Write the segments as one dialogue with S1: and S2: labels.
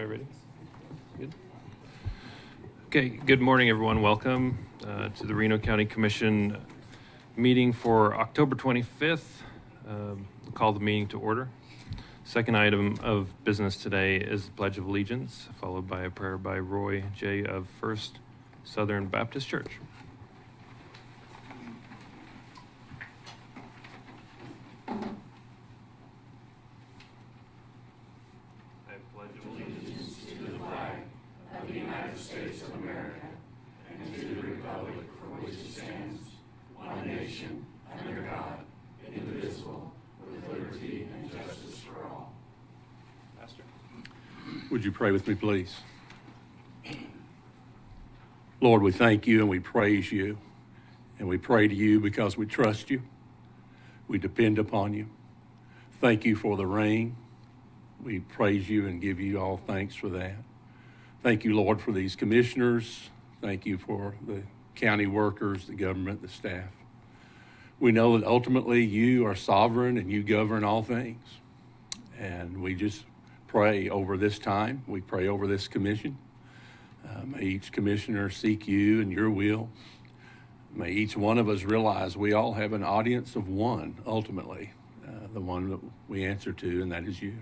S1: Everybody ready? Good. Okay, good morning, everyone. Welcome to the Reno County Commission meeting for October 25th. Call the meeting to order. Second item of business today is the Pledge of Allegiance, followed by a prayer by Roy J. of First Southern Baptist Church.
S2: Would you pray with me, please? Lord, we thank you and we praise you, and we pray to you because we trust you. We depend upon you. Thank you for the rain. We praise you and give you all thanks for that. Thank you, Lord, for these commissioners. Thank you for the county workers, the government, the staff. We know that ultimately you are sovereign and you govern all things. And we just pray over this time. We pray over this commission. May each commissioner seek you and your will. May each one of us realize we all have an audience of one, ultimately, the one that we answer to, and that is you.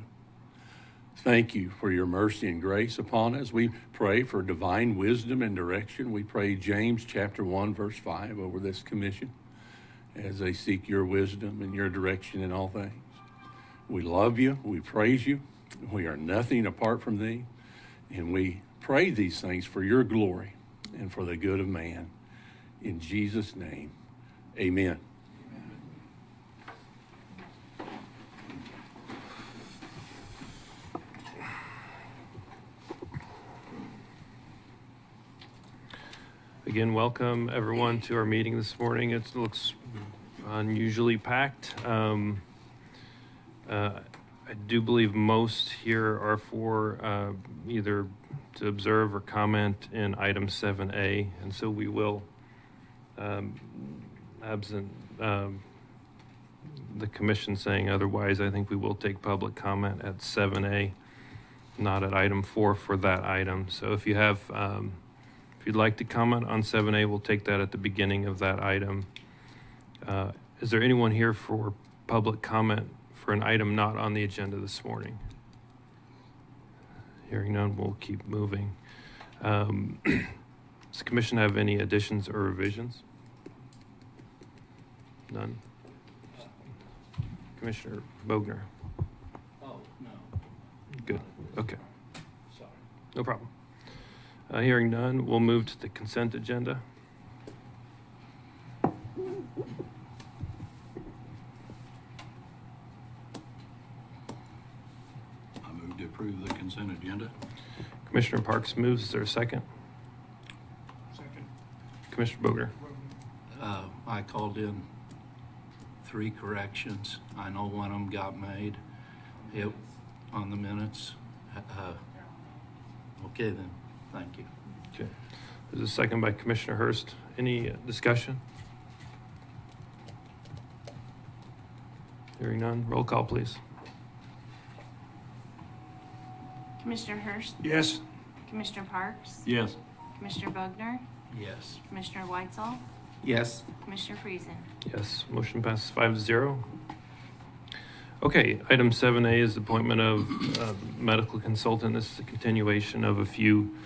S2: Thank you for your mercy and grace upon us. We pray for divine wisdom and direction. We pray James chapter 1, verse 5 over this commission as they seek your wisdom and your direction in all things. We love you. We praise you. We are nothing apart from thee, and we pray these things for your glory and for the good of man. In Jesus' name, amen.
S1: Again, welcome everyone to our meeting this morning. It looks unusually packed. I do believe most here are for either to observe or comment in item 7A, and so we will, absent the commission saying otherwise, I think we will take public comment at 7A, not at item 4 for that item. So if you have, if you'd like to comment on 7A, we'll take that at the beginning of that item. Is there anyone here for public comment for an item not on the agenda this morning? Hearing none, we'll keep moving. Does the commission have any additions or revisions? None. Commissioner Bogner.
S2: Oh, no.
S1: Good. Okay.
S2: Sorry.
S1: No problem. Hearing none, we'll move to the consent agenda.
S3: To approve the consent agenda.
S1: Commissioner Parks moves. Is there a second?
S3: Second.
S1: Commissioner Bogner.
S3: I called in 3 corrections. I know one of them got made on the minutes. Okay then, thank you.
S1: Okay. There's a second by Commissioner Hurst. Any discussion? Hearing none, roll call please.
S4: Commissioner Hurst?
S3: Yes.
S4: Commissioner Parks?
S3: Yes.
S4: Commissioner Bogner?
S3: Yes.
S4: Commissioner Weitzel?
S3: Yes.
S4: Commissioner Friesen?
S1: Yes, motion passes 5-0. Okay, item 7A is the appointment of medical consultant. This is a continuation of a few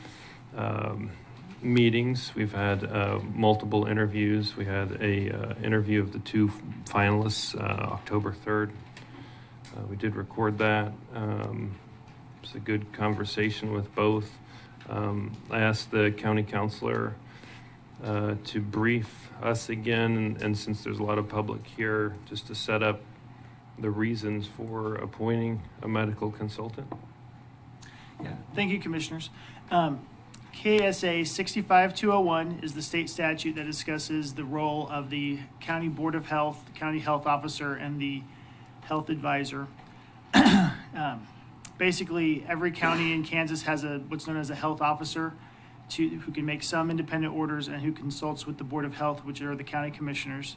S1: meetings. We've had multiple interviews. We had a interview of the 2 finalists October 3rd. We did record that. It's a good conversation with both. I asked the county counselor to brief us again, and since there's a lot of public here, just to set up the reasons for appointing a medical consultant.
S5: Yeah, thank you, commissioners. KSA 65201 is the state statute that discusses the role of the county board of health, the county health officer, and the health advisor. Basically, every county in Kansas has what's known as a health officer who can make some independent orders and who consults with the Board of Health, which are the county commissioners,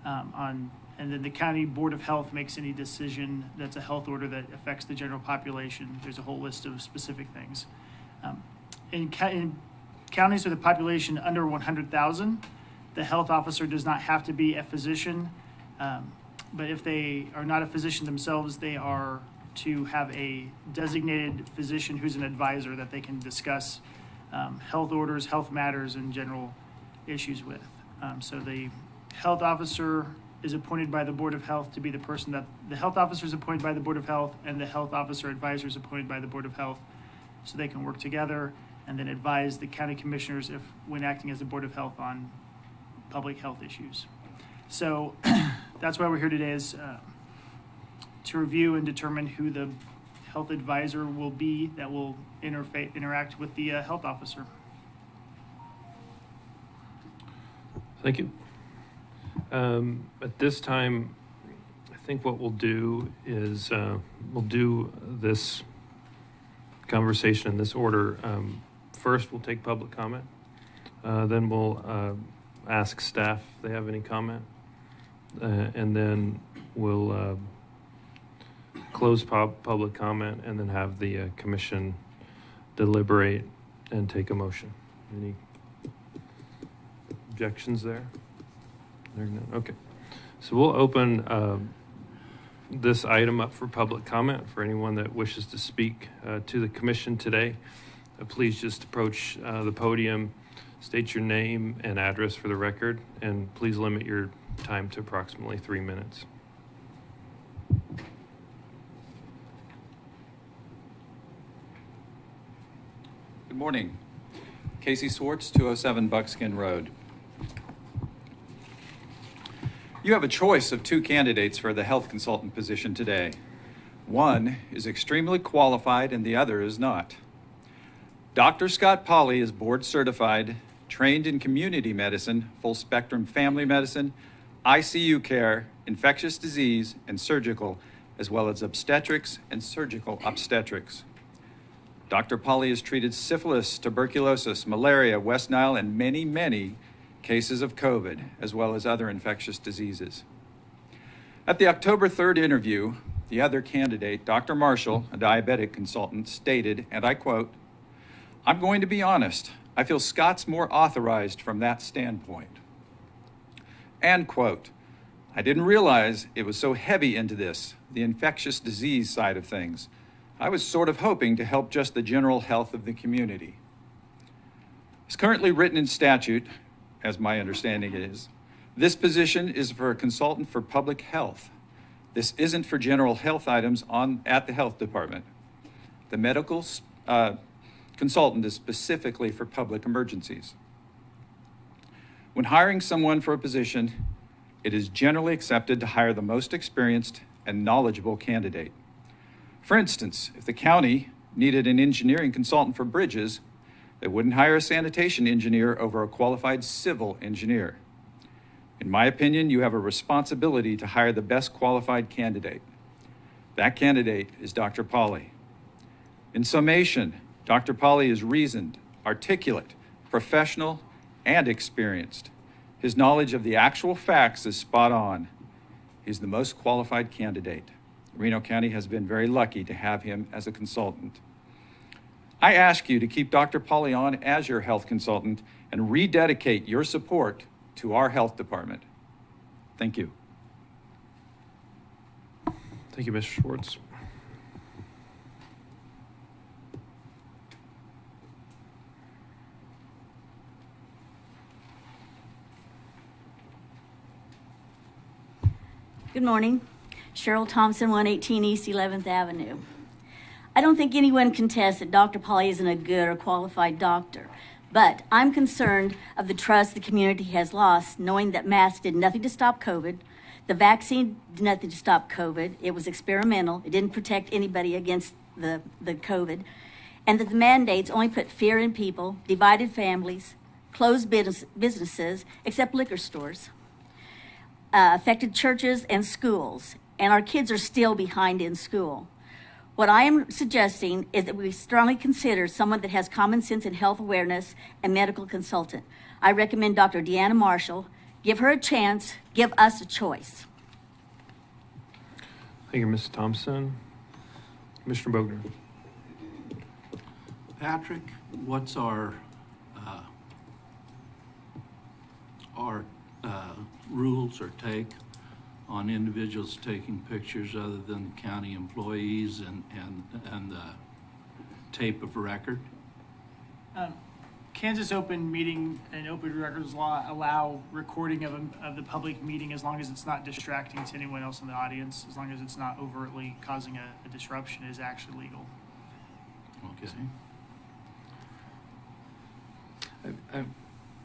S5: on And then the county board of health makes any decision that's a health order that affects the general population. There's a whole list of specific things. In counties with a population under 100,000, the health officer does not have to be a physician. But if they are not a physician themselves, they are to have a designated physician who's an advisor that they can discuss health orders, health matters, and general issues with. So the health officer is appointed by the Board of Health to be the person that the health officer is appointed by the Board of Health, and the health officer advisor is appointed by the Board of Health, so they can work together and then advise the county commissioners if when acting as the Board of Health on public health issues. So that's why we're here today, is to review and determine who the health advisor will be that will interact with the health officer.
S1: Thank you. At this time, I think what we'll do is we'll do this conversation in this order. First, we'll take public comment. Then we'll ask staff if they have any comment. And then we'll close public comment and then have the commission deliberate and take a motion. Any objections there? There are none. Okay. So we'll open this item up for public comment for anyone that wishes to speak to the commission today. Please just approach the podium, state your name and address for the record, and please limit your time to approximately 3 minutes.
S6: Good morning. Casey Swartz, 207 Buckskin Road. You have a choice of two candidates for the health consultant position today. One is extremely qualified and the other is not. Dr. Scott Polly is board certified, trained in community medicine, full spectrum family medicine, ICU care, infectious disease, and surgical, as well as obstetrics and surgical obstetrics. Dr. Polly has treated syphilis, tuberculosis, malaria, West Nile, and many, many cases of COVID, as well as other infectious diseases. At the October 3rd interview, the other candidate, Dr. Marshall, a diabetic consultant, stated, and I quote, "I'm going to be honest, I feel Scott's more authorized from that standpoint." And quote, "I didn't realize it was so heavy into this, the infectious disease side of things. I was sort of hoping to help just the general health of the community." It's currently written in statute, as my understanding is, this position is for a consultant for public health. This isn't for general health items at the health department. The medical consultant is specifically for public emergencies. When hiring someone for a position, it is generally accepted to hire the most experienced and knowledgeable candidate. For instance, if the county needed an engineering consultant for bridges, they wouldn't hire a sanitation engineer over a qualified civil engineer. In my opinion, you have a responsibility to hire the best qualified candidate. That candidate is Dr. Polly. In summation, Dr. Polly is reasoned, articulate, professional, and experienced. His knowledge of the actual facts is spot on. He's the most qualified candidate. Reno County has been very lucky to have him as a consultant. I ask you to keep Dr. Polly on as your health consultant and rededicate your support to our health department. Thank you.
S1: Thank you, Mr. Schwartz.
S7: Good morning. Cheryl Thompson, 118 East 11th Avenue. I don't think anyone contests that Dr. Polly isn't a good or qualified doctor, but I'm concerned of the trust the community has lost, knowing that masks did nothing to stop COVID. The vaccine did nothing to stop COVID. It was experimental. It didn't protect anybody against the COVID. And that the mandates only put fear in people, divided families, closed businesses, except liquor stores, affected churches and schools, and our kids are still behind in school. What I am suggesting is that we strongly consider someone that has common sense and health awareness and medical consultant. I recommend Dr. Deanna Marshall. Give her a chance, give us a choice.
S1: Thank you, Ms. Thompson. Commissioner Bogner.
S3: Patrick, what's our rules or take on individuals taking pictures other than county employees and the tape of record?
S5: Kansas open meeting and open records law allow recording of the public meeting as long as it's not distracting to anyone else in the audience, as long as it's not overtly causing a disruption, is actually legal.
S3: Okay.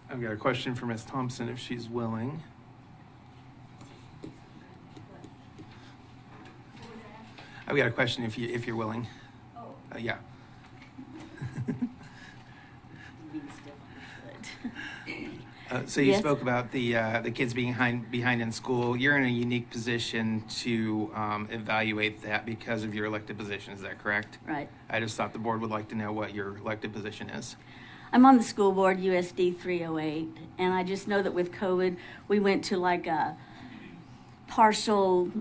S8: I've got a question for Ms. Thompson if she's willing. I've got a question if you're willing. Yeah. So you
S7: Yes.
S8: spoke about the kids being behind in school. You're in a unique position to evaluate that because of your elected position. Is that correct?
S7: Right.
S8: I just thought the board would like to know what your elected position is.
S7: I'm on the school board, USD 308, and I just know that with COVID, we went to like a partial,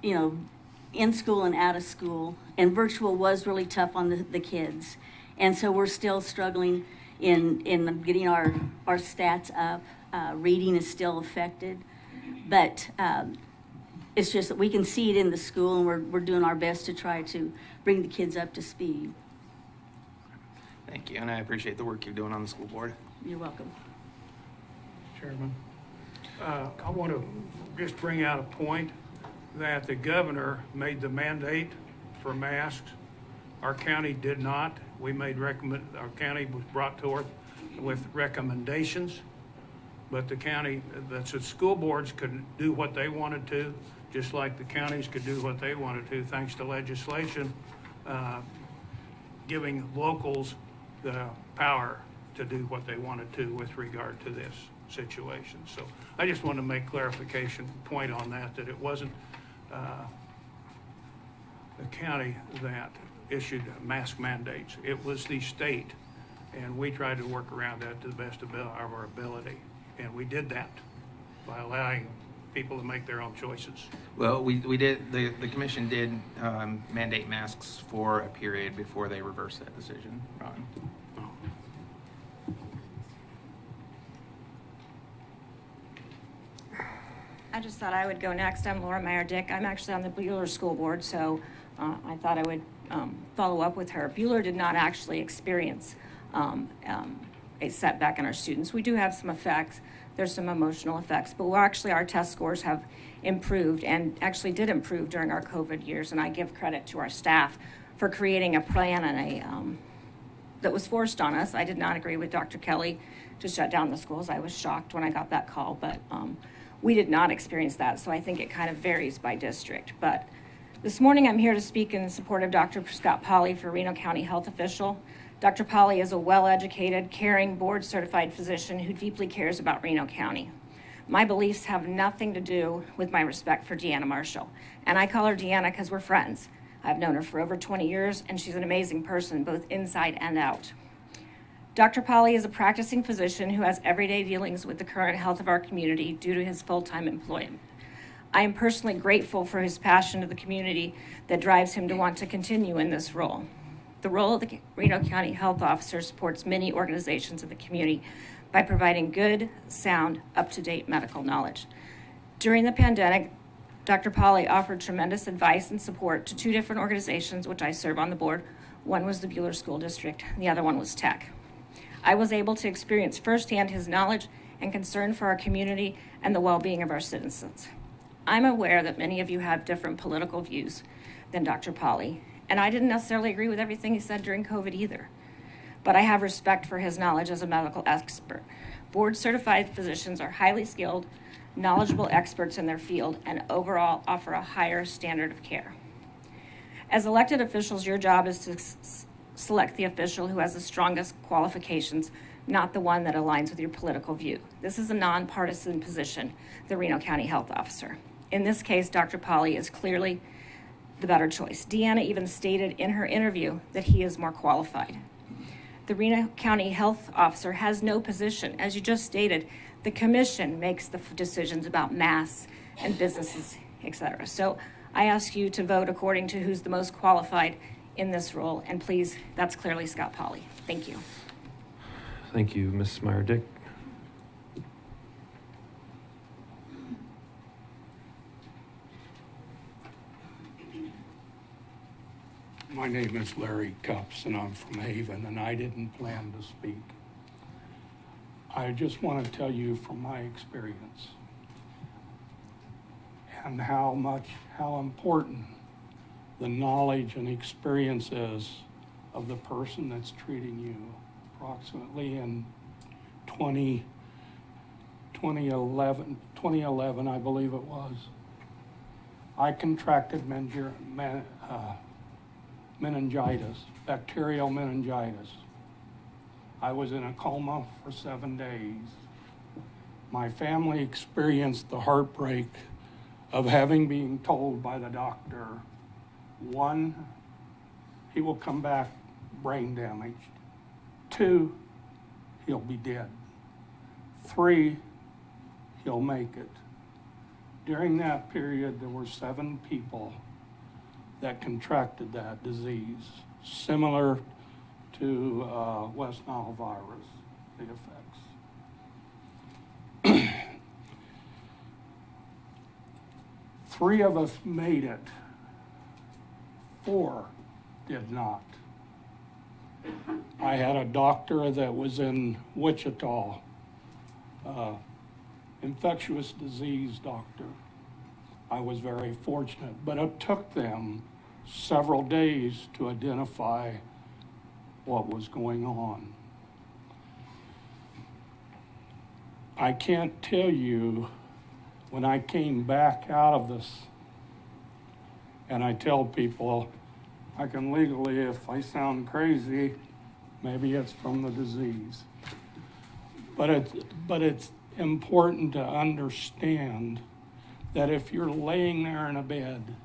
S7: in school and out of school, and virtual was really tough on the kids. And so we're still struggling in getting our stats up. Reading is still affected, but it's just that we can see it in the school, and we're doing our best to try to bring the kids up to speed.
S8: Thank you, and I appreciate the work you're doing on the school board.
S7: You're welcome.
S9: Chairman, I want to just bring out a point that the governor made the mandate for masks. Our county did not. Our county was brought forth with recommendations, but the school boards could do what they wanted to, just like the counties could do what they wanted to, thanks to legislation giving locals the power to do what they wanted to with regard to this situation. So I just want to make clarification point on that it wasn't the county that issued mask mandates. It was the state, and we tried to work around that to the best of our ability. And we did that by allowing people to make their own choices.
S8: Well, we did, the commission did mandate masks for a period before they reversed that decision, Ron.
S10: I just thought I would go next. I'm Laura Meyer-Dick. I'm actually on the Bueller School Board, so I thought I would follow up with her. Bueller did not actually experience a setback in our students. We do have some effects. There's some emotional effects, but our test scores have improved and actually did improve during our COVID years, and I give credit to our staff for creating a plan and that was forced on us. I did not agree with Dr. Kelly to shut down the schools. I was shocked when I got that call, but we did not experience that, so I think it kind of varies by district. But this morning I'm here to speak in support of Dr. Scott Polly for Reno County Health Official. Dr. Polly is a well-educated, caring, board-certified physician who deeply cares about Reno County. My beliefs have nothing to do with my respect for Deanna Marshall, and I call her Deanna because we're friends. I've known her for over 20 years, and she's an amazing person, both inside and out. Dr. Polly is a practicing physician who has everyday dealings with the current health of our community due to his full-time employment. I am personally grateful for his passion to the community that drives him to want to continue in this role. The role of the Reno County Health Officer supports many organizations in the community by providing good, sound, up-to-date medical knowledge. During the pandemic, Dr. Polly offered tremendous advice and support to two different organizations which I serve on the board. One was the Bueller School District, and the other one was Tech. I was able to experience firsthand his knowledge and concern for our community and the well-being of our citizens. I'm aware that many of you have different political views than Dr. Polly, and I didn't necessarily agree with everything he said during COVID either. But I have respect for his knowledge as a medical expert. Board-certified physicians are highly skilled, knowledgeable experts in their field, and overall offer a higher standard of care. As elected officials, your job is to select the official who has the strongest qualifications, not the one that aligns with your political view. This is a nonpartisan position, the Reno County Health Officer. In this case, Dr. Polly is clearly the better choice. Deanna even stated in her interview that he is more qualified. The Reno County Health Officer has no position. As you just stated, the commission makes the decisions about masks and businesses et cetera. So I ask you to vote according to who's the most qualified in this role, and please, that's clearly Scott Polly. Thank you.
S1: Thank you, Ms. Meyer-Dick.
S11: My name is Larry Cups, and I'm from Haven, and I didn't plan to speak. I just want to tell you from my experience and how important the knowledge and experience is of the person that's treating you. Approximately in 2011, I believe it was, I contracted meningitis, bacterial meningitis. I was in a coma for 7 days. My family experienced the heartbreak of having been told by the doctor, 1, he will come back brain damaged. 2, he'll be dead. 3, he'll make it. During that period, there were 7 people that contracted that disease, similar to West Nile virus, the effects. 3 of us made it, 4 did not. I had a doctor that was in Wichita, infectious disease doctor. I was very fortunate, but it took them several days to identify what was going on. I can't tell you, when I came back out of this, and I tell people, I can legally, if I sound crazy, maybe it's from the disease. But it's important to understand that if you're laying there in a bed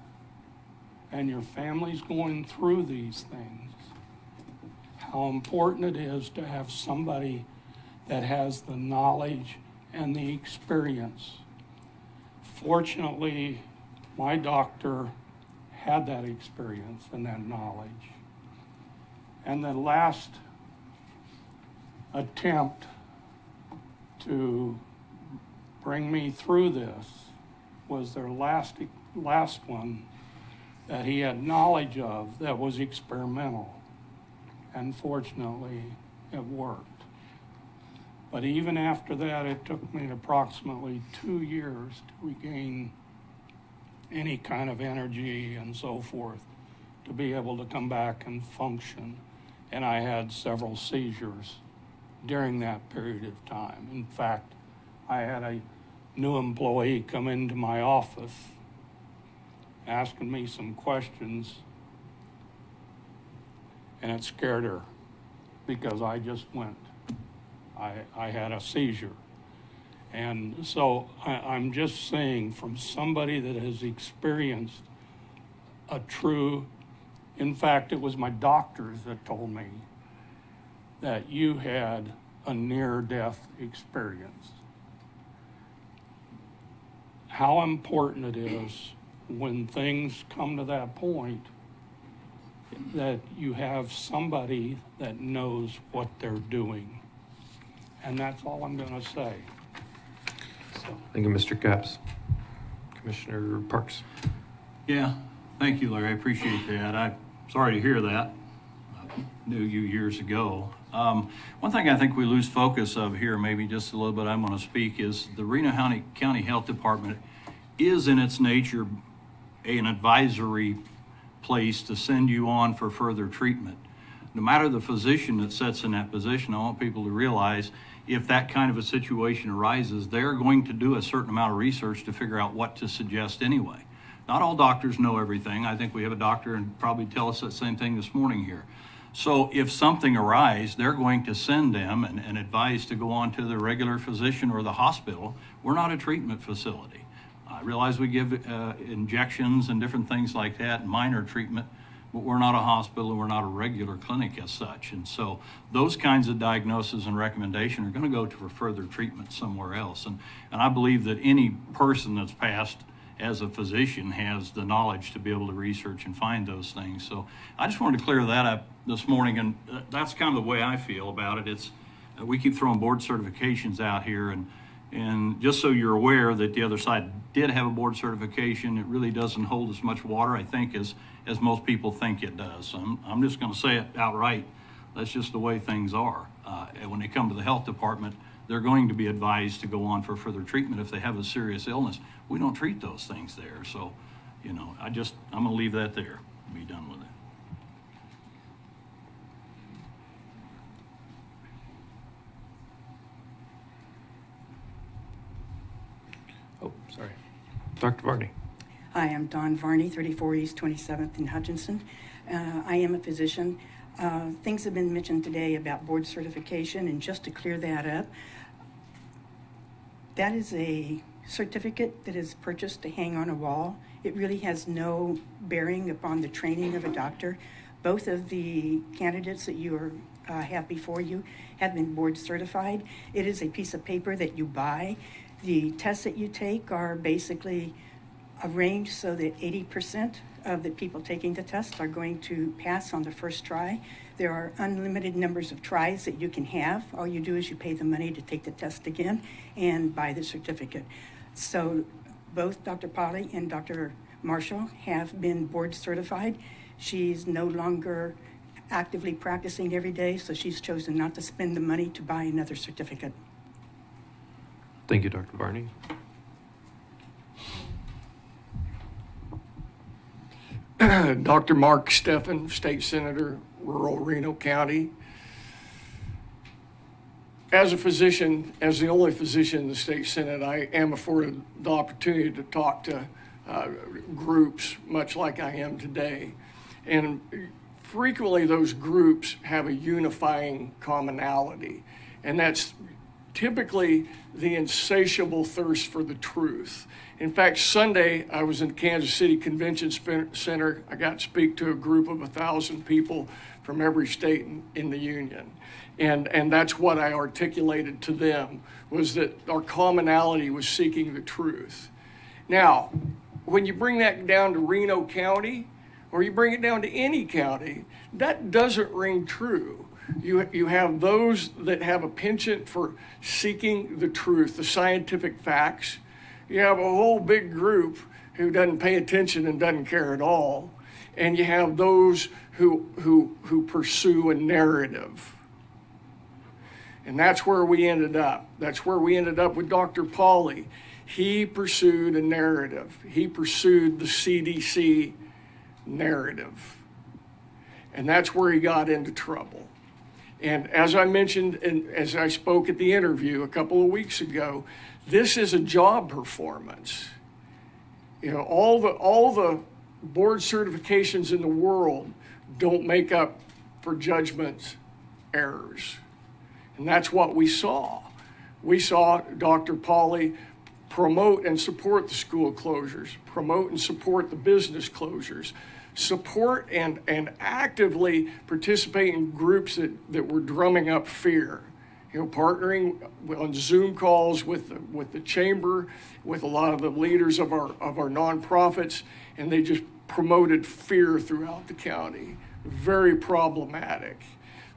S11: and your family's going through these things, how important it is to have somebody that has the knowledge and the experience. Fortunately, my doctor had that experience and that knowledge. And the last attempt to bring me through this was their last one that he had knowledge of that was experimental. And fortunately, it worked. But even after that, it took me approximately 2 years to regain any kind of energy and so forth to be able to come back and function. And I had several seizures during that period of time. In fact, I had a new employee come into my office asking me some questions, and it scared her because I just went. I had a seizure. And so I'm just saying, from somebody that has experienced a true, in fact, it was my doctors that told me that you had a near-death experience. How important it is when things come to that point that you have somebody that knows what they're doing. And that's all I'm going to say.
S1: Thank you, Mr. Capps. Commissioner Parks.
S3: Yeah, thank you, Larry. I appreciate that. I'm sorry to hear that. I knew you years ago. One thing I think we lose focus of here, maybe just a little bit I'm going to speak, is the Reno County Health Department is in its nature an advisory place to send you on for further treatment. No matter the physician that sits in that position, I want people to realize if that kind of a situation arises, they're going to do a certain amount of research to figure out what to suggest anyway. Not all doctors know everything. I think we have a doctor and probably tell us the same thing this morning here. So if something arises, they're going to send them and advise to go on to the regular physician or the hospital. We're not a treatment facility. I realize we give injections and different things like that, minor treatment, but we're not a hospital and we're not a regular clinic as such. And so those kinds of diagnoses and recommendation are going to go to for further treatment somewhere else. And I believe that any person that's passed as a physician has the knowledge to be able to research and find those things. So I just wanted to clear that up this morning, and that's kind of the way I feel about it. It's we keep throwing board certifications out here, and just so you're aware that the other side did have a board certification, it really doesn't hold as much water, I think, as most people think it does. So I'm just going to say it outright. That's just the way things are. And when they come to the health department, they're going to be advised to go on for further treatment if they have a serious illness. We don't treat those things there. So, you know, I'm going to leave that there, be done with it.
S1: Oh, sorry. Dr. Varney.
S12: Hi, I'm Dawn Varney, 34 East 27th in Hutchinson. I am a physician. Things have been mentioned today about board certification, and just to clear that up, that is a certificate that is purchased to hang on a wall. It really has no bearing upon the training of a doctor. Both of the candidates that you have before you have been board certified. It is a piece of paper that you buy. The tests that you take are basically arranged so that 80% of the people taking the test are going to pass on the first try. There are unlimited numbers of tries that you can have. All you do is you pay the money to take the test again and buy the certificate. So both Dr. Polly and Dr. Marshall have been board certified. She's no longer actively practicing every day, so she's chosen not to spend the money to buy another certificate.
S1: Thank you, Dr. Varney.
S11: Dr. Mark Steffen, State Senator, rural Reno County. As a physician, as the only physician in the State Senate, I am afforded the opportunity to talk to groups much like I am today. And frequently those groups have a unifying commonality, and that's typically the insatiable thirst for the truth. In fact, Sunday, I was in Kansas City Convention Center. I got to speak to a group of 1,000 people from every state in the union. And that's what I articulated to them, was that our commonality was seeking the truth. Now, when you bring that down to Reno County, or you bring it down to any county, that doesn't ring true. You have those that have a penchant for seeking the truth, the scientific facts. You have a whole big group who doesn't pay attention and doesn't care at all. And you have those who pursue a narrative. And that's where we ended up. That's where we ended up with Dr. Pauly. He pursued a narrative. He pursued the CDC narrative. And that's where he got into trouble. And as I mentioned, and as I spoke at the interview a couple of weeks ago, this is a job performance. You know, all the board certifications in the world don't make up for judgment errors. And that's what we saw. We saw Dr. Pauly promote and support the school closures, promote and support the business closures, support and actively participate in groups that were drumming up fear. You know, partnering on Zoom calls with the chamber, with a lot of the leaders of our nonprofits, and they just promoted fear throughout the county. Very problematic.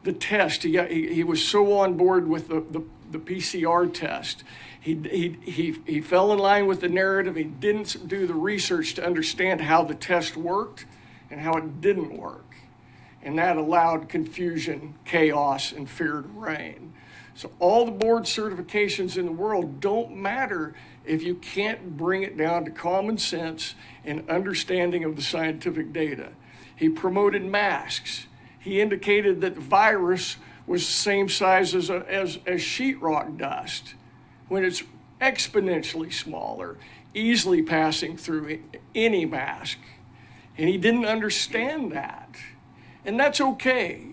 S11: The test, he was so on board with the PCR test. He fell in line with the narrative. He didn't do the research to understand how the test worked and how it didn't work. And that allowed confusion, chaos, and fear to reign. So all the board certifications in the world don't matter if you can't bring it down to common sense and understanding of the scientific data. He promoted masks. He indicated that the virus was the same size as sheetrock dust, when it's exponentially smaller, easily passing through any mask. And he didn't understand that. And that's okay.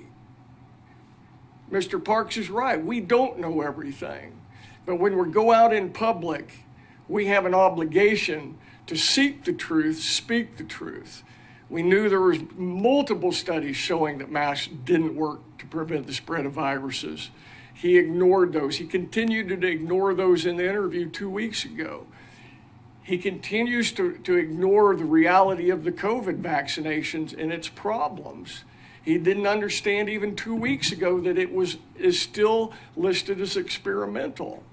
S11: Mr. Parks is right. We don't know everything. But when we go out in public, we have an obligation to seek the truth, speak the truth. We knew there was multiple studies showing that masks didn't work to prevent the spread of viruses. He ignored those. He continued to ignore those in the interview 2 weeks ago.
S13: He continues to ignore the reality of the COVID vaccinations and its problems. He didn't understand even 2 weeks ago that it is still listed as experimental.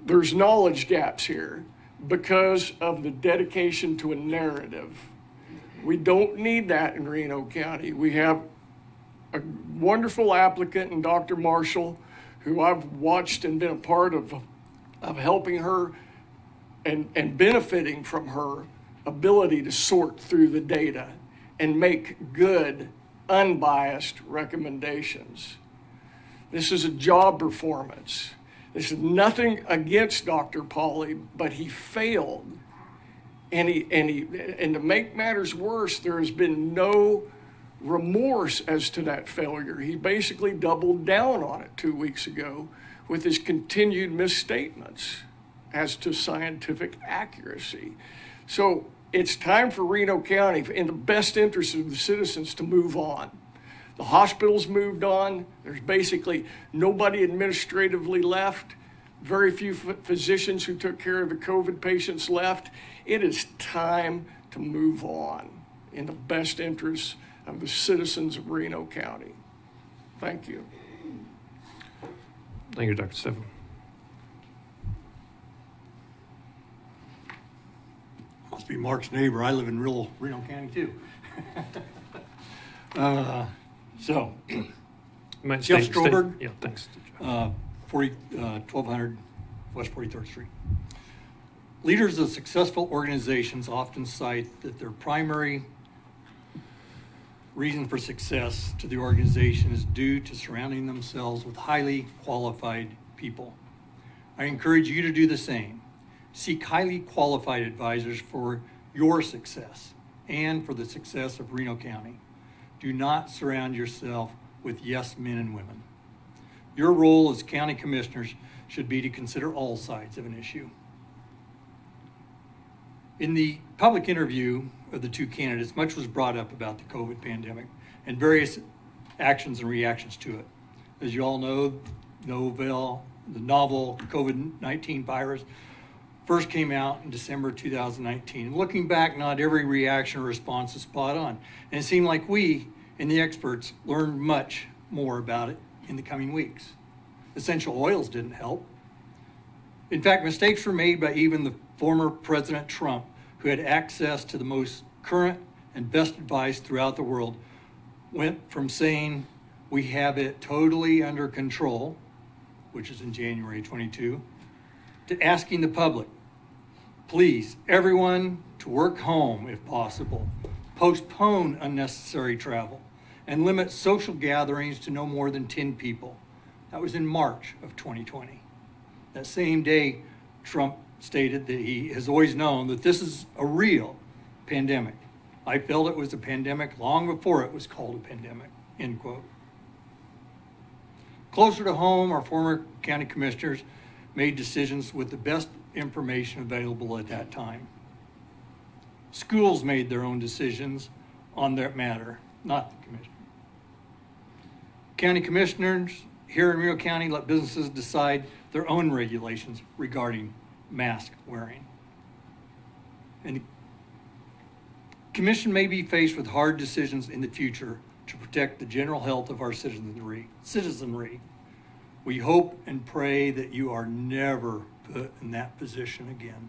S13: There's knowledge gaps here because of the dedication to a narrative. We don't need that in Reno County. We have a wonderful applicant in Dr. Marshall, who I've watched and been a part of helping her and benefiting from her ability to sort through the data and make good, unbiased recommendations. This is a job performance. This is nothing against Dr. Pauly, but he failed. And to make matters worse, there has been no remorse as to that failure. He basically doubled down on it 2 weeks ago with his continued misstatements as to scientific accuracy. So it's time for Reno County, in the best interest of the citizens, to move on. The hospital's moved on. There's basically nobody administratively left. Very few physicians who took care of the COVID patients left. It is time to move on in the best interest of the citizens of Reno County. Thank you.
S1: Thank you, Dr. Stephan.
S14: Must be Mark's neighbor. I live in rural Reno County too. So, Jeff Stroberg,
S1: yeah, thanks.
S14: 1200 West 43rd Street. Leaders of successful organizations often cite that their primary reason for success to the organization is due to surrounding themselves with highly qualified people. I encourage you to do the same. Seek highly qualified advisors for your success and for the success of Reno County. Do not surround yourself with yes men and women. Your role as county commissioners should be to consider all sides of an issue. In the public interview of the two candidates, much was brought up about the COVID pandemic and various actions and reactions to it. As you all know, the novel COVID-19 virus first came out in December 2019. Looking back, not every reaction or response is spot on. And it seemed like we and the experts learned much more about it in the coming weeks. Essential oils didn't help. In fact, mistakes were made by even the former President Trump, who had access to the most current and best advice throughout the world, went from saying we have it totally under control, which is in January 22, to asking the public, please, everyone to work home if possible, postpone unnecessary travel, and limit social gatherings to no more than 10 people. That was in March of 2020. That same day, Trump stated that he has always known that this is a real pandemic. I felt it was a pandemic long before it was called a pandemic, end quote. Closer to home, our former county commissioners made decisions with the best information available at that time. Schools made their own decisions on that matter, not the commissioner. County commissioners here in Reno County let businesses decide their own regulations regarding mask wearing. And the commission may be faced with hard decisions in the future to protect the general health of our citizenry. We hope and pray that you are never put in that position again.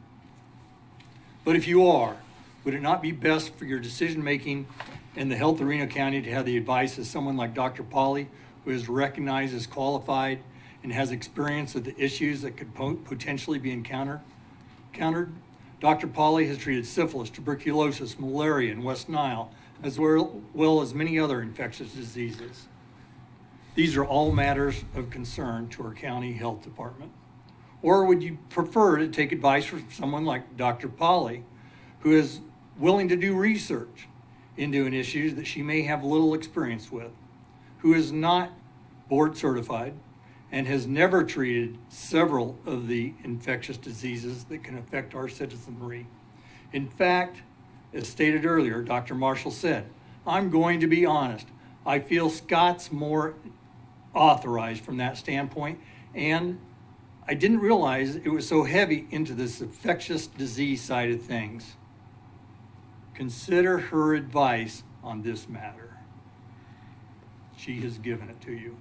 S14: But if you are, would it not be best for your decision-making and the health of Reno County to have the advice of someone like Dr. Pauly, who is recognized as qualified and has experience with the issues that could potentially be encountered? Dr. Pauly has treated syphilis, tuberculosis, malaria, and West Nile, as well as many other infectious diseases. These are all matters of concern to our county health department. Or would you prefer to take advice from someone like Dr. Pauly, who is willing to do research into an issue that she may have little experience with, who is not board certified, and has never treated several of the infectious diseases that can affect our citizenry? In fact, as stated earlier, Dr. Marshall said, I'm going to be honest, I feel Scott's more authorized from that standpoint, and I didn't realize it was so heavy into this infectious disease side of things. Consider her advice on this matter. She has given it to you.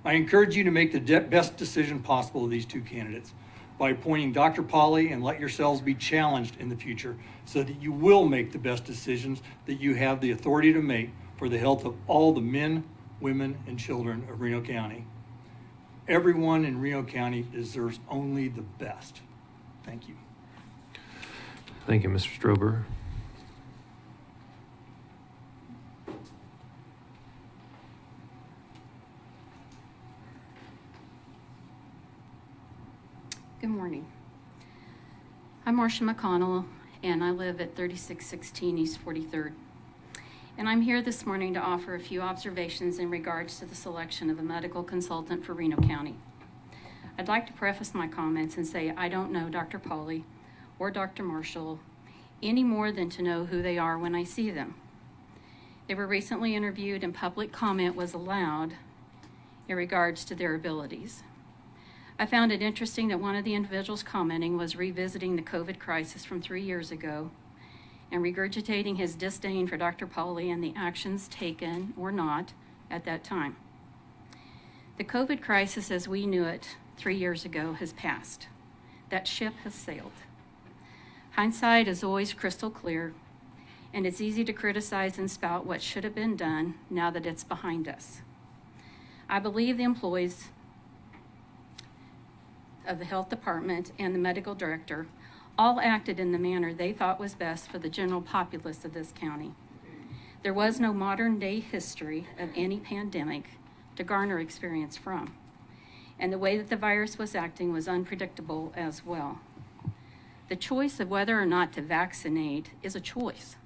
S14: I encourage you to make the best decision possible of these two candidates by appointing Dr. Polly, and let yourselves be challenged in the future so that you will make the best decisions that you have the authority to make for the health of all the men, women, and children of Reno County. Everyone in Reno County deserves only the best. Thank you.
S1: Thank you, Mr. Strober.
S15: Good morning. I'm Marcia McConnell, and I live at 3616 East 43rd. And I'm here this morning to offer a few observations in regards to the selection of a medical consultant for Reno County. I'd like to preface my comments and say I don't know Dr. Polly or Dr. Marshall any more than to know who they are when I see them. They were recently interviewed and public comment was allowed in regards to their abilities. I found it interesting that one of the individuals commenting was revisiting the COVID crisis from 3 years ago and regurgitating his disdain for Dr. Polly and the actions taken or not at that time. The COVID crisis as we knew it 3 years ago has passed. That ship has sailed. Hindsight is always crystal clear, and it's easy to criticize and spout what should have been done now that it's behind us. I believe the employees of the health department and the medical director all acted in the manner they thought was best for the general populace of this county. There was no modern day history of any pandemic to garner experience from, and the way that the virus was acting was unpredictable as well. The choice of whether or not to vaccinate is a choice.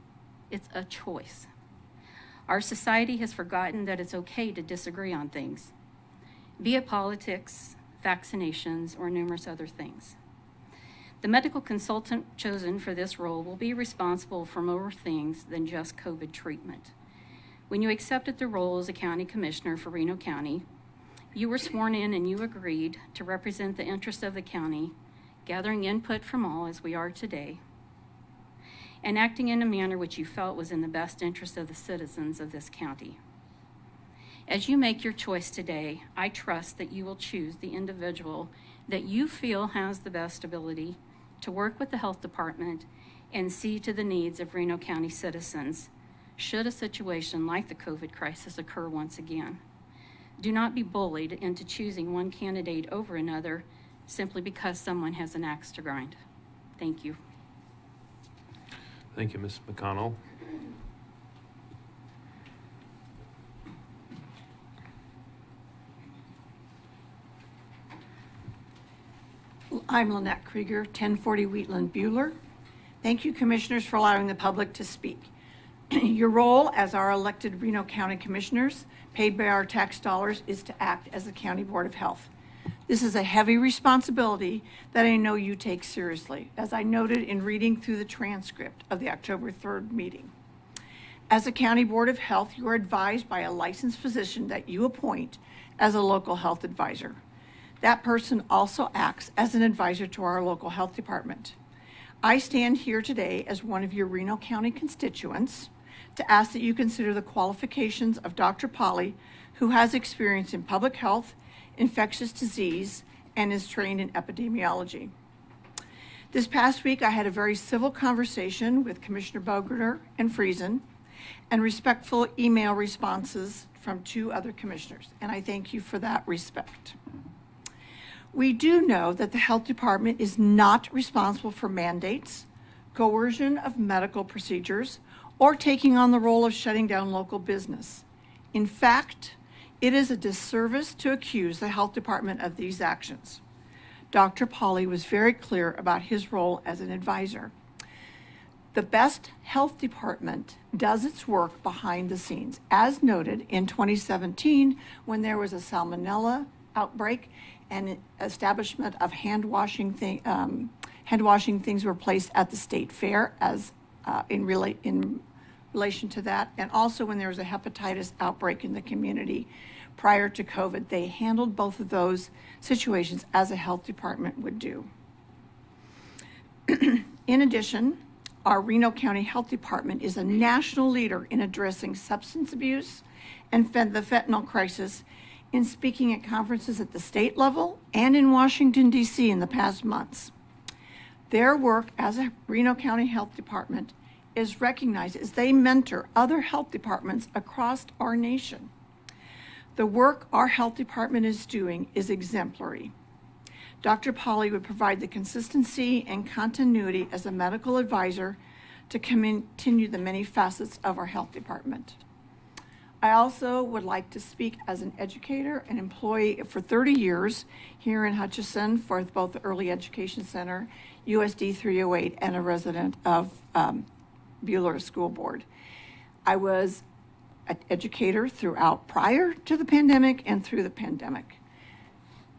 S15: It's a choice. Our society has forgotten that it's okay to disagree on things, be it politics, vaccinations, or numerous other things. The medical consultant chosen for this role will be responsible for more things than just COVID treatment. When you accepted the role as a county commissioner for Reno County, you were sworn in and you agreed to represent the interests of the county, gathering input from all as we are today, and acting in a manner which you felt was in the best interest of the citizens of this county. As you make your choice today, I trust that you will choose the individual that you feel has the best ability to work with the health department and see to the needs of Reno County citizens should a situation like the COVID crisis occur once again. Do not be bullied into choosing one candidate over another simply because someone has an axe to grind. Thank you.
S1: Thank you, Ms. McConnell.
S16: I'm Lynette Krieger, 1040 Wheatland Bueller. Thank you, commissioners, for allowing the public to speak. Your role as our elected Reno County commissioners, paid by our tax dollars, is to act as the County Board of Health. This is a heavy responsibility that I know you take seriously, as I noted in reading through the transcript of the October 3rd meeting. As a County Board of Health, you are advised by a licensed physician that you appoint as a local health advisor. That person also acts as an advisor to our local health department. I stand here today as one of your Reno County constituents to ask that you consider the qualifications of Dr. Polly, who has experience in public health, infectious disease, and is trained in epidemiology. This past week, I had a very civil conversation with Commissioner Bogner and Friesen and respectful email responses from 2 other commissioners, and I thank you for that respect. We do know that the health department is not responsible for mandates, coercion of medical procedures, or taking on the role of shutting down local business. In fact, it is a disservice to accuse the health department of these actions. Dr. Polly was very clear about his role as an advisor. The best health department does its work behind the scenes, as noted in 2017 when there was a salmonella outbreak and establishment of hand washing things were placed at the state fair as in relation to that, and also when there was a hepatitis outbreak in the community, prior to COVID. They handled both of those situations as a health department would do. In addition, our Reno County Health Department is a national leader in addressing substance abuse and the fentanyl crisis in speaking at conferences at the state level and in Washington, D.C. in the past months. Their work as a Reno County Health Department is recognized as they mentor other health departments across our nation. The work our health department is doing is exemplary. Dr. Polly would provide the consistency and continuity as a medical advisor to continue the many facets of our health department. I also would like to speak as an educator and employee for 30 years here in Hutchinson for both the Early Education Center, USD 308, and a resident of Bueller School Board. I was an educator throughout prior to the pandemic and through the pandemic.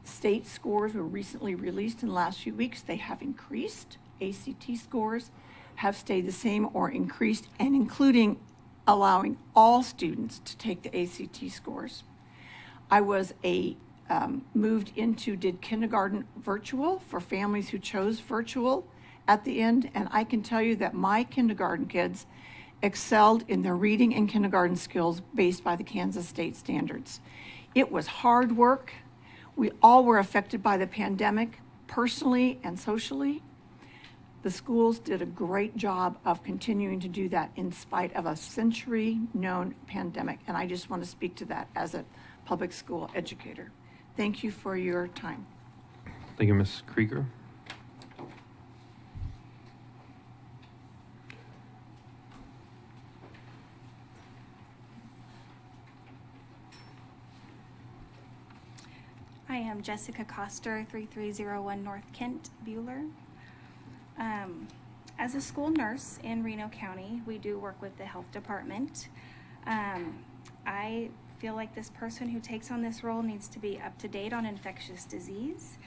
S16: State scores were recently released in the last few weeks. They have increased. ACT scores have stayed the same or increased, and including allowing all students to take the ACT scores. I was moved into, did kindergarten virtual for families who chose virtual at the end, and I can tell you that my kindergarten kids excelled in their reading and kindergarten skills based by the Kansas State standards. It was hard work. We all were affected by the pandemic, personally and socially. The schools did a great job of continuing to do that in spite of a century-known pandemic, and I just want to speak to that as a public school educator. Thank you for your time.
S1: Thank you, Ms. Krieger.
S17: I am Jessica Coster, 3301 North Kent, Bueller. As a school nurse in Reno County, we do work with the health department. I feel like this person who takes on this role needs to be up to date on infectious disease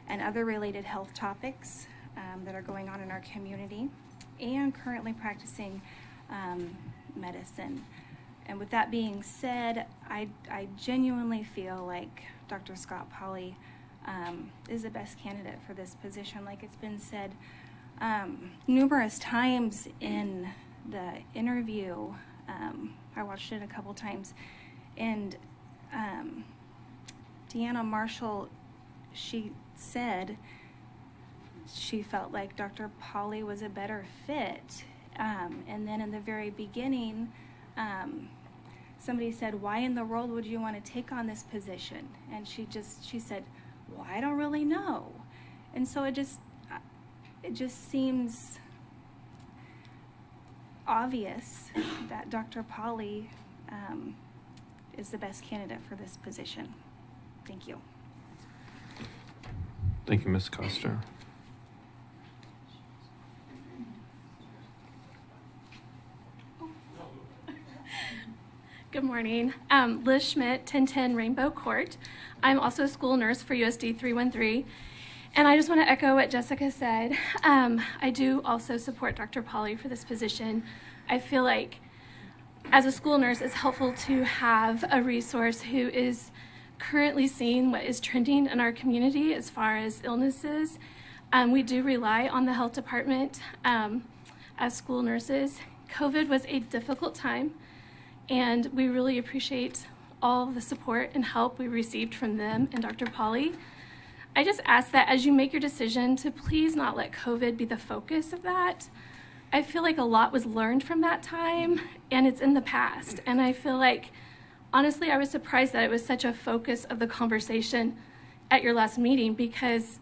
S17: and other related health topics that are going on in our community, and currently practicing medicine. And with that being said, I genuinely feel like Dr. Scott Polly is the best candidate for this position. Like it's been said numerous times in the interview, I watched it a couple times, and Deanna Marshall, she said she felt like Dr. Polly was a better fit. And then in the very beginning, somebody said, why in the world would you want to take on this position? And she said, well, I don't really know. And so it just seems obvious that Dr. Polly is the best candidate for this position. Thank you.
S1: Thank you, Ms. Coster.
S18: Good morning. Liz Schmidt, 1010 Rainbow Court. I'm also a school nurse for USD 313. And I just want to echo what Jessica said. I do also support Dr. Polly for this position. I feel like as a school nurse, it's helpful to have a resource who is currently seeing what is trending in our community as far as illnesses. We do rely on the health department as school nurses. COVID was a difficult time, and we really appreciate all the support and help we received from them and Dr. Polly. I just ask that as you make your decision to please not let COVID be the focus of that. I feel like a lot was learned from that time, and it's in the past. And I feel like, honestly, I was surprised that it was such a focus of the conversation at your last meeting, because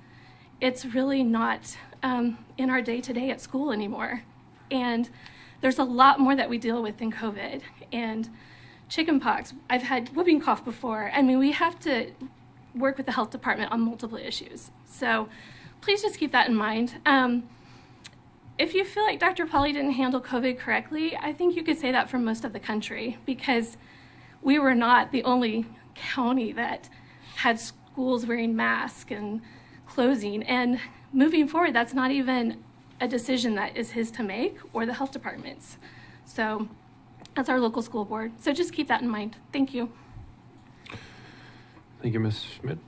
S18: it's really not in our day-to-day at school anymore. And there's a lot more that we deal with than COVID. And chickenpox, I've had whooping cough before. I mean, we have to work with the health department on multiple issues. So please just keep that in mind. If you feel like Dr. Polly didn't handle COVID correctly, I think you could say that for most of the country, because we were not the only county that had schools wearing masks and closing. And moving forward, that's not even a decision that is his to make, or the health department's. So that's our local school board. So just keep that in mind. Thank you.
S1: Thank you, Ms. Schmidt.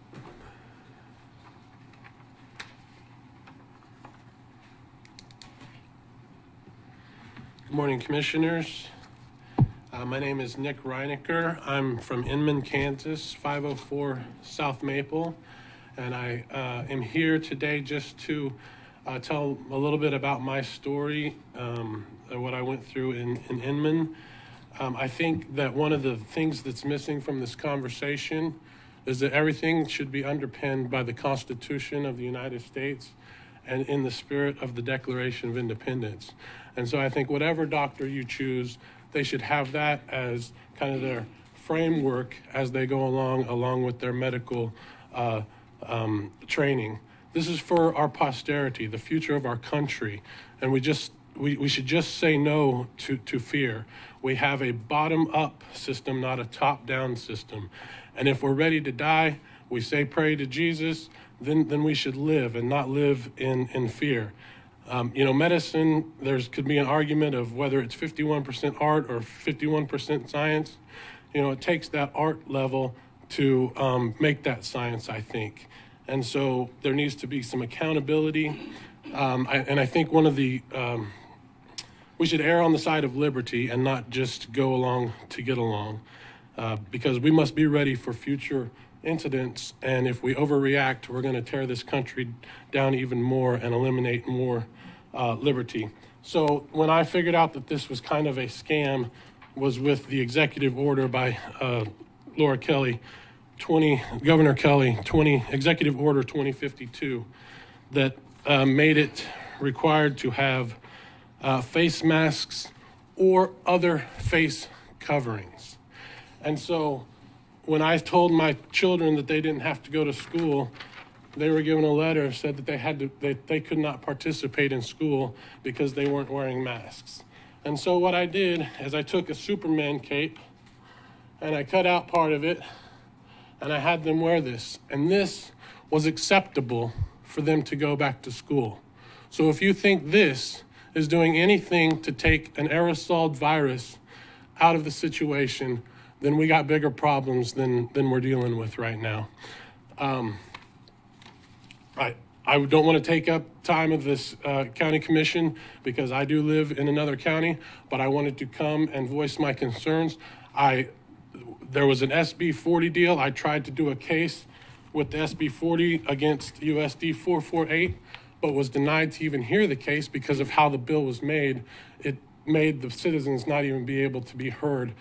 S19: Good morning, Commissioners. My name is Nick Reinecker. I'm from Inman, Kansas, 504 South Maple, and I am here today just to tell a little bit about my story, what I went through in Inman. I think that one of the things that's missing from this conversation is that everything should be underpinned by the Constitution of the United States and in the spirit of the Declaration of Independence. And so I think whatever doctor you choose, they should have that as kind of their framework as they go along with their medical training. This is for our posterity, the future of our country, and we should just say no to fear. We have a bottom-up system, not a top-down system. And if we're ready to die, we say pray to Jesus, then we should live and not live in fear. Medicine, could be an argument of whether it's 51% art or 51% science. It takes that art level to make that science, I think. And so there needs to be some accountability. I think one of the, we should err on the side of liberty and not just go along to get along, because we must be ready for future incidents. And if we overreact, we're going to tear this country down even more and eliminate more liberty. So when I figured out that this was kind of a scam, was with the executive order by Laura Kelly, Governor Kelly, Executive Order 2052, that made it required to have face masks or other face coverings. And so when I told my children that they didn't have to go to school, they were given a letter said that they could not participate in school because they weren't wearing masks. And so what I did is I took a Superman cape and I cut out part of it and I had them wear this. And this was acceptable for them to go back to school. So if you think this is doing anything to take an aerosol virus out of the situation, then we got bigger problems than we're dealing with right now. I don't want to take up time of this county commission because I do live in another county, but I wanted to come and voice my concerns. There was an SB 40 deal. I tried to do a case with the SB 40 against USD 448, but was denied to even hear the case because of how the bill was made. It made the citizens not even be able to be heard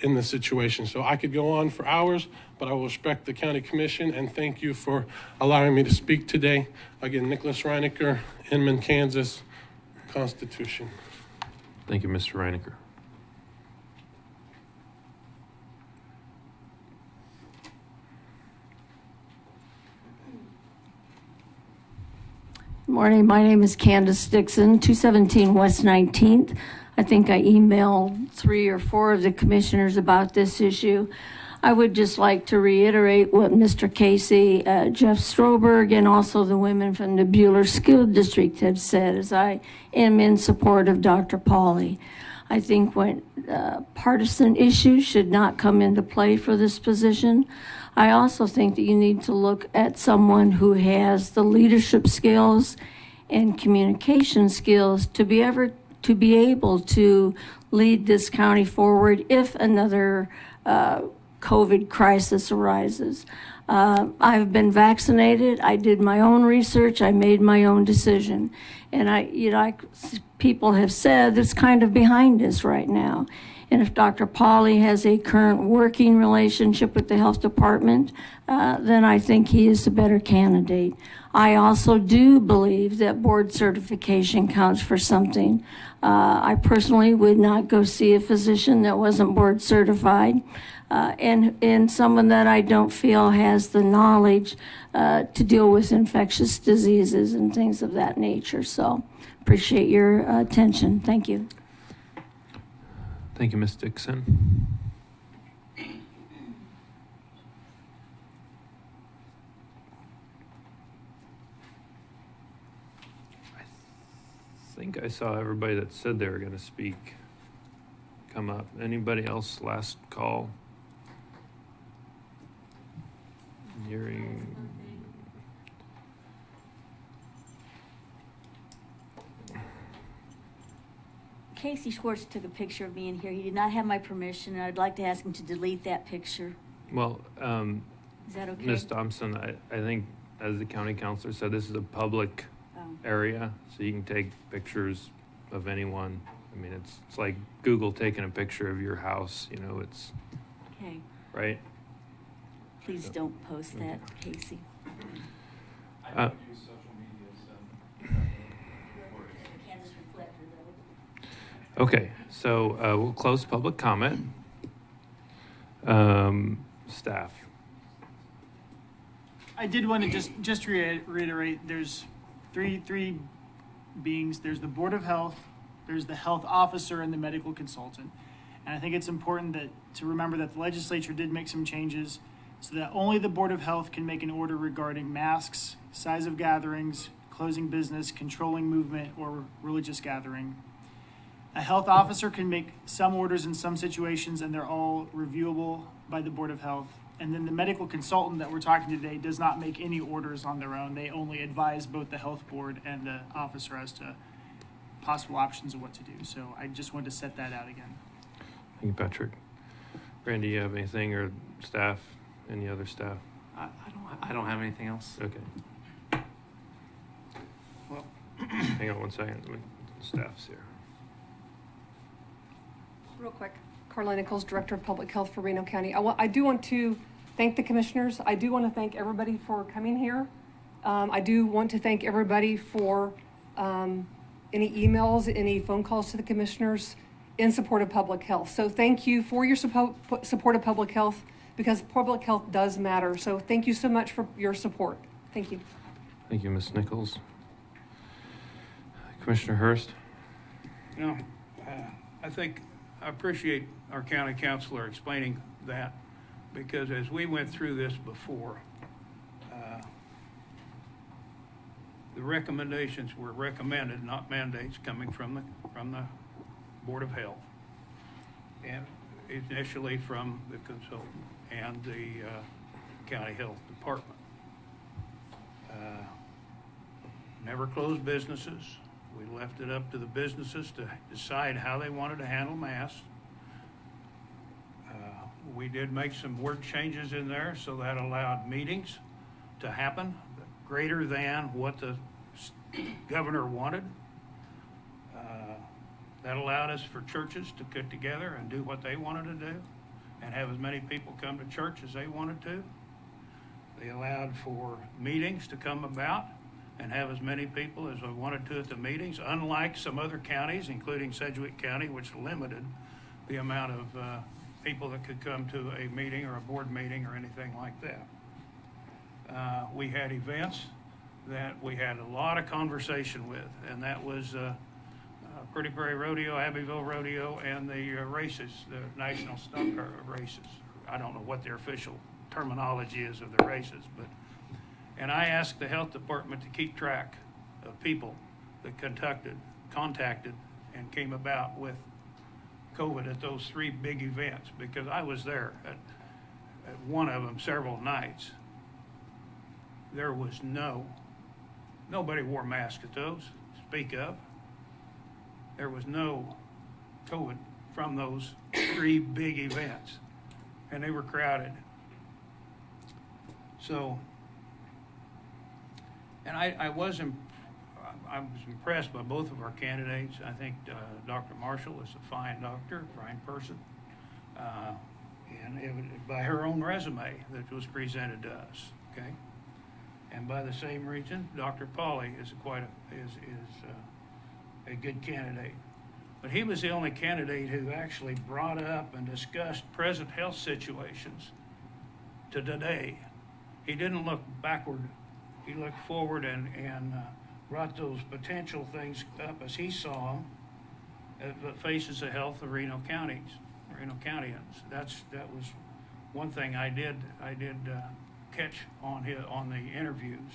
S19: in the situation. So I could go on for hours, but I will respect the county commission and thank you for allowing me to speak today. Again, Nicholas Reinecker, Inman, Kansas, Constitution.
S1: Thank you, Mr. Reinecker.
S16: Good morning. My name is Candace Dixon, 217 West 19th. I think I emailed 3 or 4 of the commissioners about this issue. I would just like to reiterate what Mr. Casey, Jeff Stroberg, and also the women from the Bueller School District have said, as I am in support of Dr. Pauly. I think when partisan issues should not come into play for this position. I also think that you need to look at someone who has the leadership skills and communication skills to be able to lead this county forward if another COVID crisis arises. I've been vaccinated. I did my own research. I made my own decision. And people have said it's kind of behind us right now. And if Dr. Pauly has a current working relationship with the health department, then I think he is the better candidate. I also do believe that board certification counts for something. I personally would not go see a physician that wasn't board certified, and someone that I don't feel has the knowledge to deal with infectious diseases and things of that nature. So appreciate your attention. Thank you.
S1: Thank you, Ms. Dixon. I think I saw everybody that said they were going to speak come up. Anybody else? Last call. Hearing.
S7: Casey Schwartz took a picture of me in here. He did not have my permission, and I'd like to ask him to delete that picture.
S1: Well,
S7: Is that okay?
S1: Ms. Thompson, I think, as the county counselor said, this is a public area, so you can take pictures of anyone. I mean, it's like Google taking a picture of your house, you know, it's,
S7: Okay.
S1: right?
S7: Please don't post that, Casey.
S1: Uh, Okay, so we'll close public comment. Staff.
S5: I did want to just reiterate, there's three beings. There's the Board of Health, there's the health officer, and the medical consultant. And I think it's important to remember that the legislature did make some changes so that only the Board of Health can make an order regarding masks, size of gatherings, closing business, controlling movement, or religious gathering. A health officer can make some orders in some situations, and they're all reviewable by the Board of Health. And then the medical consultant that we're talking today does not make any orders on their own. They only advise both the health board and the officer as to possible options of what to do. So I just wanted to set that out again.
S1: Thank you, Patrick. Randy, you have anything, or staff, any other staff?
S8: I don't have anything else.
S1: Okay.
S9: Well,
S1: hang on one second. Staff's here.
S20: Real quick. Carla Nichols, Director of Public Health for Reno County. I do want to thank the commissioners. I do want to thank everybody for coming here. I do want to thank everybody for any emails, any phone calls to the commissioners in support of public health. So thank you for your support of public health, because public health does matter. So thank you so much for your support. Thank you.
S1: Thank you, Ms. Nichols. Commissioner Hurst?
S9: You know, I appreciate our county councilor explaining that, because as we went through this before, the recommendations were recommended, not mandates, coming from the Board of Health, and initially from the consultant and the county health department. Never closed businesses. We left it up to the businesses to decide how they wanted to handle masks. We did make some word changes in there, so that allowed meetings to happen greater than what the governor wanted. That allowed us for churches to get together and do what they wanted to do and have as many people come to church as they wanted to. They allowed for meetings to come about and have as many people as they wanted to at the meetings, unlike some other counties, including Sedgwick County, which limited the amount of people that could come to a meeting or a board meeting or anything like that. We had events that we had a lot of conversation with, and that was Pretty Prairie Rodeo, Abbeville Rodeo, and the races, the national stock car races. I don't know what their official terminology is of the races, and I asked the health department to keep track of people that contacted and came about with COVID at those three big events, because I was there at one of them several nights. There was nobody wore masks at those, speak of. There was no COVID from those three big events, and they were crowded. So, and I was impressed by both of our candidates. I think Dr. Marshall is a fine doctor, fine person, and by her own resume that was presented to us. Okay, and by the same reason, Dr. Pauly is a good candidate. But he was the only candidate who actually brought up and discussed present health situations to today. He didn't look backward. He looked forward and brought those potential things up as he saw them at the faces of health of Reno Countyans. That was one thing I did catch on the interviews.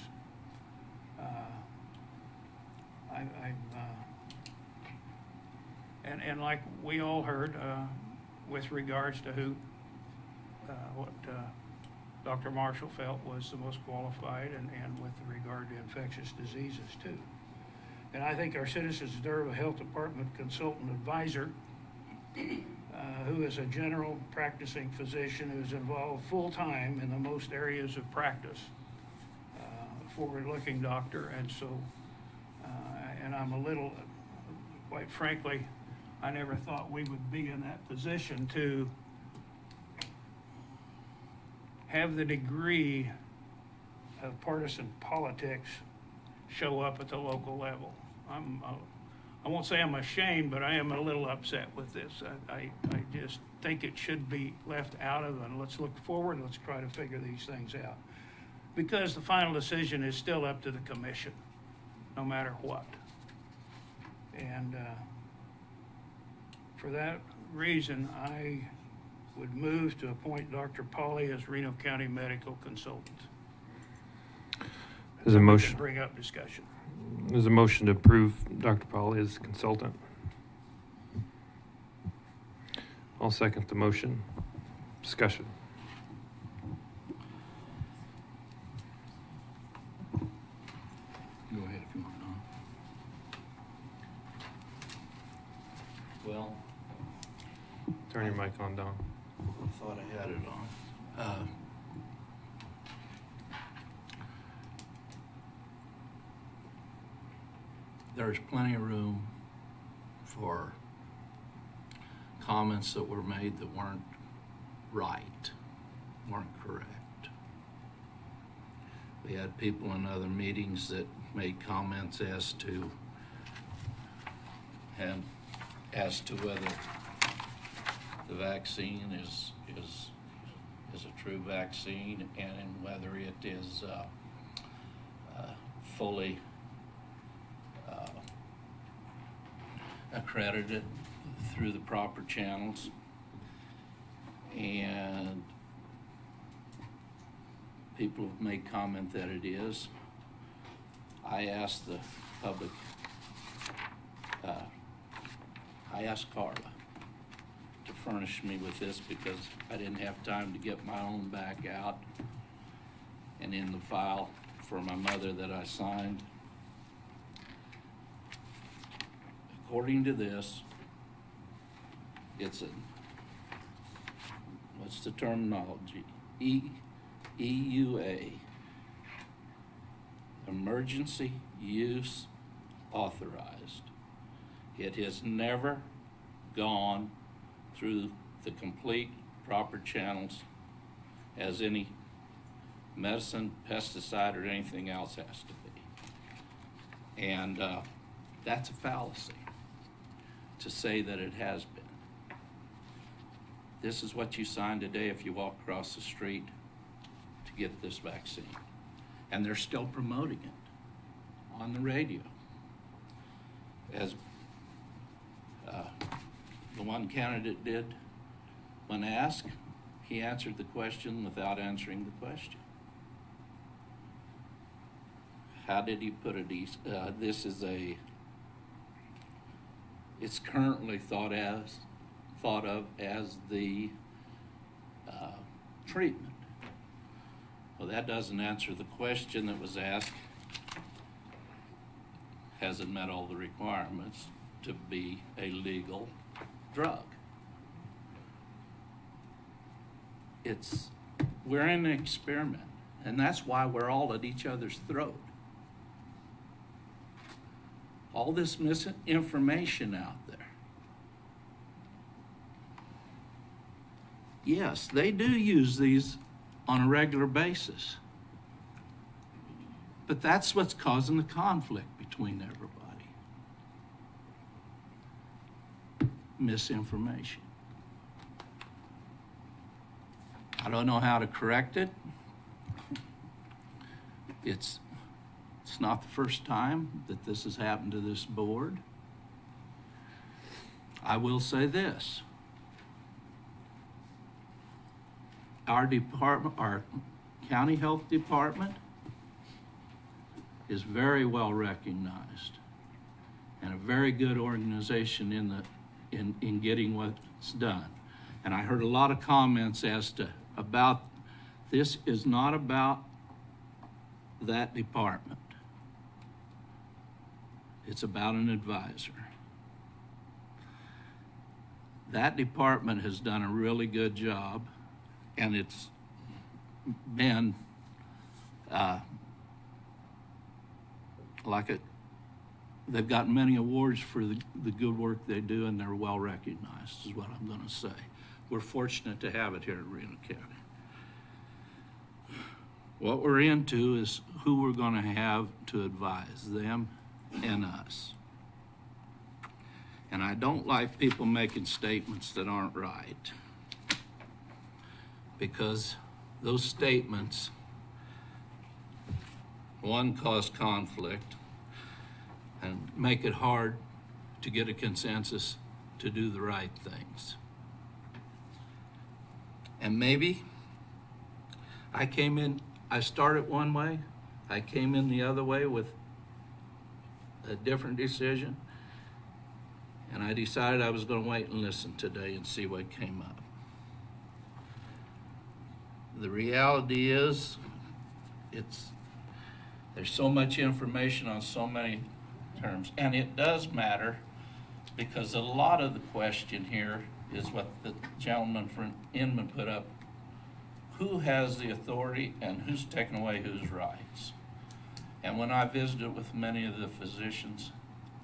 S9: And like we all heard, with regards to what Dr. Marshall felt was the most qualified and with regard to infectious diseases too. And I think our citizens deserve a health department consultant advisor who is a general practicing physician who's involved full-time in the most areas of practice, forward-looking doctor. And so, and I'm a little, quite frankly, I never thought we would be in that position to have the degree of partisan politics show up at the local level. I won't say I'm ashamed, but I am a little upset with this. I just think it should be left out of it. And let's look forward and let's try to figure these things out. Because the final decision is still up to the commission, no matter what. And for that reason, I would move to appoint Dr. Pauly as Reno County Medical Consultant.
S1: There's a motion.
S9: Bring up discussion.
S1: There's a motion to approve Dr. Pauly as consultant. I'll second the motion. Discussion.
S2: Go ahead if you want, Don. Well,
S1: turn your mic on, Don.
S2: I thought I had it on. There's plenty of room for comments that were made that weren't right, weren't correct. We had people in other meetings that made comments as to whether the vaccine is a true vaccine and whether it is fully accredited through the proper channels. And people have made comment that it is. I asked the public, I asked Carla to furnish me with this because I didn't have time to get my own back out and in the file for my mother that I signed. According to this, it's a, what's the terminology? EUA, emergency use authorized. It has never gone through the complete proper channels as any medicine, pesticide, or anything else has to be. And that's a fallacy to say that it has been. This is what you sign today if you walk across the street to get this vaccine. And they're still promoting it on the radio. As the one candidate did when asked, he answered the question without answering the question. How did he put it? This is it's currently thought of as the treatment. Well, that doesn't answer the question that was asked. Hasn't met all the requirements to be a legal drug. We're in an experiment, and that's why we're all at each other's throat. All this misinformation out there. Yes, they do use these on a regular basis. But that's what's causing the conflict between everybody. Misinformation. I don't know how to correct it. It's not the first time that this has happened to this board. I will say this. Our department, our county health department is very well recognized and a very good organization in getting what's done. And I heard a lot of comments about This is not about that department. It's about an advisor. That department has done a really good job, and it's been they've gotten many awards for the good work they do, and they're well recognized, is what I'm going to say. We're fortunate to have it here in Reno County. What we're into is who we're going to have to advise, them and us. And I don't like people making statements that aren't right, because those statements, one, cause conflict and make it hard to get a consensus to do the right things. And maybe I started one way, I came in the other way with a different decision, and I decided I was going to wait and listen today and see what came up. The reality is, there's so much information on so many terms, and it does matter, because a lot of the question here is what the gentleman from Inman put up. Who has the authority and who's taking away whose rights? And when I visited with many of the physicians,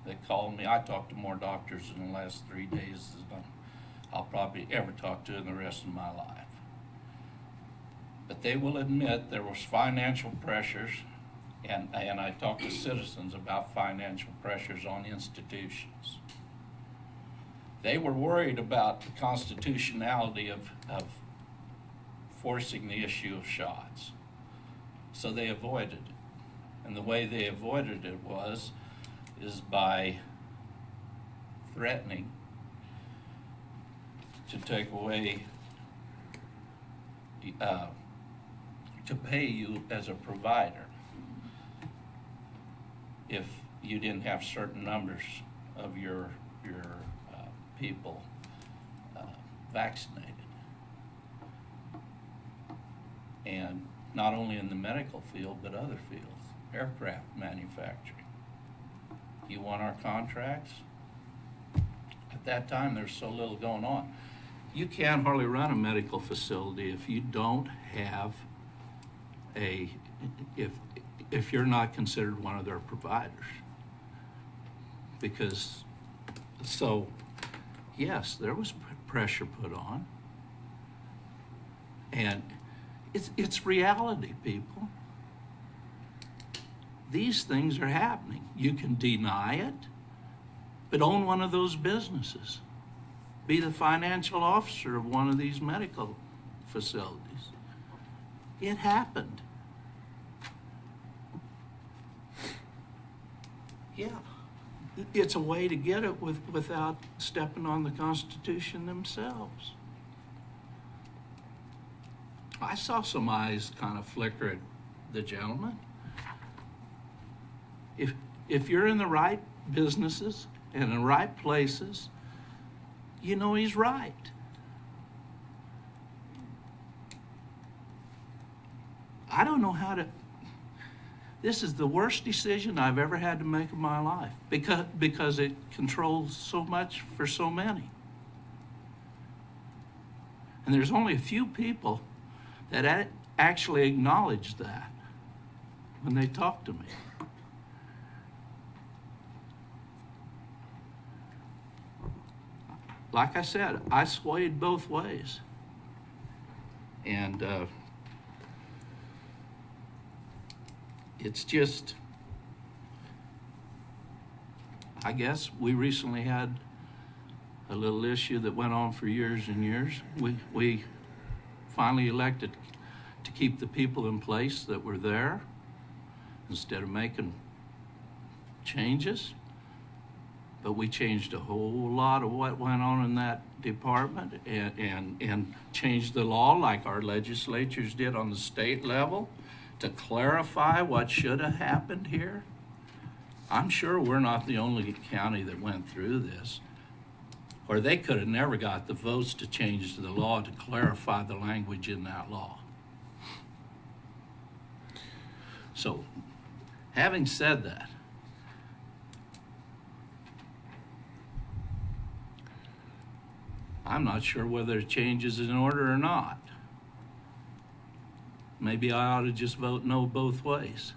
S2: they called me. I talked to more doctors in the last 3 days than I'll probably ever talk to in the rest of my life. But they will admit there was financial pressures, and I talked to citizens about financial pressures on institutions. They were worried about the constitutionality of forcing the issue of shots. So they avoided it. And the way they avoided it is by threatening to take away, to pay you as a provider if you didn't have certain numbers of your people vaccinated. And not only in the medical field, but other fields, aircraft manufacturing. You want our contracts? At that time, there's so little going on. You can't hardly run a medical facility if you don't have if you're not considered one of their providers. Because, so, yes, there was pressure put on. And it's reality, people. These things are happening. You can deny it, but own one of those businesses. Be the financial officer of one of these medical facilities. It happened. Yeah. It's a way to get it without stepping on the Constitution themselves. I saw some eyes kind of flicker at the gentleman. If you're in the right businesses and in the right places, you know he's right. I don't know how to. This is the worst decision I've ever had to make in my life because it controls so much for so many. And there's only a few people that actually acknowledge that when they talk to me. Like I said, I swayed both ways. And it's just, I guess we recently had a little issue that went on for years and years. We finally elected to keep the people in place that were there instead of making changes. But we changed a whole lot of what went on in that department and changed the law like our legislatures did on the state level to clarify what should have happened here. I'm sure we're not the only county that went through this. Or they could have never got the votes to change the law to clarify the language in that law.
S21: So, having said that, I'm not sure whether change is in order or not. Maybe I ought to just vote no both ways.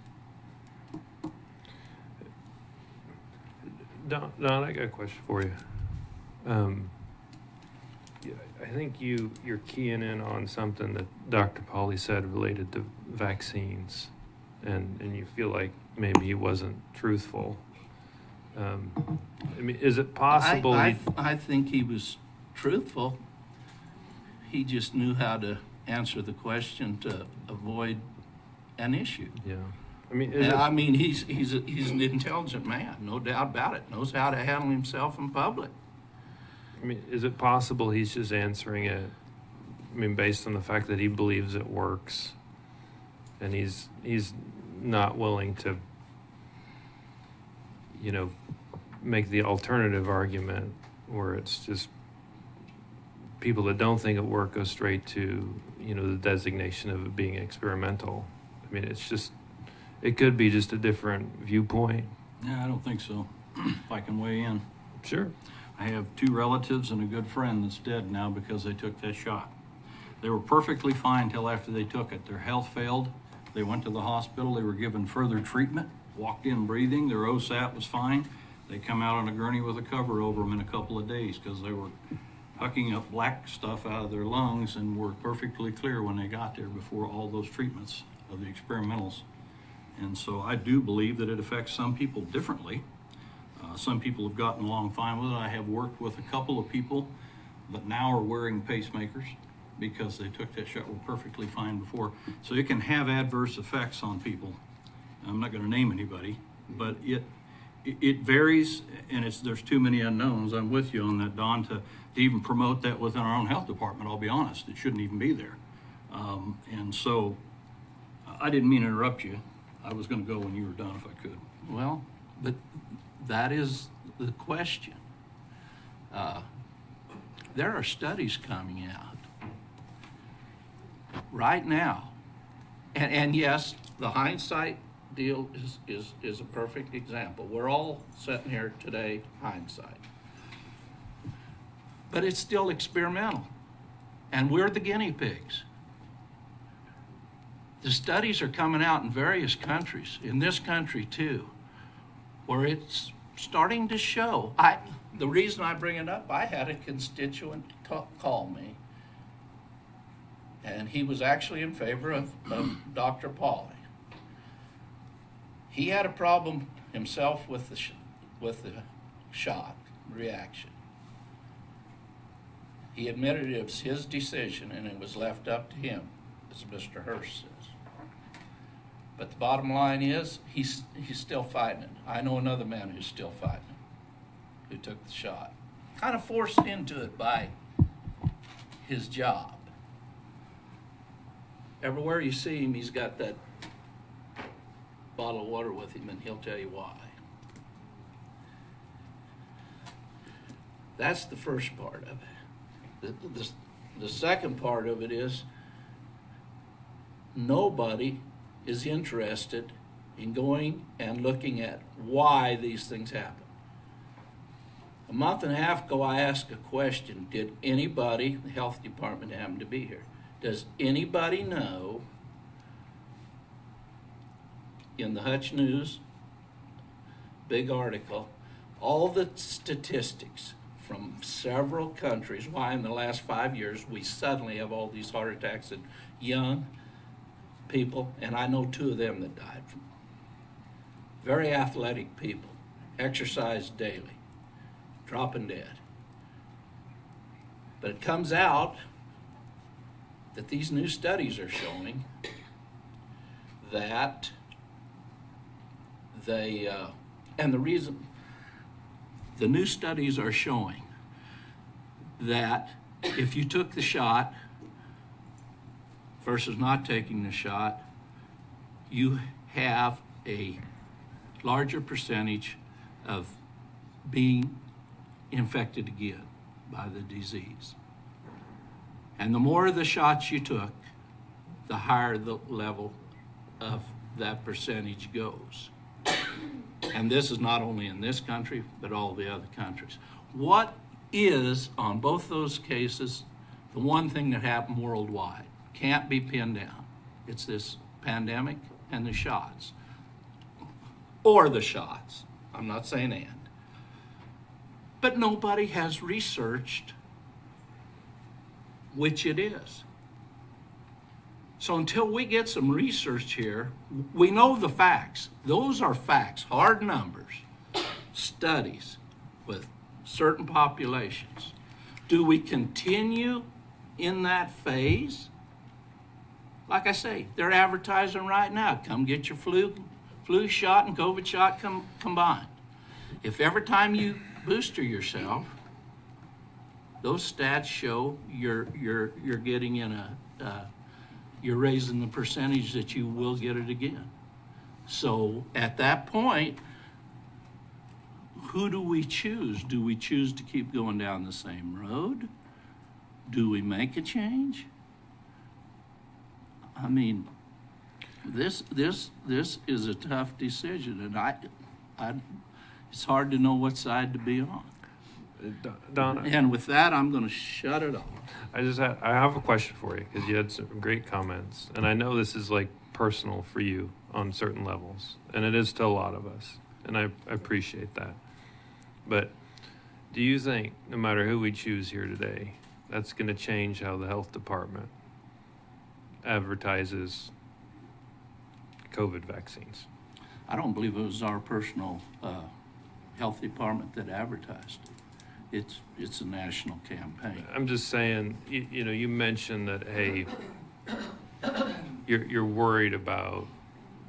S1: Don, I got a question for you. Yeah, I think you're keying in on something that Dr. Pauly said related to vaccines, and you feel like maybe he wasn't truthful. I mean, is it possible?
S21: I think he was truthful. He just knew how to answer the question to avoid an issue.
S1: Yeah.
S21: I mean, he's an intelligent man, no doubt about it. Knows how to handle himself in public.
S1: I mean, is it possible he's just answering it, I mean, based on the fact that he believes it works, and he's not willing to, you know, make the alternative argument where it's just people that don't think it works go straight to, you know, the designation of it being experimental. I mean, it could be just a different viewpoint.
S3: Yeah, I don't think so. If I can weigh in.
S1: Sure.
S3: I have 2 relatives and a good friend that's dead now because they took that shot. They were perfectly fine till after they took it. Their health failed. They went to the hospital. They were given further treatment, walked in breathing. Their OSAT was fine. They come out on a gurney with a cover over them in a couple of days because they were hucking up black stuff out of their lungs and were perfectly clear when they got there before all those treatments of the experimentals. And so I do believe that it affects some people differently. Some people have gotten along fine with it. I have worked with a couple of people that now are wearing pacemakers because they took that shot, were perfectly fine before. So it can have adverse effects on people. I'm not going to name anybody, but it varies, and there's too many unknowns. I'm with you on that, Don, to even promote that within our own health department. I'll be honest, it shouldn't even be there. And so I didn't mean to interrupt you. I was going to go when you were done if I could.
S21: Well, but that is the question. There are studies coming out right now, and yes, the hindsight deal is a perfect example. We're all sitting here today, hindsight, but it's still experimental, and we're the guinea pigs. The studies are coming out in various countries, in this country too, where it's starting to show. The reason I bring it up, I had a constituent call me, and he was actually in favor of Dr. Pauly. He had a problem himself with the shot reaction. He admitted it was his decision and it was left up to him, as Mr. Hurst says. But the bottom line is, he's still fighting it. I know another man who's still fighting it, who took the shot. Kind of forced into it by his job. Everywhere you see him, he's got that bottle of water with him, and he'll tell you why. That's the first part of it. The second part of it is, nobody is interested in going and looking at why these things happen. A month and a half ago, I asked a question: did anybody, the health department happen to be here, does anybody know, in the Hutch News, big article, all the statistics from several countries, why in the last 5 years we suddenly have all these heart attacks in young people, and I know 2 of them that died from very athletic people, exercise daily, dropping dead. But it comes out that these new studies are showing that and the reason the new studies are showing that if you took the shot versus not taking the shot, you have a larger percentage of being infected again by the disease. And the more of the shots you took, the higher the level of that percentage goes. And this is not only in this country, but all the other countries. What is, on both those cases, the one thing that happened worldwide? Can't be pinned down. It's this pandemic and the shots. Or the shots. I'm not saying and. But nobody has researched which it is. So until we get some research here, we know the facts. Those are facts, hard numbers, studies with certain populations. Do we continue in that phase? Like I say, they're advertising right now, come get your flu shot and COVID shot combined. If every time you booster yourself, those stats show you're getting in you're raising the percentage that you will get it again. So at that point, who do we choose? Do we choose to keep going down the same road? Do we make a change? I mean, this is a tough decision, and it's hard to know what side to be on.
S1: Donna.
S21: And with that, I'm going to shut it off.
S1: I have a question for you because you had some great comments, and I know this is like personal for you on certain levels, and it is to a lot of us, and I appreciate that. But do you think no matter who we choose here today, that's going to change how the health department advertises COVID vaccines?
S21: I don't believe it was our personal health department that advertised it. It's a national campaign.
S1: I'm just saying, you know, you mentioned that, hey, you're worried about,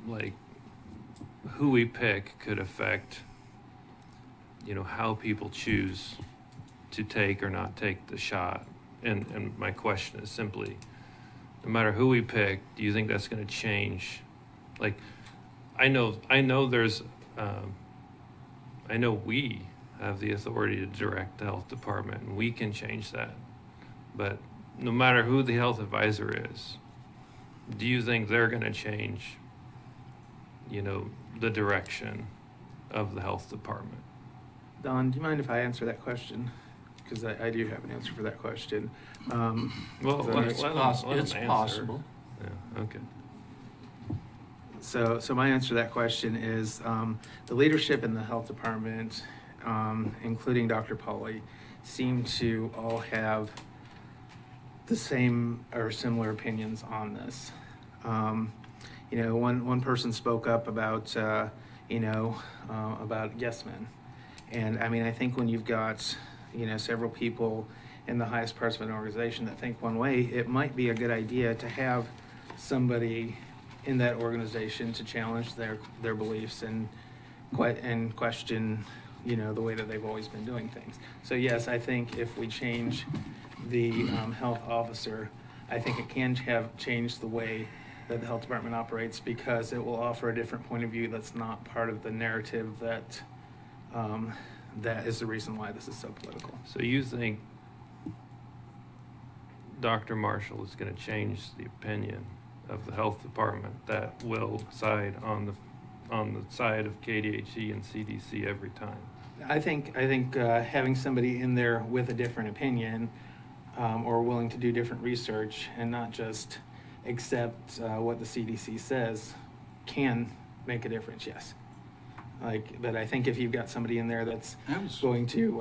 S1: like, who we pick could affect, you know, how people choose to take or not take the shot. And my question is simply, no matter who we pick, do you think that's going to change? Like, I know there's, I know we have the authority to direct the health department, and we can change that. But no matter who the health advisor is, do you think they're going to change, you know, the direction of the health department?
S8: Don, do you mind if I answer that question? Because I do have an answer for that question.
S1: Well,
S21: it's possible.
S1: Yeah, okay.
S8: So my answer to that question is the leadership in the health department, including Dr. Pauly, seem to all have the same or similar opinions on this. You know, one person spoke up about about yes men, and I mean, I think when you've got, you know, several people in the highest parts of an organization that think one way, it might be a good idea to have somebody in that organization to challenge their beliefs and question, you know, the way that they've always been doing things. So yes, I think if we change the health officer, I think it can have changed the way that the health department operates, because it will offer a different point of view that's not part of the narrative that that is the reason why this is so political.
S1: So you think Dr. Marshall is going to change the opinion of the health department that will side on the side of KDHE and CDC every time?
S8: I think having somebody in there with a different opinion or willing to do different research and not just accept what the CDC says can make a difference, yes. But I think if you've got somebody in there that's going to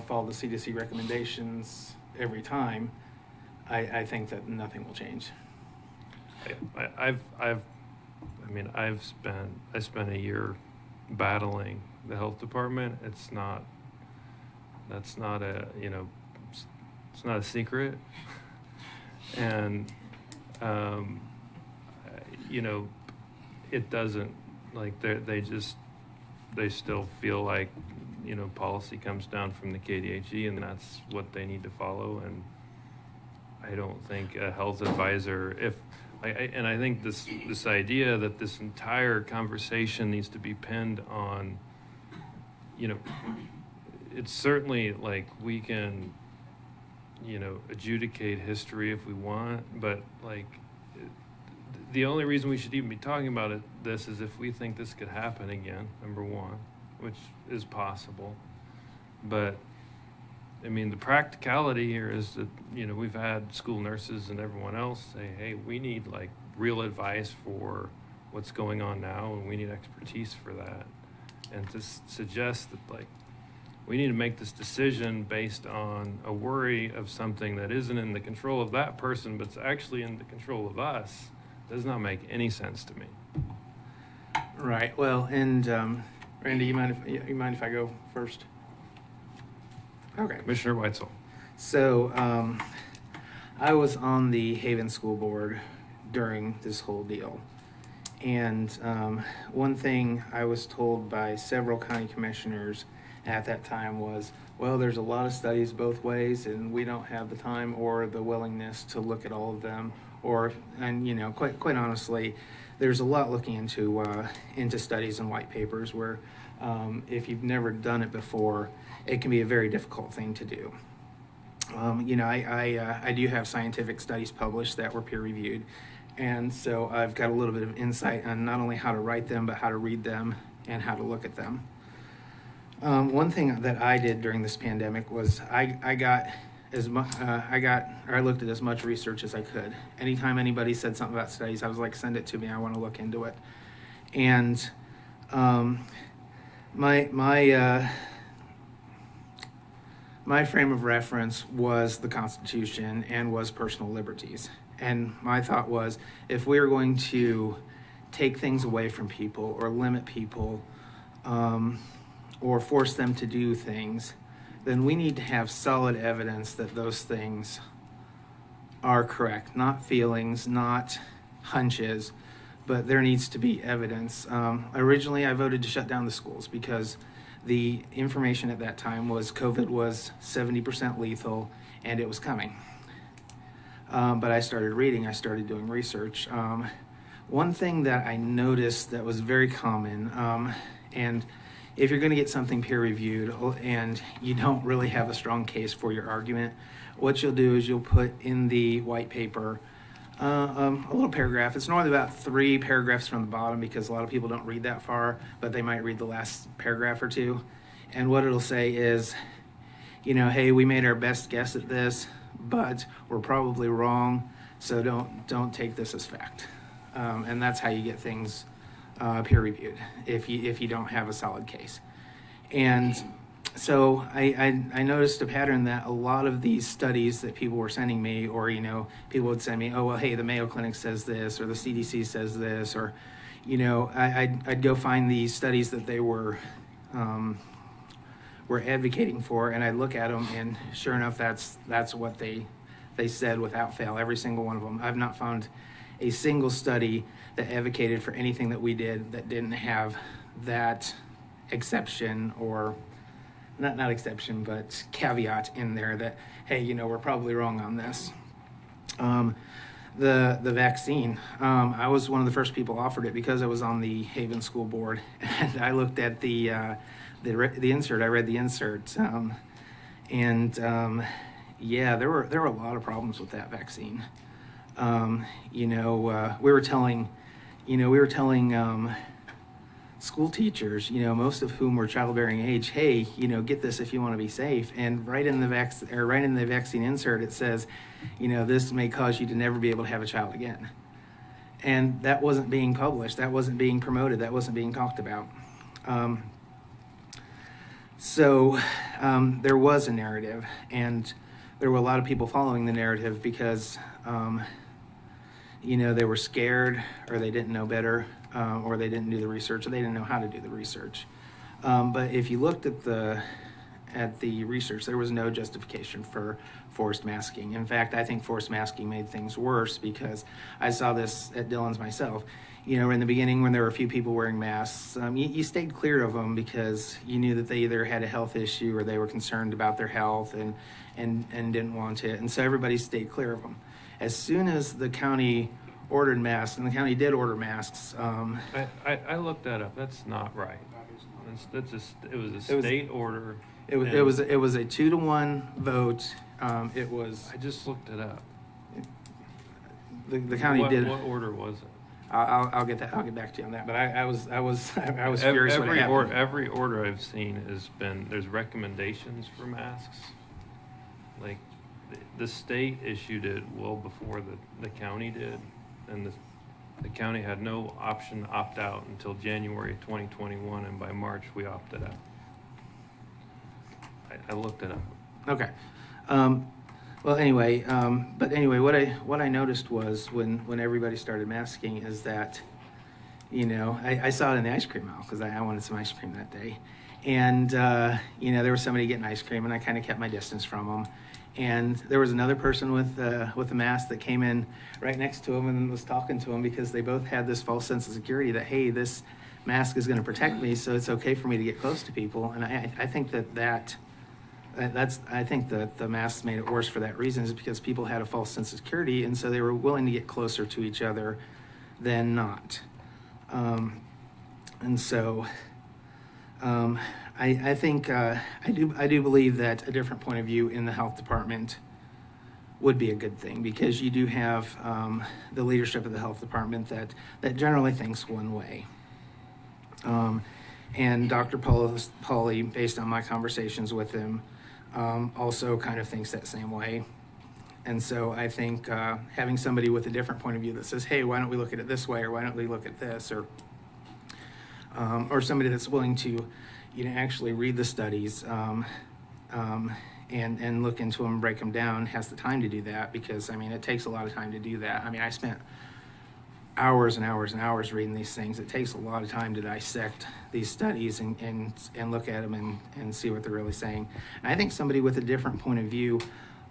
S8: follow the CDC recommendations every time, I think that nothing will change.
S1: I spent a year battling the health department. That's not a, you know, it's not a secret. And, you know, it doesn't, like, they still feel like, you know, policy comes down from the KDHE and that's what they need to follow. And I don't think a health advisor, and I think this idea that this entire conversation needs to be pinned on, you know, it's certainly like we can, you know, adjudicate history if we want, but like the only reason we should even be talking about this is if we think this could happen again, number one, which is possible. But I mean, the practicality here is that, you know, we've had school nurses and everyone else say, hey, we need like real advice for what's going on now, and we need expertise for that. And to suggest that like we need to make this decision based on a worry of something that isn't in the control of that person, but it's actually in the control of us, does not make any sense to me.
S8: Right. Well, and Randy, you mind if I go first? Okay.
S1: Commissioner Weitzel.
S8: So I was on the Haven School Board during this whole deal. And one thing I was told by several county commissioners at that time was, well, there's a lot of studies both ways, and we don't have the time or the willingness to look at all of them. And you know, quite honestly, there's a lot looking into studies and white papers where if you've never done it before, it can be a very difficult thing to do. You know, I do have scientific studies published that were peer reviewed, and so I've got a little bit of insight on not only how to write them, but how to read them and how to look at them. One thing that I did during this pandemic was I looked at as much research as I could. Anytime anybody said something about studies, I was like, send it to me, I want to look into it. And my frame of reference was the Constitution and was personal liberties. And my thought was, if we are going to take things away from people or limit people or force them to do things, then we need to have solid evidence that those things are correct. Not feelings, not hunches, but there needs to be evidence. Originally, I voted to shut down the schools because the information at that time was COVID was 70% lethal and it was coming. But I started reading, I started doing research. One thing that I noticed that was very common, and if you're going to get something peer reviewed and you don't really have a strong case for your argument, what you'll do is you'll put in the white paper a little paragraph. It's normally about 3 paragraphs from the bottom because a lot of people don't read that far, but they might read the last paragraph or two. And what it'll say is, you know, hey, we made our best guess at this, but we're probably wrong, so don't take this as fact. And that's how you get things peer reviewed if you don't have a solid case. And so I noticed a pattern that a lot of these studies that people were sending me, or, you know, people would send me, oh, well, hey, the Mayo Clinic says this, or the CDC says this, or, you know, I'd go find these studies that they were advocating for, and I'd look at them, and sure enough, that's what they said without fail, every single one of them. I've not found a single study that advocated for anything that we did that didn't have that exception, or not exception, but caveat in there that, hey, you know, we're probably wrong on this. The vaccine, I was one of the first people offered it because I was on the Haven School Board, and I looked at the insert. I read the insert, yeah, there were a lot of problems with that vaccine. You know, we were telling school teachers, you know, most of whom were childbearing age, hey, you know, get this if you want to be safe. And right in the vaccine insert, it says, you know, this may cause you to never be able to have a child again. And that wasn't being published, that wasn't being promoted, that wasn't being talked about. So there was a narrative, and there were a lot of people following the narrative because, you know, they were scared, or they didn't know better, or they didn't do the research, or they didn't know how to do the research. But if you looked at the research, there was no justification for forced masking. In fact, I think forced masking made things worse because I saw this at Dillon's myself. You know, in the beginning when there were a few people wearing masks, you stayed clear of them because you knew that they either had a health issue or they were concerned about their health and didn't want it. And so everybody stayed clear of them. As soon as the county ordered masks, and the county did order masks.
S1: I looked that up. That's not right. It was a state order.
S8: It was a 2-to-1 vote.
S1: I just looked it up.
S8: The county did.
S1: What order was it?
S8: I'll get that. I'll get back to you on that. But I was furious when it happened.
S1: Every order I've seen has been, there's recommendations for masks. Like, the state issued it well before the county did, and the county had no option to opt out until January 2021, and by March we opted out. I looked it up.
S8: Okay. Well, anyway, but anyway, what I noticed was when everybody started masking is that, you know, I saw it in the ice cream aisle because I wanted some ice cream that day, and you know, there was somebody getting ice cream, and I kind of kept my distance from them. And there was another person with a mask that came in right next to him and was talking to him because they both had this false sense of security that, hey, this mask is going to protect me, so it's okay for me to get close to people. And I think I think that the masks made it worse for that reason, is because people had a false sense of security, and so they were willing to get closer to each other than not. And so I think I do believe that a different point of view in the health department would be a good thing, because you do have the leadership of the health department that generally thinks one way. And Dr. Pauly, based on my conversations with him, also kind of thinks that same way. And so I think having somebody with a different point of view that says, hey, why don't we look at it this way, or why don't we look at this, or somebody that's willing to, you know, actually read the studies and look into them and break them down, has the time to do that, because, I mean, it takes a lot of time to do that. I mean, I spent hours and hours and hours reading these things. It takes a lot of time to dissect these studies and look at them and see what they're really saying. And I think somebody with a different point of view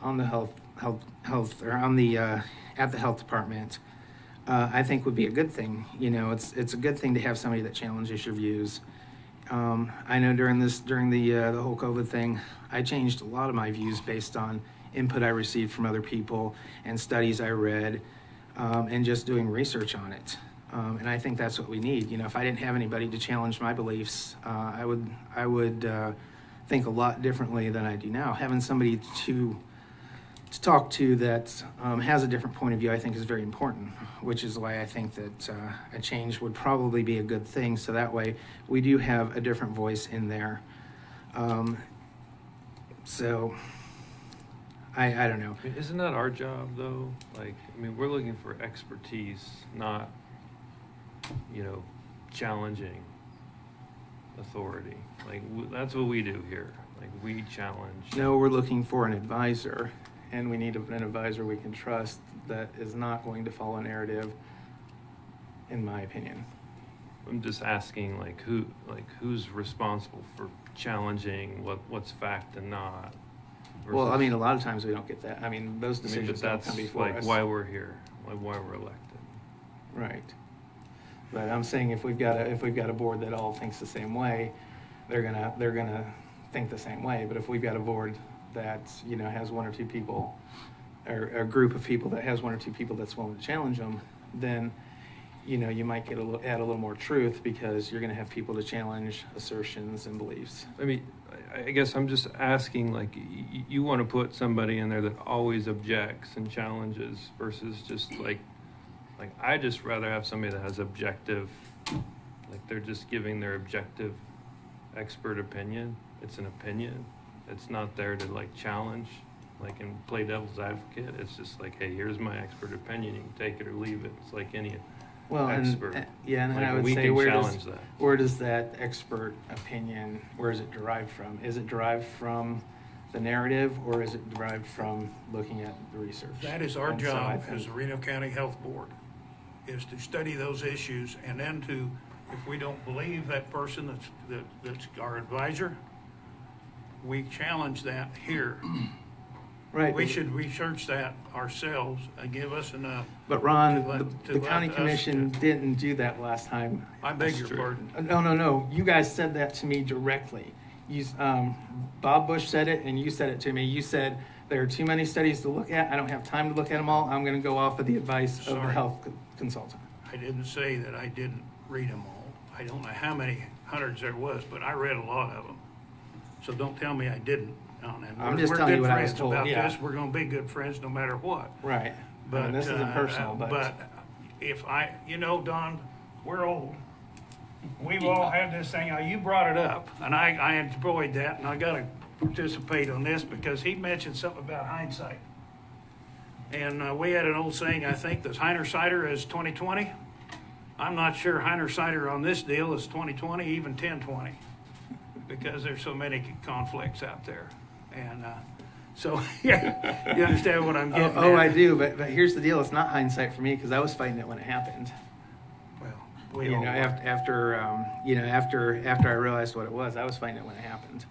S8: on the health or on the at the health department, I think would be a good thing. You know, it's a good thing to have somebody that challenges your views. I know during the whole COVID thing, I changed a lot of my views based on input I received from other people and studies I read. And just doing research on it. And I think that's what we need. You know, if I didn't have anybody to challenge my beliefs, I would think a lot differently than I do now. Having somebody to talk to that has a different point of view, I think, is very important, which is why I think that a change would probably be a good thing. So that way we do have a different voice in there. So I don't know.
S1: I mean, isn't that our job, though? Like, I mean, we're looking for expertise, not, you know, challenging authority. Like, that's what we do here. Like, we challenge.
S8: No, we're looking for an advisor, and we need an advisor we can trust that is not going to follow a narrative, in my opinion.
S1: I'm just asking, who's responsible for challenging what's fact and not?
S8: Well, I mean, a lot of times we don't get that. I mean, those decisions don't come before us.
S1: That's why we're here, like why we're elected.
S8: Right. But I'm saying if we've got a board that all thinks the same way, they're gonna think the same way. But if we've got a board that, you know, has one or two people, or a group of people that has one or two people that's willing to challenge them, then, you know, you might add a little more truth, because you're going to have people to challenge assertions and beliefs.
S1: I mean, I guess I'm just asking, like, you want to put somebody in there that always objects and challenges versus just like I just rather have somebody that has objective, like they're just giving their objective expert opinion. It's an opinion. It's not there to like challenge, like, and play devil's advocate. It's just like, hey, here's my expert opinion. You can take it or leave it. It's like any expert.
S8: And
S1: like,
S8: I would
S1: we
S8: say,
S1: can
S8: where does that expert opinion, where is it derived from? Is it derived from the narrative, or is it derived from looking at the research?
S9: That is our job as the Reno County Health Board, is to study those issues, and then if we don't believe that person that's our advisor, we challenge that here.
S8: Right.
S9: We should research that ourselves and give us enough.
S8: But Ron, the county commission didn't do that last time.
S9: I beg your pardon.
S8: No. You guys said that to me directly. Bob Bush said it, and you said it to me. You said there are too many studies to look at. I don't have time to look at them all. I'm going to go off of the advice of the health consultant.
S9: I didn't say that I didn't read them all. I don't know how many hundreds there was, but I read a lot of them. So don't tell me I didn't.
S8: I'm just telling you what I was told.
S9: About this. We're going to be good friends no matter what.
S8: Right. But this isn't personal.
S9: But Don, we're old. We've all had this thing. You brought it up, and I enjoyed that, and I got to participate on this because he mentioned something about hindsight. And we had an old saying, I think, that Hiner-Sider is 20/20. I'm not sure Hiner-Sider on this deal is 20/20, even 10/20, because there's so many conflicts out there. And so, yeah, you understand what I'm getting at?
S8: I do, but here's the deal. It's not hindsight for me because I was fighting it when it happened.
S9: Well,
S8: after I realized what it was, I was fighting it when it happened.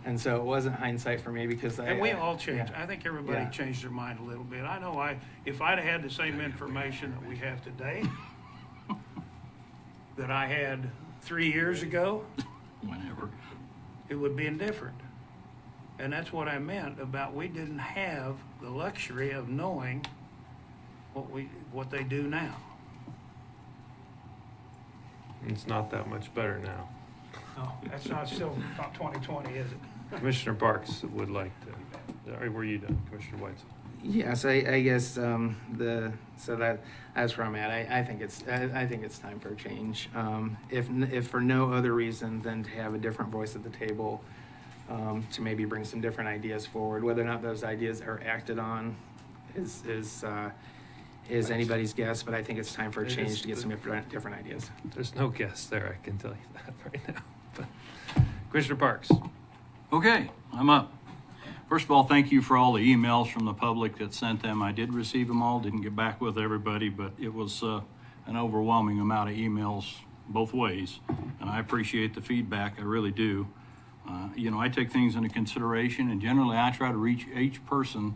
S8: And so it wasn't hindsight for me because
S9: we all changed.
S8: Yeah.
S9: I think everybody changed their mind a little bit. I know if I'd had the same information that we have today that I had 3 years ago,
S3: Whenever.
S9: it would be different. And that's what I meant about we didn't have the luxury of knowing what they do now.
S1: It's not that much better now.
S9: No, that's not still not 20/20, is it?
S1: Commissioner Parks would like to. Were you done, Commissioner White?
S8: Yes, I guess that's where I'm at. I think it's time for a change. If for no other reason than to have a different voice at the table, to maybe bring some different ideas forward. Whether or not those ideas are acted on is anybody's guess. But I think it's time for a change to get some different ideas.
S1: There's no guess there. I can tell you that right now. But Commissioner Parks.
S3: Okay, I'm up. First of all, thank you for all the emails from the public that sent them. I did receive them all, didn't get back with everybody, but it was an overwhelming amount of emails both ways, and I appreciate the feedback, I really do. I take things into consideration, and generally I try to reach each person,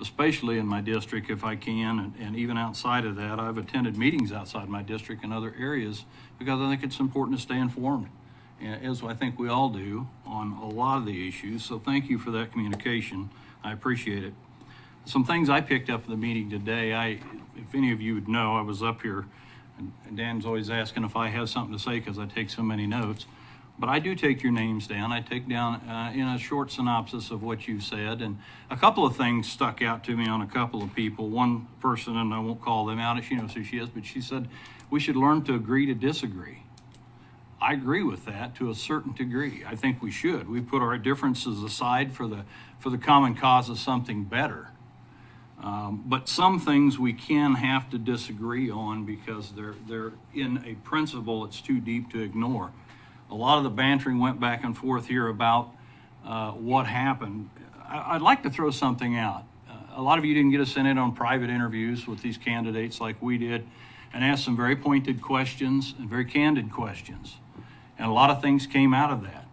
S3: especially in my district if I can, and even outside of that. I've attended meetings outside my district in other areas because I think it's important to stay informed, as I think we all do, on a lot of the issues. So thank you for that communication. I appreciate it. Some things I picked up in the meeting today, if any of you would know, I was up here, and Dan's always asking if I have something to say because I take so many notes. But I do take your names down. I take down in a short synopsis of what you said. And a couple of things stuck out to me on a couple of people. One person, and I won't call them out, she knows who she is, but she said, we should learn to agree to disagree. I agree with that to a certain degree. I think we should. We put our differences aside for the common cause of something better. But some things we can have to disagree on because they're in a principle it's too deep to ignore. A lot of the bantering went back and forth here about what happened. I'd like to throw something out. A lot of you didn't get us in on private interviews with these candidates like we did and asked some very pointed questions and very candid questions. And a lot of things came out of that.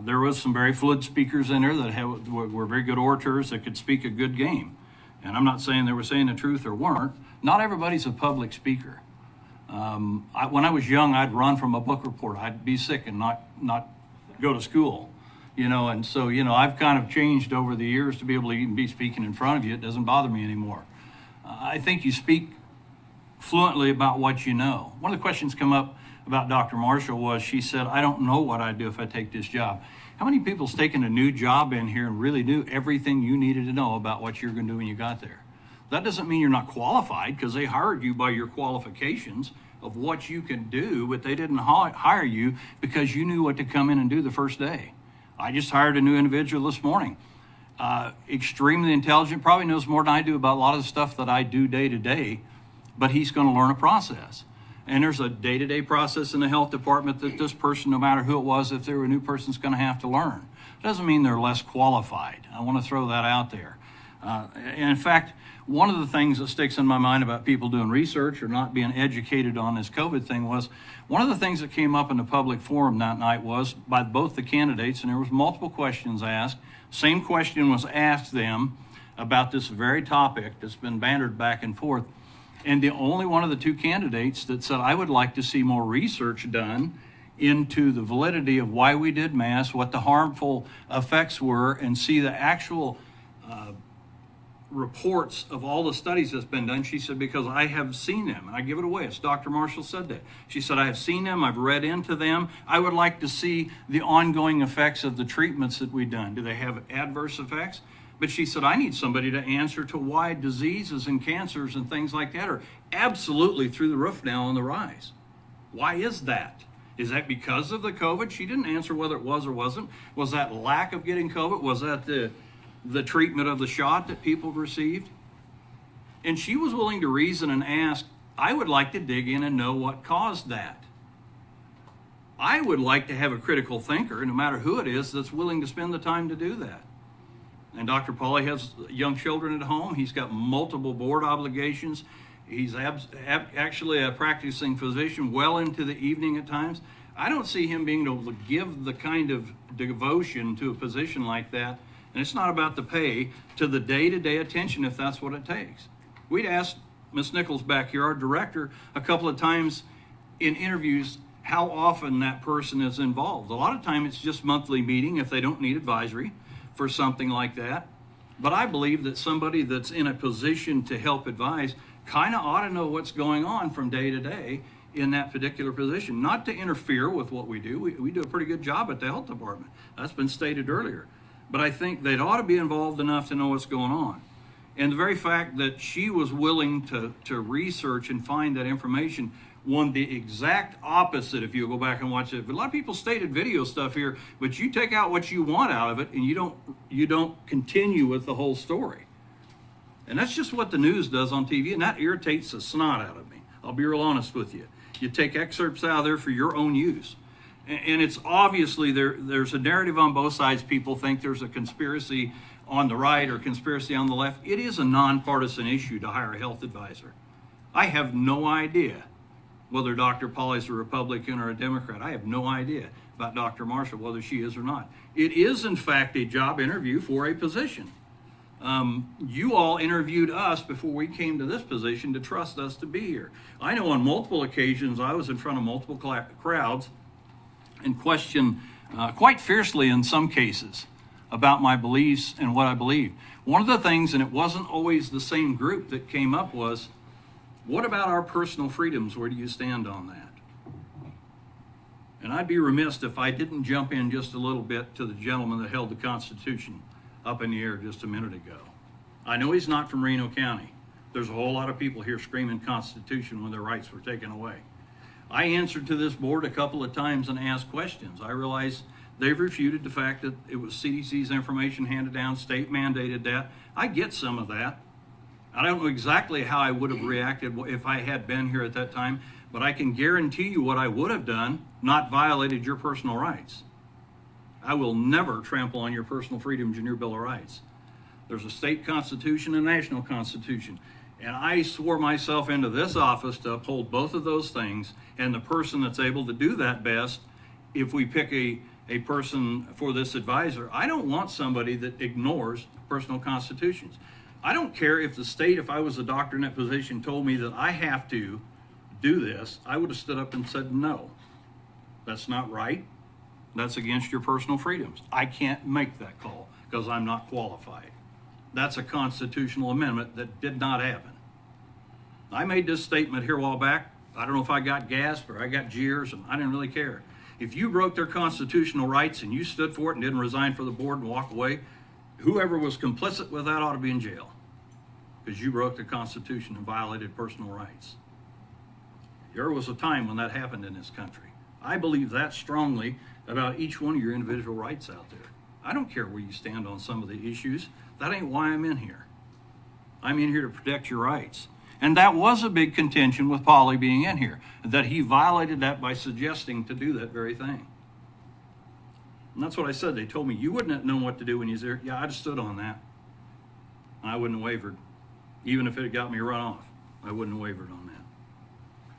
S3: There was some very fluid speakers in there that were very good orators that could speak a good game. And I'm not saying they were saying the truth or weren't. Not everybody's a public speaker. When I was young, I'd run from a book report. I'd be sick and not go to school, and so, I've kind of changed over the years to be able to even be speaking in front of you. It doesn't bother me anymore. I think you speak fluently about what you know. One of the questions come up about Dr. Marshall was, she said, I don't know what I'd do if I take this job. How many people's taken a new job in here and really knew everything you needed to know about what you're going to do when you got there? That doesn't mean you're not qualified because they hired you by your qualifications of what you can do, but they didn't hire you because you knew what to come in and do the first day. I just hired a new individual this morning. Extremely intelligent, probably knows more than I do about a lot of the stuff that I do day to day, but he's going to learn a process. And there's a day-to-day process in the health department that this person, no matter who it was, if they're a new person, is going to have to learn. It doesn't mean they're less qualified. I want to throw that out there. And in fact, one of the things that sticks in my mind about people doing research or not being educated on this COVID thing was, one of the things that came up in the public forum that night was by both the candidates, and there was multiple questions asked. Same question was asked them about this very topic that's been bantered back and forth. And the only one of the two candidates that said, I would like to see more research done into the validity of why we did masks, what the harmful effects were, and see the actual reports of all the studies that's been done. She said, because I have seen them, and I give it away. It's Dr. Marshall said that. She said, I have seen them, I've read into them. I would like to see the ongoing effects of the treatments that we've done. Do they have adverse effects? But she said, I need somebody to answer to why diseases and cancers and things like that are absolutely through the roof now on the rise. Why is that? Is that because of the COVID? She didn't answer whether it was or wasn't. Was that lack of getting COVID? Was that the treatment of the shot that people received? And she was willing to reason and ask, I would like to dig in and know what caused that. I would like to have a critical thinker, no matter who it is, that's willing to spend the time to do that. And Dr. Pauly has young children at home. He's got multiple board obligations. He's actually a practicing physician well into the evening at times. I don't see him being able to give the kind of devotion to a position like that, and it's not about the pay, to the day-to-day attention if that's what it takes. We'd asked Ms. Nichols back here, our director, a couple of times in interviews how often that person is involved. A lot of time it's just monthly meeting if they don't need advisory for something like that. But I believe that somebody that's in a position to help advise kind of ought to know what's going on from day to day in that particular position. Not to interfere with what we do. We do a pretty good job at the health department. That's been stated earlier. But I think they'd ought to be involved enough to know what's going on. And the very fact that she was willing to research and find that information won the exact opposite if you go back and watch it. But a lot of people stated video stuff here, but you take out what you want out of it and you don't continue with the whole story. And that's just what the news does on TV, and that irritates the snot out of me. I'll be real honest with you. You take excerpts out of there for your own use. And it's obviously there's a narrative on both sides. People think there's a conspiracy on the right or conspiracy on the left. It is a nonpartisan issue to hire a health advisor. I have no idea whether Dr. Pauly's a Republican or a Democrat. I have no idea about Dr. Marshall, whether she is or not. It is, in fact, a job interview for a position. You all interviewed us before we came to this position to trust us to be here. I know on multiple occasions I was in front of multiple crowds and questioned quite fiercely in some cases about my beliefs and what I believed. One of the things, and it wasn't always the same group that came up, was, what about our personal freedoms? Where do you stand on that? And I'd be remiss if I didn't jump in just a little bit to the gentleman that held the Constitution up in the air just a minute ago. I know he's not from Reno County. There's a whole lot of people here screaming Constitution when their rights were taken away. I answered to this board a couple of times and asked questions. I realize they've refuted the fact that it was CDC's information handed down, state mandated that. I get some of that. I don't know exactly how I would have reacted if I had been here at that time, but I can guarantee you what I would have done, not violated your personal rights. I will never trample on your personal freedoms and your Bill of Rights. There's a state constitution and a national constitution. And I swore myself into this office to uphold both of those things, and the person that's able to do that best, if we pick a person for this advisor, I don't want somebody that ignores personal constitutions. I don't care if the state, if I was a doctor in that position, told me that I have to do this, I would have stood up and said, no, that's not right. That's against your personal freedoms. I can't make that call because I'm not qualified. That's a constitutional amendment that did not happen. I made this statement here a while back. I don't know if I got gasped or I got jeers, and I didn't really care. If you broke their constitutional rights and you stood for it and didn't resign for the board and walk away, whoever was complicit with that ought to be in jail because you broke the Constitution and violated personal rights. There was a time when that happened in this country. I believe that strongly about each one of your individual rights out there. I don't care where you stand on some of the issues. That ain't why I'm in here. I'm in here to protect your rights. And that was a big contention with Pauly being in here, that he violated that by suggesting to do that very thing. And that's what I said. They told me, you wouldn't have known what to do when you was there. Yeah, I just stood on that. I wouldn't have wavered. Even if it had got me run off, I wouldn't have wavered on that.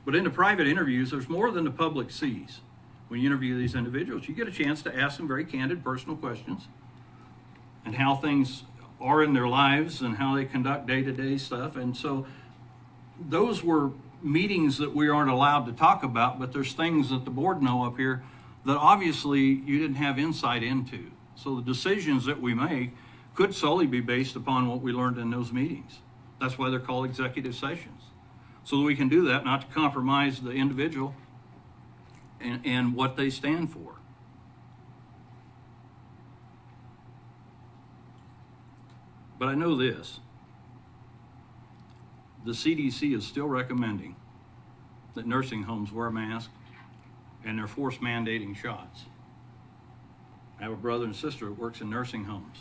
S3: But in the private interviews, there's more than the public sees. When you interview these individuals, you get a chance to ask them very candid personal questions and how things are in their lives and how they conduct day-to-day stuff. And so those were meetings that we aren't allowed to talk about, but there's things that the board know up here that obviously you didn't have insight into. So the decisions that we make could solely be based upon what we learned in those meetings. That's why they're called executive sessions. So that we can do that, not to compromise the individual and what they stand for. But I know this. The CDC is still recommending that nursing homes wear masks, and they're force mandating shots. I have a brother and sister that works in nursing homes.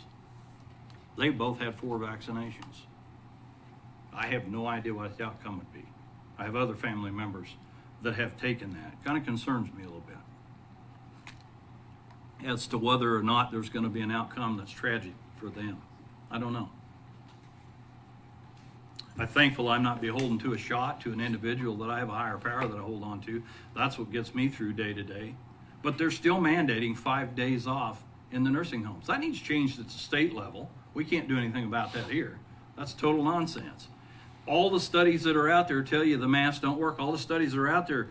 S3: They both had 4 vaccinations. I have no idea what the outcome would be. I have other family members that have taken that. It kind of concerns me a little bit as to whether or not there's going to be an outcome that's tragic for them. I don't know. I'm thankful I'm not beholden to a shot, to an individual, that I have a higher power that I hold on to. That's what gets me through day to day. But they're still mandating 5 days off in the nursing homes. That needs changed at the state level. We can't do anything about that here. That's total nonsense. All the studies that are out there tell you the masks don't work. All the studies that are out there,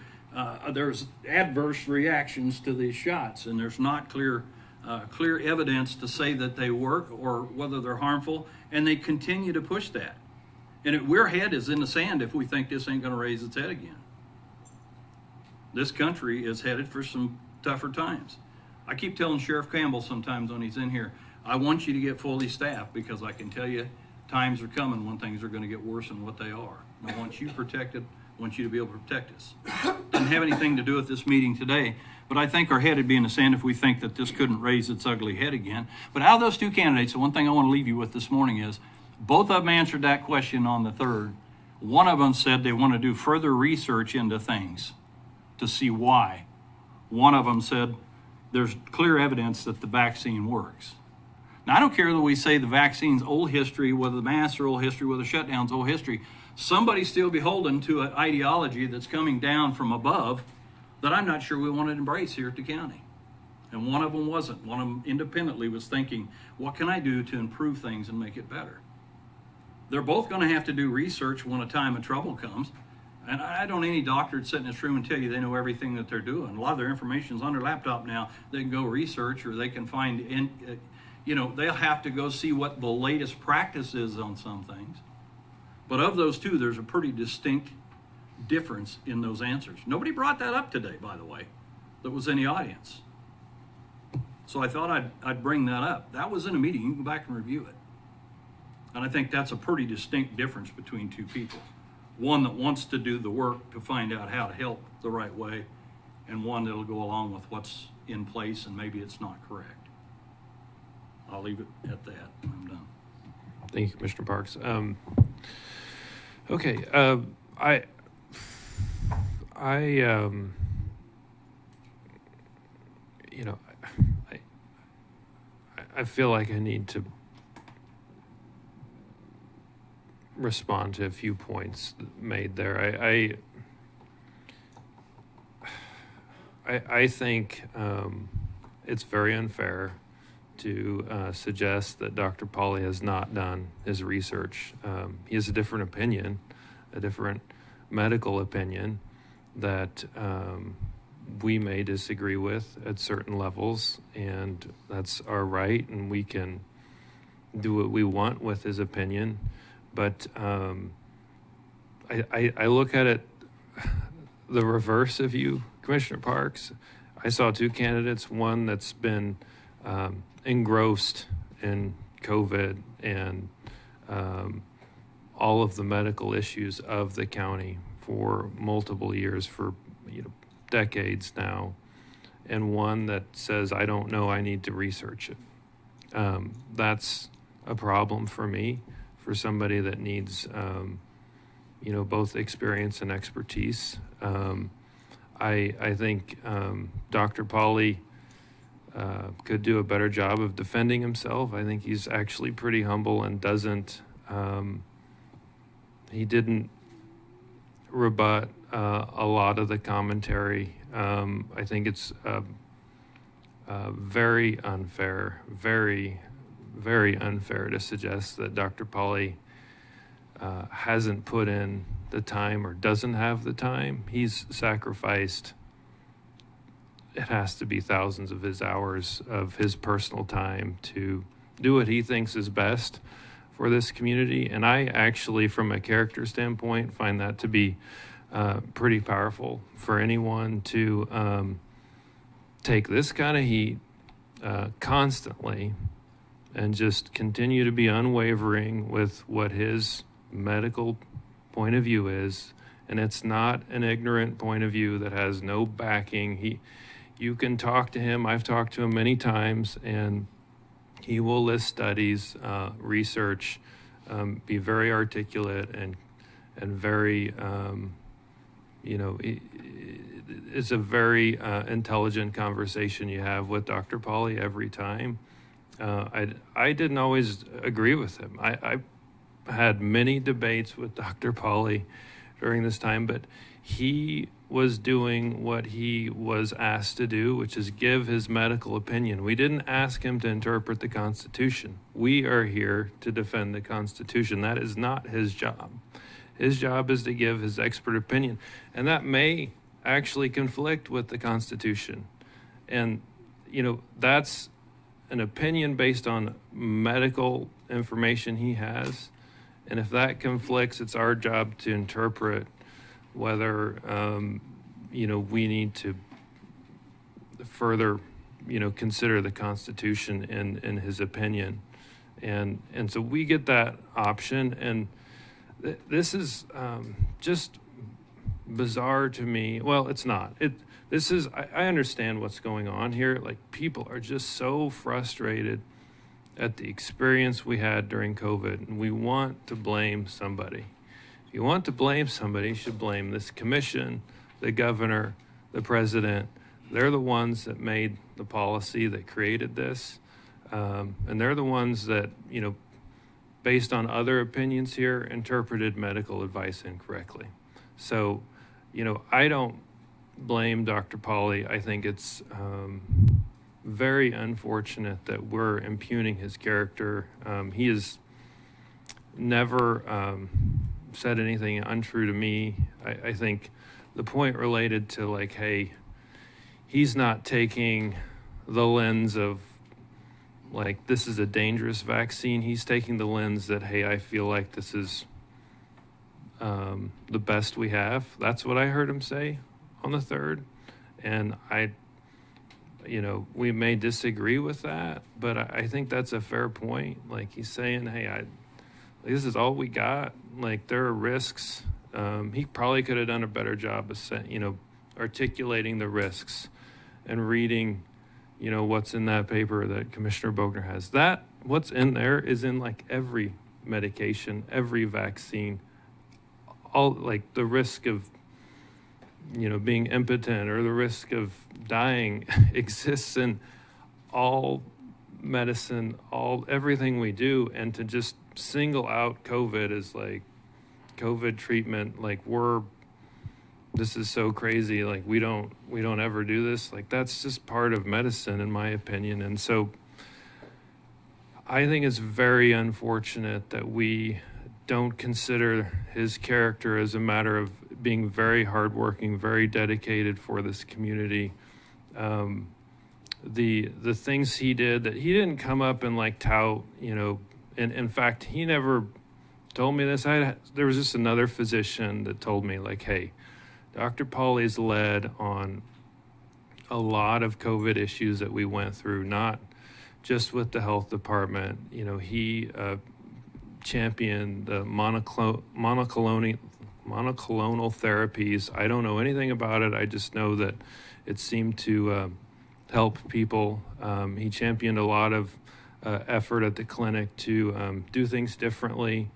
S3: there's adverse reactions to these shots, and there's not clear evidence to say that they work or whether they're harmful, and they continue to push that. And our head is in the sand if we think this ain't going to raise its head again. This country is headed for some tougher times. I keep telling Sheriff Campbell sometimes when he's in here, I want you to get fully staffed, because I can tell you times are coming when things are going to get worse than what they are. I want you protected. I want you to be able to protect us. Doesn't have anything to do with this meeting today, but I think our head would be in the sand if we think that this couldn't raise its ugly head again. But out of those 2 candidates, the one thing I want to leave you with this morning is both of them answered that question on the 3rd. One of them said they want to do further research into things to see why. One of them said there's clear evidence that the vaccine works. Now, I don't care that we say the vaccine's old history, whether the masks are old history, whether the shutdown's old history. Somebody's still beholden to an ideology that's coming down from above that I'm not sure we want to embrace here at the county. And one of them wasn't. One of them independently was thinking, what can I do to improve things and make it better? They're both going to have to do research when a time of trouble comes. And I don't any doctor would sit in this room and tell you they know everything that they're doing. A lot of their information's on their laptop now. They can go research, or they can find, they'll have to go see what the latest practice is on some things. But of those 2, there's a pretty distinct difference in those answers. Nobody brought that up today, by the way, that was in the audience. So I thought I'd bring that up. That was in a meeting. You can go back and review it. And I think that's a pretty distinct difference between 2 people. One that wants to do the work to find out how to help the right way, and one that'll go along with what's in place and maybe it's not correct. I'll leave it at that. I'm done.
S1: Thank you, Commissioner Parks. Okay, I feel like I need to respond to a few points made there. I think it's very unfair to suggest that Dr. Pauly has not done his research. He has a different opinion, a different medical opinion that we may disagree with at certain levels, and that's our right, and we can do what we want with his opinion. But I look at it the reverse of you, Commissioner Parks. I saw 2 candidates, one that's been engrossed in COVID and all of the medical issues of the county for multiple years, for decades now, and one that says, I don't know, I need to research it. That's a problem for me, for somebody that needs both experience and expertise. I think Dr. Pauly could do a better job of defending himself. I think he's actually pretty humble and he didn't rebut a lot of the commentary. I think it's very unfair, very, very unfair to suggest that Dr. Pauly hasn't put in the time or doesn't have the time. He's sacrificed, it has to be thousands of his hours of his personal time to do what he thinks is best for this community. And I actually, from a character standpoint, find that to be pretty powerful for anyone to take this kind of heat constantly and just continue to be unwavering with what his medical point of view is. And it's not an ignorant point of view that has no backing. You can talk to him. I've talked to him many times, and he will list studies, research, be very articulate and very, it's a very intelligent conversation you have with Dr. Pauly every time. I didn't always agree with him. I had many debates with Dr. Pauly during this time, but he was doing what he was asked to do, which is give his medical opinion. We didn't ask him to interpret the Constitution. We are here to defend the Constitution. That is not his job. His job is to give his expert opinion, and that may actually conflict with the Constitution. And, that's an opinion based on medical information he has. And if that conflicts, it's our job to interpret whether, we need to further, consider the Constitution in his opinion. And so we get that option. And this is just bizarre to me. Well, it's not. I understand what's going on here. Like, people are just so frustrated at the experience we had during COVID, and we want to blame somebody. If you want to blame somebody, you should blame this commission, the governor, the president. They're the ones that made the policy, that created this. And they're the ones that, based on other opinions here, interpreted medical advice incorrectly. So, I don't blame Dr. Pauly. I think it's very unfortunate that we're impugning his character. He has never said anything untrue to me. I think the point related to, like, hey, he's not taking the lens of, like, this is a dangerous vaccine. He's taking the lens that, hey, I feel like this is the best we have. That's what I heard him say on the 3rd. And we may disagree with that, but I think that's a fair point. Like, he's saying, hey, this is all we got. Like, there are risks. He probably could have done a better job of, articulating the risks and reading, what's in that paper that Commissioner Bogner has. That, what's in there is in, like, every medication, every vaccine, all, like, the risk of, being impotent or the risk of dying exists in all medicine, everything we do. And to just single out COVID as, like, COVID treatment, like, this is so crazy, like, we don't ever do this, like, that's just part of medicine, in my opinion. And so I think it's very unfortunate that we don't consider his character as a matter of being very hardworking, very dedicated for this community. The things he did, that he didn't come up and, like, tout, and in fact, he never told me this. There was just another physician that told me, like, hey, Dr. Pauly's led on a lot of COVID issues that we went through, not just with the health department. He championed the monoclonal therapies. I don't know anything about it. I just know that it seemed to help people. He championed a lot of effort at the clinic to do things differently.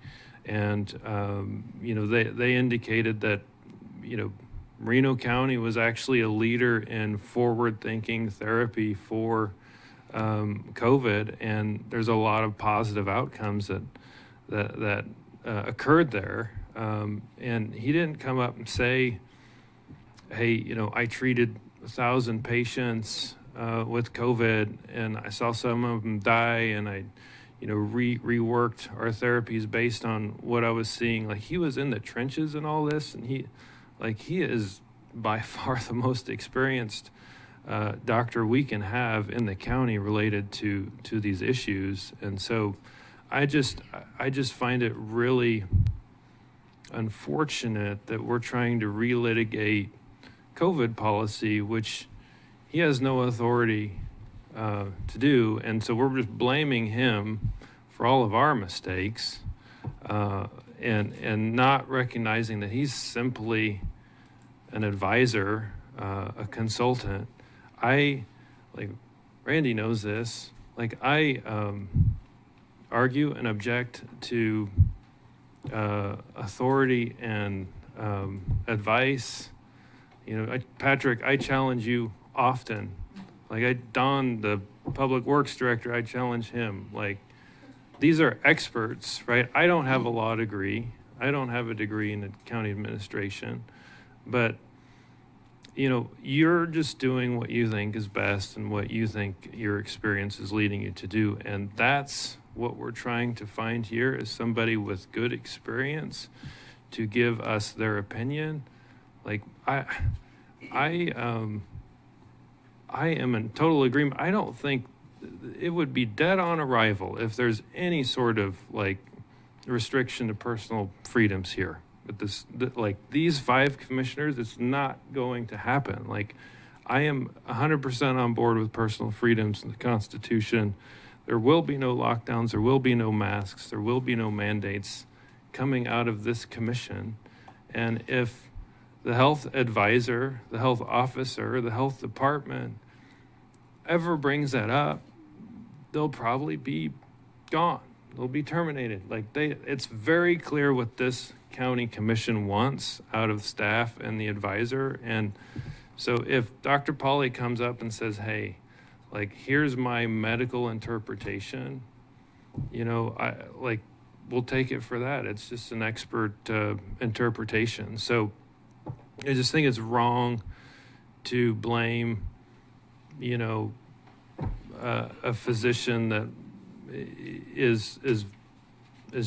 S1: And, they indicated that, Reno County was actually a leader in forward-thinking therapy for COVID, and there's a lot of positive outcomes that occurred there. And he didn't come up and say, hey, I treated 1,000 patients with COVID, and I saw some of them die, and I reworked our therapies based on what I was seeing. Like, he was in the trenches and all this, and he is by far the most experienced doctor we can have in the county related to these issues. And so I just find it really unfortunate that we're trying to relitigate COVID policy, which he has no authority to do. And so we're just blaming him for all of our mistakes, and not recognizing that he's simply an advisor, a consultant. Randy knows this, I argue and object to authority and advice. Patrick, I challenge you often. Don, the public works director, I challenge him. These are experts, right? I don't have a law degree. I don't have a degree in county administration, but you're just doing what you think is best and what you think your experience is leading you to do. And that's what we're trying to find here, is somebody with good experience to give us their opinion. I am in total agreement. I don't think it would be dead on arrival if there's any sort of restriction to personal freedoms here. But these 5 commissioners, it's not going to happen. I am 100% on board with personal freedoms in the Constitution. There will be no lockdowns. There will be no masks. There will be no mandates coming out of this commission. And if the health advisor, the health officer, the health department ever brings that up, they'll probably be gone. They'll be terminated. It's very clear what this county commission wants out of staff and the advisor. And so if Dr. Pauly comes up and says, hey, here's my medical interpretation, we'll take it for that. It's just an expert interpretation. So I just think it's wrong to blame, a physician that is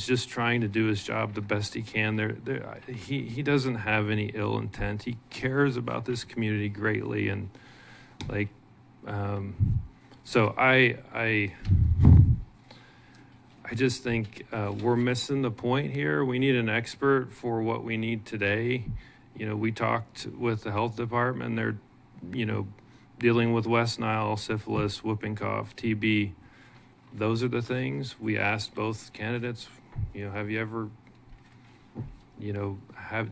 S1: just trying to do his job the best he can. He doesn't have any ill intent. He cares about this community greatly, and so I just think we're missing the point here. We need an expert for what we need today. We talked with the health department. They're, dealing with West Nile, syphilis, whooping cough, TB. Those are the things. We asked both candidates, have you ever, do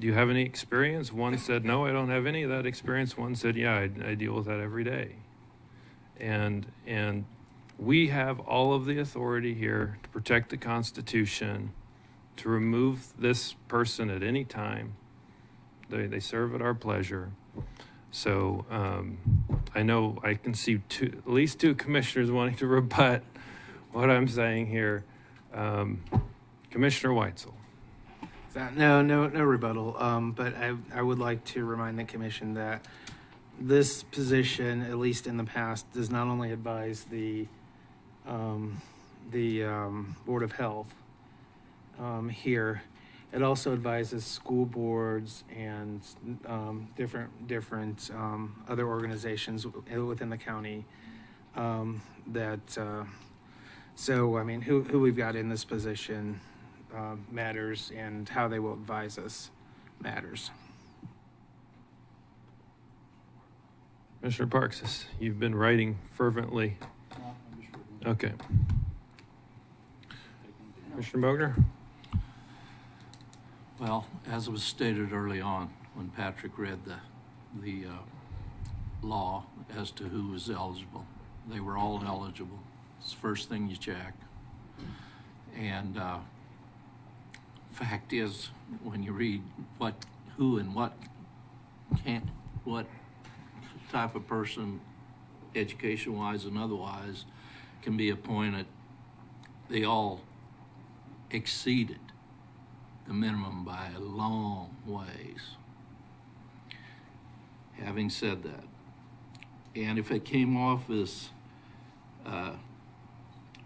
S1: you have any experience? One said, no, I don't have any of that experience. One said, yeah, I deal with that every day. And we have all of the authority here to protect the Constitution, to remove this person at any time. They serve at our pleasure. So I know I can see at least 2 commissioners wanting to rebut what I'm saying here. Commissioner Weitzel.
S8: No rebuttal. But I would like to remind the commission that this position, at least in the past, does not only advise the Board of Health here. It also advises school boards and different other organizations within the county. So I mean, who we've got in this position matters, and how they will advise us matters.
S1: Commissioner Parks, you've been writing fervently. Okay. Commissioner Bogner?
S21: Well, as was stated early on when Patrick read the law as to who was eligible, they were all eligible. It's the first thing you check. And fact is, when you read who and what type of person, education-wise and otherwise, can be appointed, they all exceeded the minimum by a long ways. Having said that, and if it came off as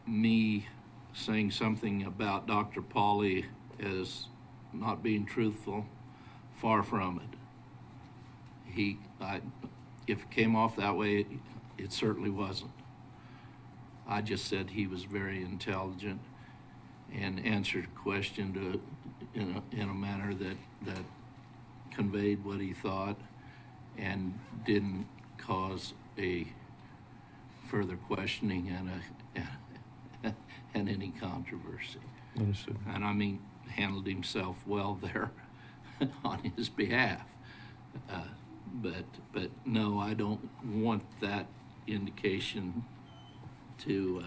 S21: me saying something about Dr. Pauly as not being truthful, far from it. If it came off that way, it certainly wasn't. I just said he was very intelligent and answered a question in a manner that conveyed what he thought and didn't cause a further questioning and any controversy.
S1: Understood.
S21: And I mean, handled himself well there on his behalf. But no, I don't want that indication to,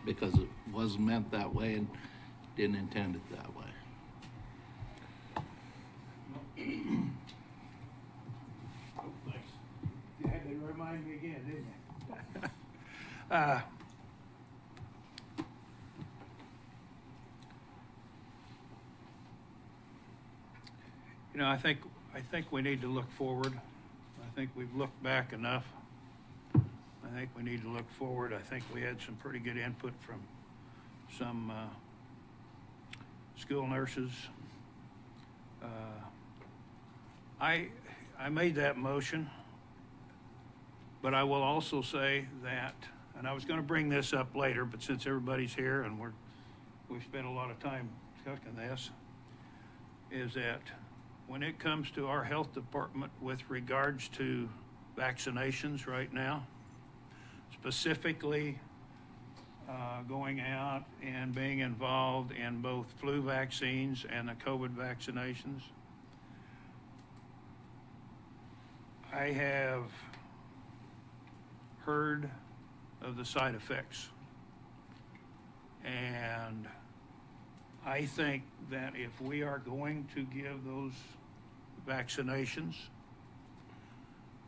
S21: because it wasn't meant that way and didn't intend it that way.
S9: You had to remind me again, didn't you? You know, I think we need to look forward. I think we've looked back enough. I think we need to look forward. I think we had some pretty good input from some school nurses. I made that motion, but I will also say that, and I was going to bring this up later, but since everybody's here and we've spent a lot of time discussing this, is that when it comes to our health department with regards to vaccinations right now, specifically going out and being involved in both flu vaccines and the COVID vaccinations, I have heard of the side effects. And I think that if we are going to give those vaccinations,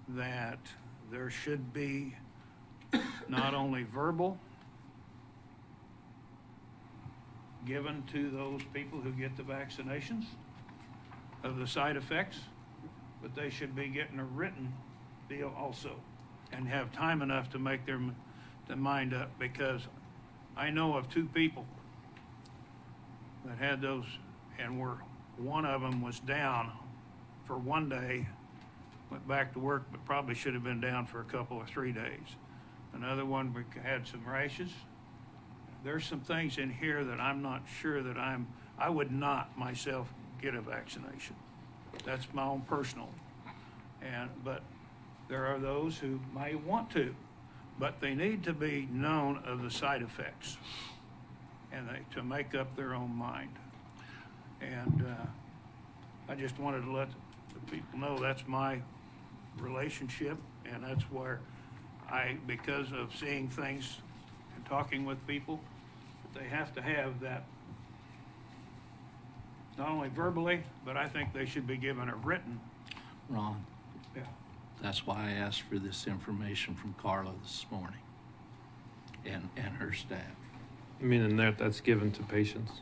S9: that there should be not only verbal given to those people who get the vaccinations of the side effects, but they should be getting a written deal also and have time enough to make their mind up, because I know of two people that had those, and one of them was down for one day, went back to work, but probably should have been down for a couple or 3 days. Another one had some rashes. There's some things in here that I'm not sure that I would not myself get a vaccination. That's my own personal. But there are those who may want to, but they need to be known of the side effects and to make up their own mind. And I just wanted to let the people know that's my relationship, and that's where because of seeing things and talking with people, they have to have that, not only verbally, but I think they should be given a written.
S21: Ron,
S9: yeah.
S21: That's why I asked for this information from Carla this morning and her staff.
S1: I mean, and that's given to patients?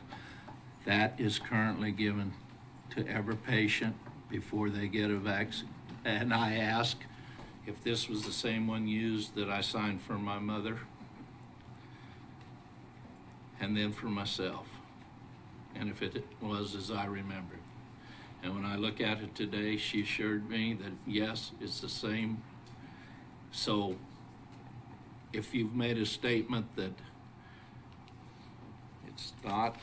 S21: That is currently given to every patient before they get a vaccine. And I asked if this was the same one used that I signed for my mother and then for myself, and if it was as I remembered. And when I look at it today, she assured me that yes, it's the same. So if you've made a statement that it's not,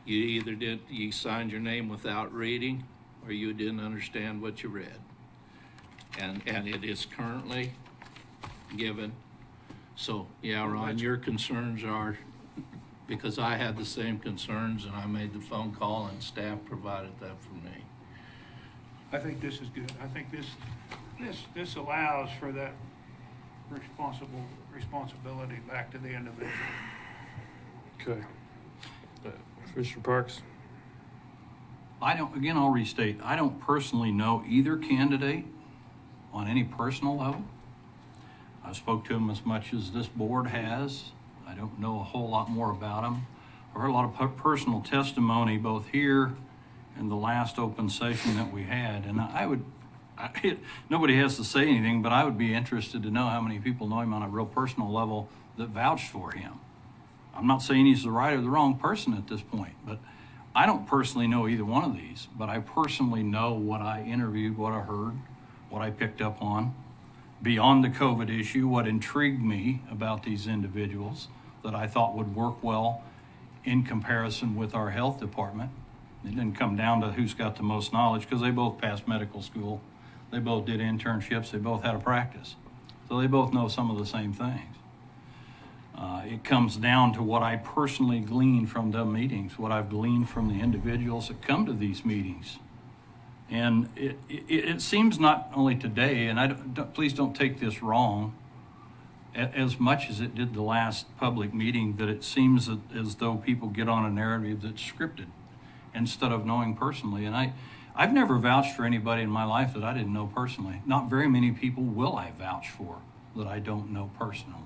S21: you signed your name without reading, or you didn't understand what you read. And it is currently given. So yeah, Ron, your concerns are, because I had the same concerns and I made the phone call and staff provided that for me.
S9: I think this is good. I think this allows for that responsibility back to the individual.
S1: Okay. Mr. Parks?
S3: I'll restate, I don't personally know either candidate on any personal level. I spoke to him as much as this board has. I don't know a whole lot more about him. I've heard a lot of personal testimony both here and the last open session that we had. And nobody has to say anything, but I would be interested to know how many people know him on a real personal level that vouched for him. I'm not saying he's the right or the wrong person at this point, but I don't personally know either one of these, but I personally know what I interviewed, what I heard, what I picked up on. Beyond the COVID issue, what intrigued me about these individuals that I thought would work well in comparison with our health department. It didn't come down to who's got the most knowledge, because they both passed medical school. They both did internships. They both had a practice. So they both know some of the same things. It comes down to what I personally glean from the meetings, what I've gleaned from the individuals that come to these meetings. And it seems not only today, and please don't take this wrong, as much as it did the last public meeting, that it seems as though people get on a narrative that's scripted instead of knowing personally. And I've never vouched for anybody in my life that I didn't know personally. Not very many people will I vouch for that I don't know personally.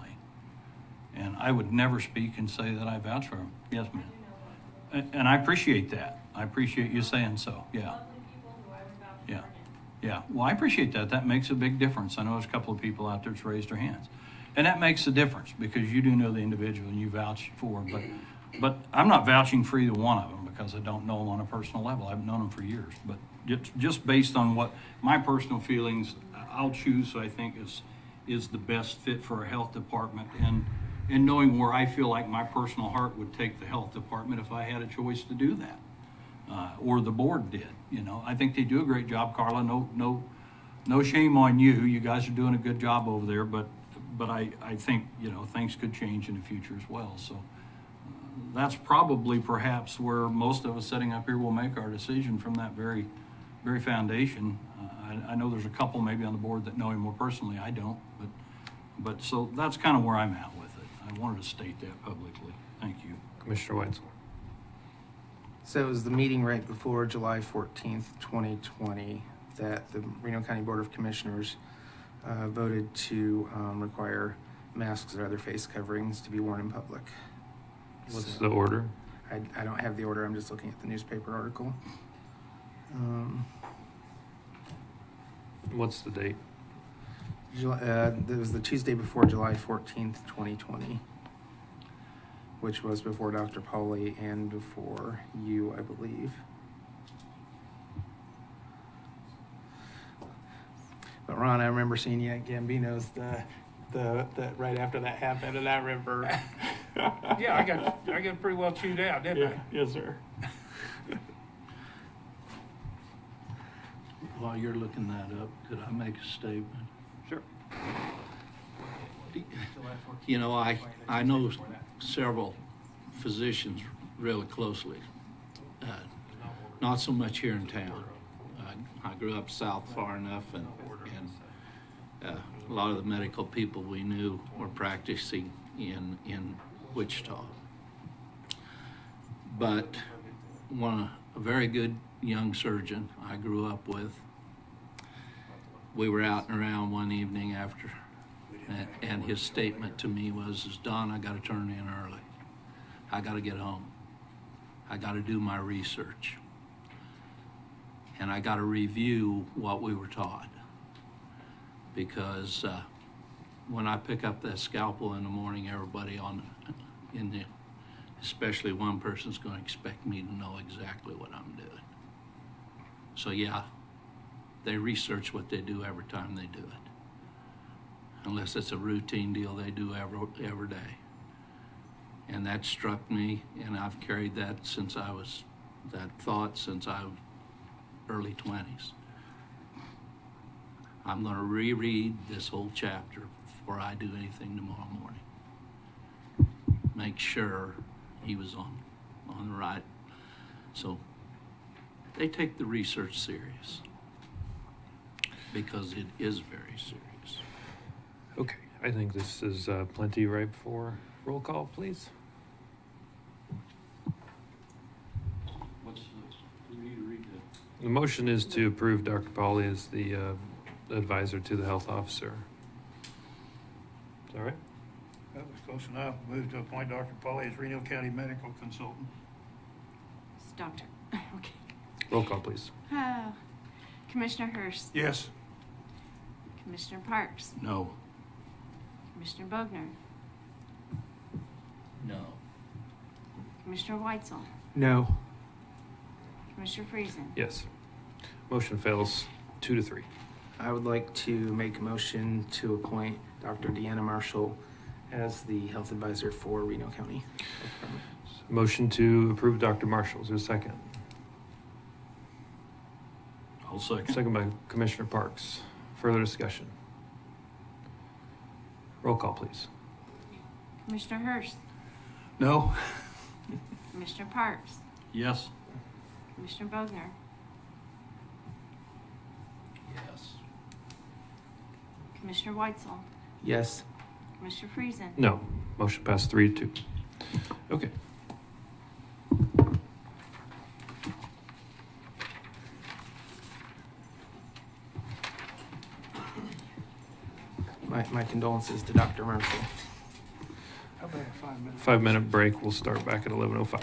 S3: And I would never speak and say that I vouch for them. Yes, ma'am. And I appreciate that. I appreciate you saying so. Yeah. Yeah. Yeah. Well, I appreciate that. That makes a big difference. I know there's a couple of people out there that's raised their hands. And that makes a difference because you do know the individual and you vouch for. But I'm not vouching for either one of them because I don't know them on a personal level. I've known them for years. But just based on what my personal feelings, I'll choose, I think, is the best fit for a health department. And knowing where I feel like my personal heart would take the health department if I had a choice to do that, or the board did. You know, I think they do a great job, Carla. No shame on you. You guys are doing a good job over there. But I think, you know, things could change in the future as well. So that's probably perhaps where most of us sitting up here will make our decision from that very, very foundation. I know there's a couple maybe on the board that know him more personally. I don't, but so that's kind of where I'm at with it. I wanted to state that publicly. Thank you.
S1: Commissioner Weitzel.
S8: So it was the meeting right before July 14th, 2020, that the Reno County Board of Commissioners voted to require masks or other face coverings to be worn in public.
S1: What's the order?
S8: I don't have the order. I'm just looking at the newspaper article.
S1: What's the date?
S8: It was the Tuesday before July 14th, 2020, which was before Dr. Pauly and before you, I believe. But Ron, I remember seeing you at Gambino's the right after that happened, and I remember.
S9: Yeah, I got pretty well chewed out, didn't I?
S8: Yes, sir.
S21: While you're looking that up, could I make a statement?
S1: Sure.
S21: You know, I know several physicians really closely. Not so much here in town. I grew up south far enough, and a lot of the medical people we knew were practicing in Wichita. But a very good young surgeon I grew up with, we were out and around one evening after, and his statement to me was, Don, I got to turn in early. I got to get home. I got to do my research. And I got to review what we were taught. Because when I pick up that scalpel in the morning, everybody especially one person's going to expect me to know exactly what I'm doing. So yeah, they research what they do every time they do it. Unless it's a routine deal they do every day. And that struck me, and I've carried that since I was early 20s. I'm going to reread this whole chapter before I do anything tomorrow morning. Make sure he was on the right. So they take the research serious because it is very serious.
S1: Okay, I think this is plenty right for roll call, please. The motion is to approve Dr. Pauly as the advisor to the health officer. Is that right?
S9: That was close enough. Move to appoint Dr. Pauly as Reno County Medical Consultant.
S17: It's Doctor. Okay.
S1: Roll call, please.
S17: Commissioner Hurst.
S9: Yes.
S17: Commissioner Parks.
S21: No.
S17: Commissioner Bogner.
S21: No.
S17: Commissioner Weitzel.
S8: No.
S17: Commissioner Friesen.
S1: Yes. Motion fails 2-3.
S8: I would like to make a motion to appoint Dr. Deanna Marshall as the health advisor for Reno County.
S1: Motion to approve Dr. Marshall. Is there a second?
S3: I'll second.
S1: Second by Commissioner Parks. Further discussion? Roll call, please.
S4: Commissioner Hurst,
S3: No?
S4: Commissioner Parks,
S3: Yes.
S4: Commissioner Bogner,
S21: Yes.
S4: Commissioner Weitzel,
S8: Yes.
S4: Commissioner Friesen.
S1: No. Motion passed 3-2. Okay.
S8: My condolences to Dr. Murphy.
S9: How about a 5 minute?
S1: 5-minute break. We'll start back at 11:05.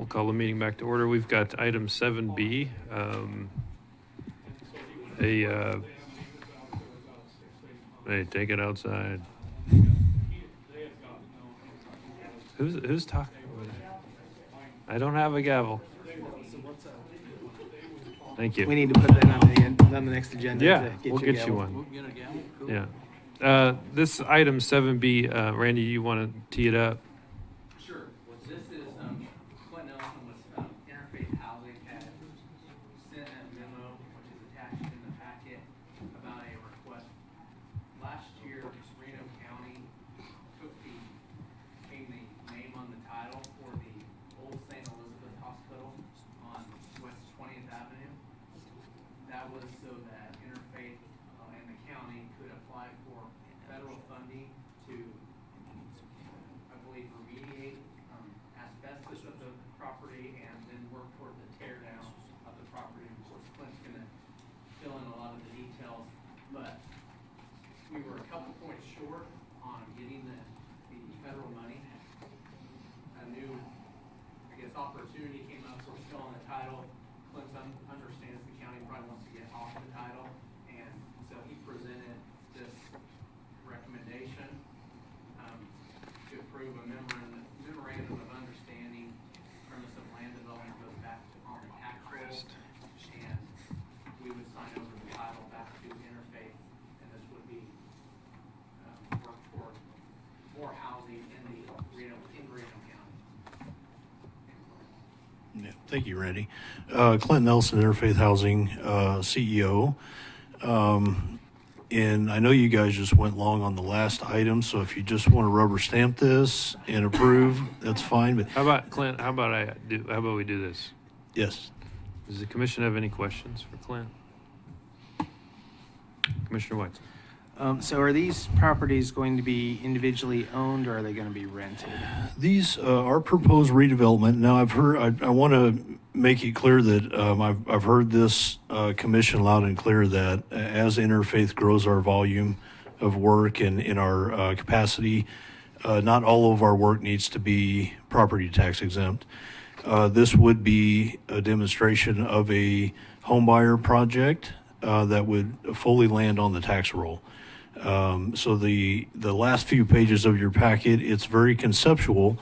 S1: we'll call the meeting back to order. We've got item 7B, hey, take it outside. Who's talking over there? I don't have a gavel. Thank you.
S8: We need to put that on the next agenda.
S1: Yeah,
S8: to get
S1: we'll
S8: you a
S1: get you
S8: gavel.
S1: one.
S3: We'll get a gavel. Cool.
S1: Yeah. This item 7B, Randy, you want to tee it up?
S8: Sure. Well, this is Clint Nelson with Interfaith Housing had sent a memo, which is attached in the packet, about a request. Last year, Reno County changed the name on the title for the old St. Elizabeth Hospital on West 20th Avenue. That was so that Interfaith and the county could apply for federal funding to, I believe, remediate asbestos of the property and then work toward the tear down of the property. Of course, Clint's going to fill in a lot of the details, but we were a couple points short on getting the federal money. A new, I guess, opportunity came up. We're still on the title. Clint understands the county probably wants to get off the title, and so he presented this recommendation to approve a memorandum of understanding. Premise of land development goes back on the tax rolls, and we would sign over the title back to Interfaith, and this would be work toward more housing in Reno County.
S6: Yeah, thank you, Randy. Clint Nelson, Interfaith Housing CEO. And I know you guys just went long on the last item, so if you just want to rubber stamp this and approve, that's fine. But
S1: How about Clint? How about we do this?
S6: yes,
S1: Does the commission have any questions for Clint? Commissioner White.
S8: So are these properties going to be individually owned, or are they going to be rented?
S6: these are proposed redevelopment. Now, I've heard. I want to make it clear that I've heard this commission loud and clear that as Interfaith grows our volume of work and in our capacity, not all of our work needs to be property tax exempt. This would be a demonstration of a homebuyer project that would fully land on the tax roll. So the last few pages of your packet, it's very conceptual.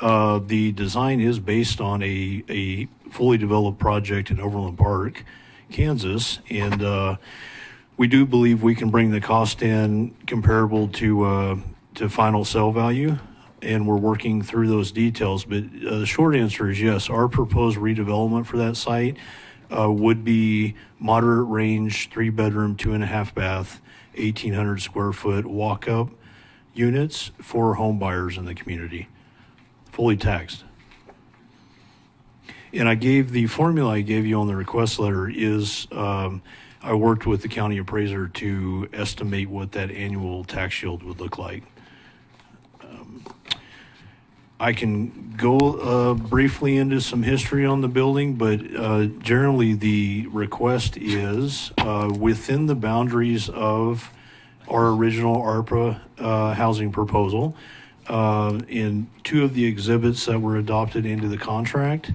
S6: The design is based on a fully developed project in Overland Park, Kansas, and we do believe we can bring the cost in comparable to final sale value, and we're working through those details. But the short answer is yes, our proposed redevelopment for that site would be moderate range, 3-bedroom, 2.5 bath, 1,800 square foot walk-up units for home buyers in the community, fully taxed. And I gave the formula I gave you on the request letter is I worked with the county appraiser to estimate what that annual tax yield would look like. I can go briefly into some history on the building, but generally the request is within the boundaries of our original ARPA housing proposal. In 2 of the exhibits that were adopted into the contract,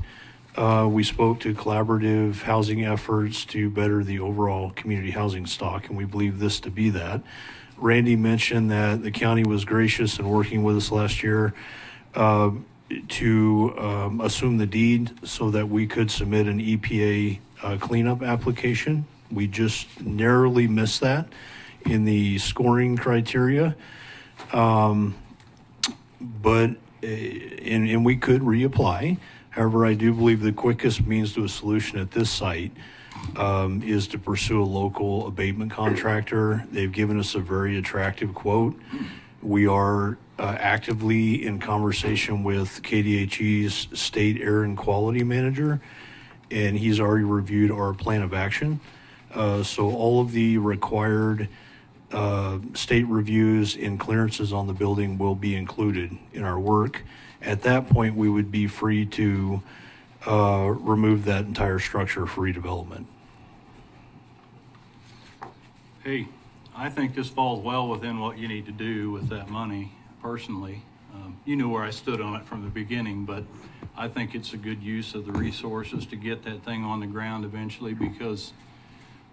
S6: we spoke to collaborative housing efforts to better the overall community housing stock, and we believe this to be that. Randy mentioned that the county was gracious in working with us last year to assume the deed so that we could submit an EPA cleanup application. We just narrowly missed that in the scoring criteria. But we could reapply. However, I do believe the quickest means to a solution at this site is to pursue a local abatement contractor. They've given us a very attractive quote. We are actively in conversation with KDHE's state air and quality manager, and he's already reviewed our plan of action. So all of the required state reviews and clearances on the building will be included in our work. At that point, we would be free to remove that entire structure for redevelopment.
S3: Hey, I think this falls well within what you need to do with that money, personally. You knew where I stood on it from the beginning, but I think it's a good use of the resources to get that thing on the ground eventually, because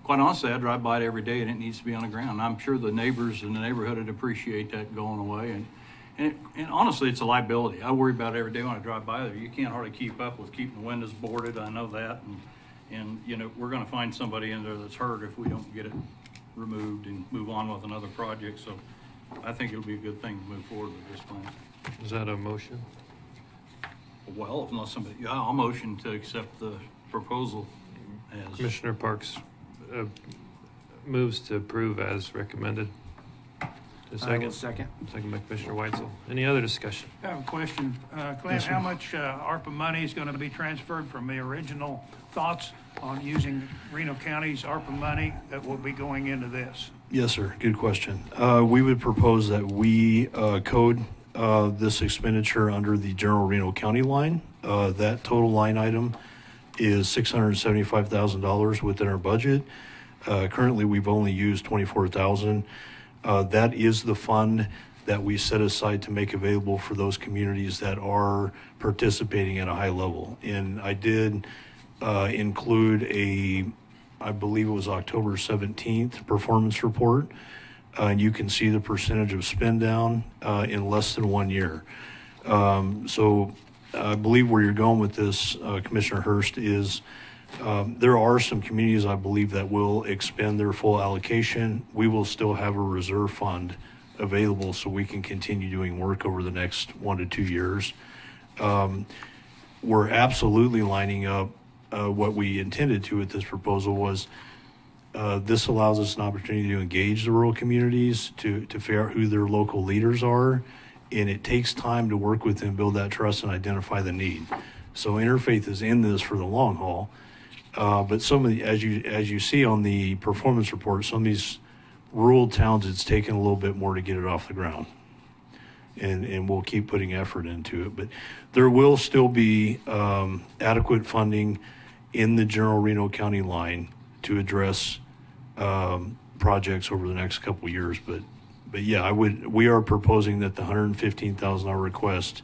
S3: quite honestly, I drive by it every day and it needs to be on the ground. I'm sure the neighbors in the neighborhood would appreciate that going away. And honestly, it's a liability. I worry about it every day when I drive by there. You can't hardly keep up with keeping the windows boarded. I know that. And you know, we're going to find somebody in there that's hurt if we don't get it removed and move on with another project. So I think it'll be a good thing to move forward with this plan.
S1: Is that a motion?
S3: Well, unless somebody, yeah, I'll motion to accept the proposal as.
S1: Commissioner Parks moves to approve as recommended. A second.
S8: I will second.
S1: Second by Commissioner Weitzel. Any other discussion?
S9: I have a question. Clint, how much ARPA money is going to be transferred from the original thoughts on using Reno County's ARPA money that will be going into this?
S6: Yes, sir. Good question. We would propose that we code this expenditure under the general Reno County line. That total line item is $675,000 within our budget. Currently, we've only used $24,000. That is the fund that we set aside to make available for those communities that are participating at a high level. And I did include I believe it was October 17th performance report. And you can see the percentage of spend down in less than 1 year. So I believe where you're going with this, Commissioner Hurst, is there are some communities, I believe, that will expend their full allocation. We will still have a reserve fund available so we can continue doing work over the next 1 to 2 years. We're absolutely lining up what we intended to with this proposal was this allows us an opportunity to engage the rural communities, to figure out who their local leaders are, and it takes time to work with them, build that trust, and identify the need. So Interfaith is in this for the long haul. But some of the, as you see on the performance report, some of these rural towns, it's taken a little bit more to get it off the ground. And we'll keep putting effort into it. But there will still be adequate funding in the general Reno County line to address projects over the next couple of years. But yeah, we are proposing that the $115,000 request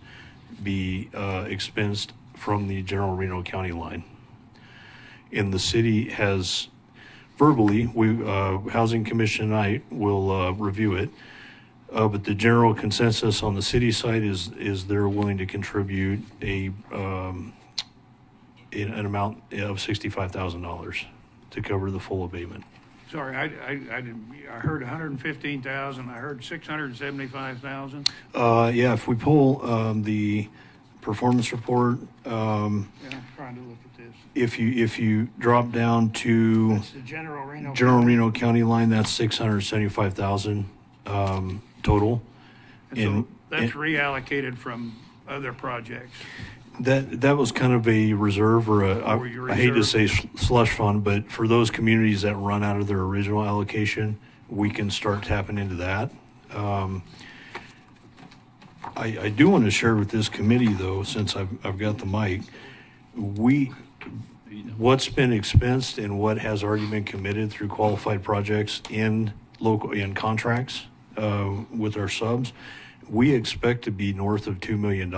S6: be expensed from the general Reno County line. And the city has verbally, Housing Commission tonight will review it. But the general consensus on the city side is they're willing to contribute an amount of $65,000 to cover the full abatement.
S9: Sorry, I heard 115,000. I heard 675,000.
S6: Yeah, if we pull the performance report,
S9: Yeah, I'm trying to look at this.
S6: if you drop down to
S9: That's the general
S6: Reno County line, that's 675,000 total.
S9: And so that's reallocated from other projects.
S6: That was kind of a reserve or I hate to say slush fund, but for those communities that run out of their original allocation, we can start tapping into that. I do want to share with this committee, though, since I've got the mic, what's been expensed and what has already been committed through qualified projects in contracts with our subs. We expect to be north of $2 million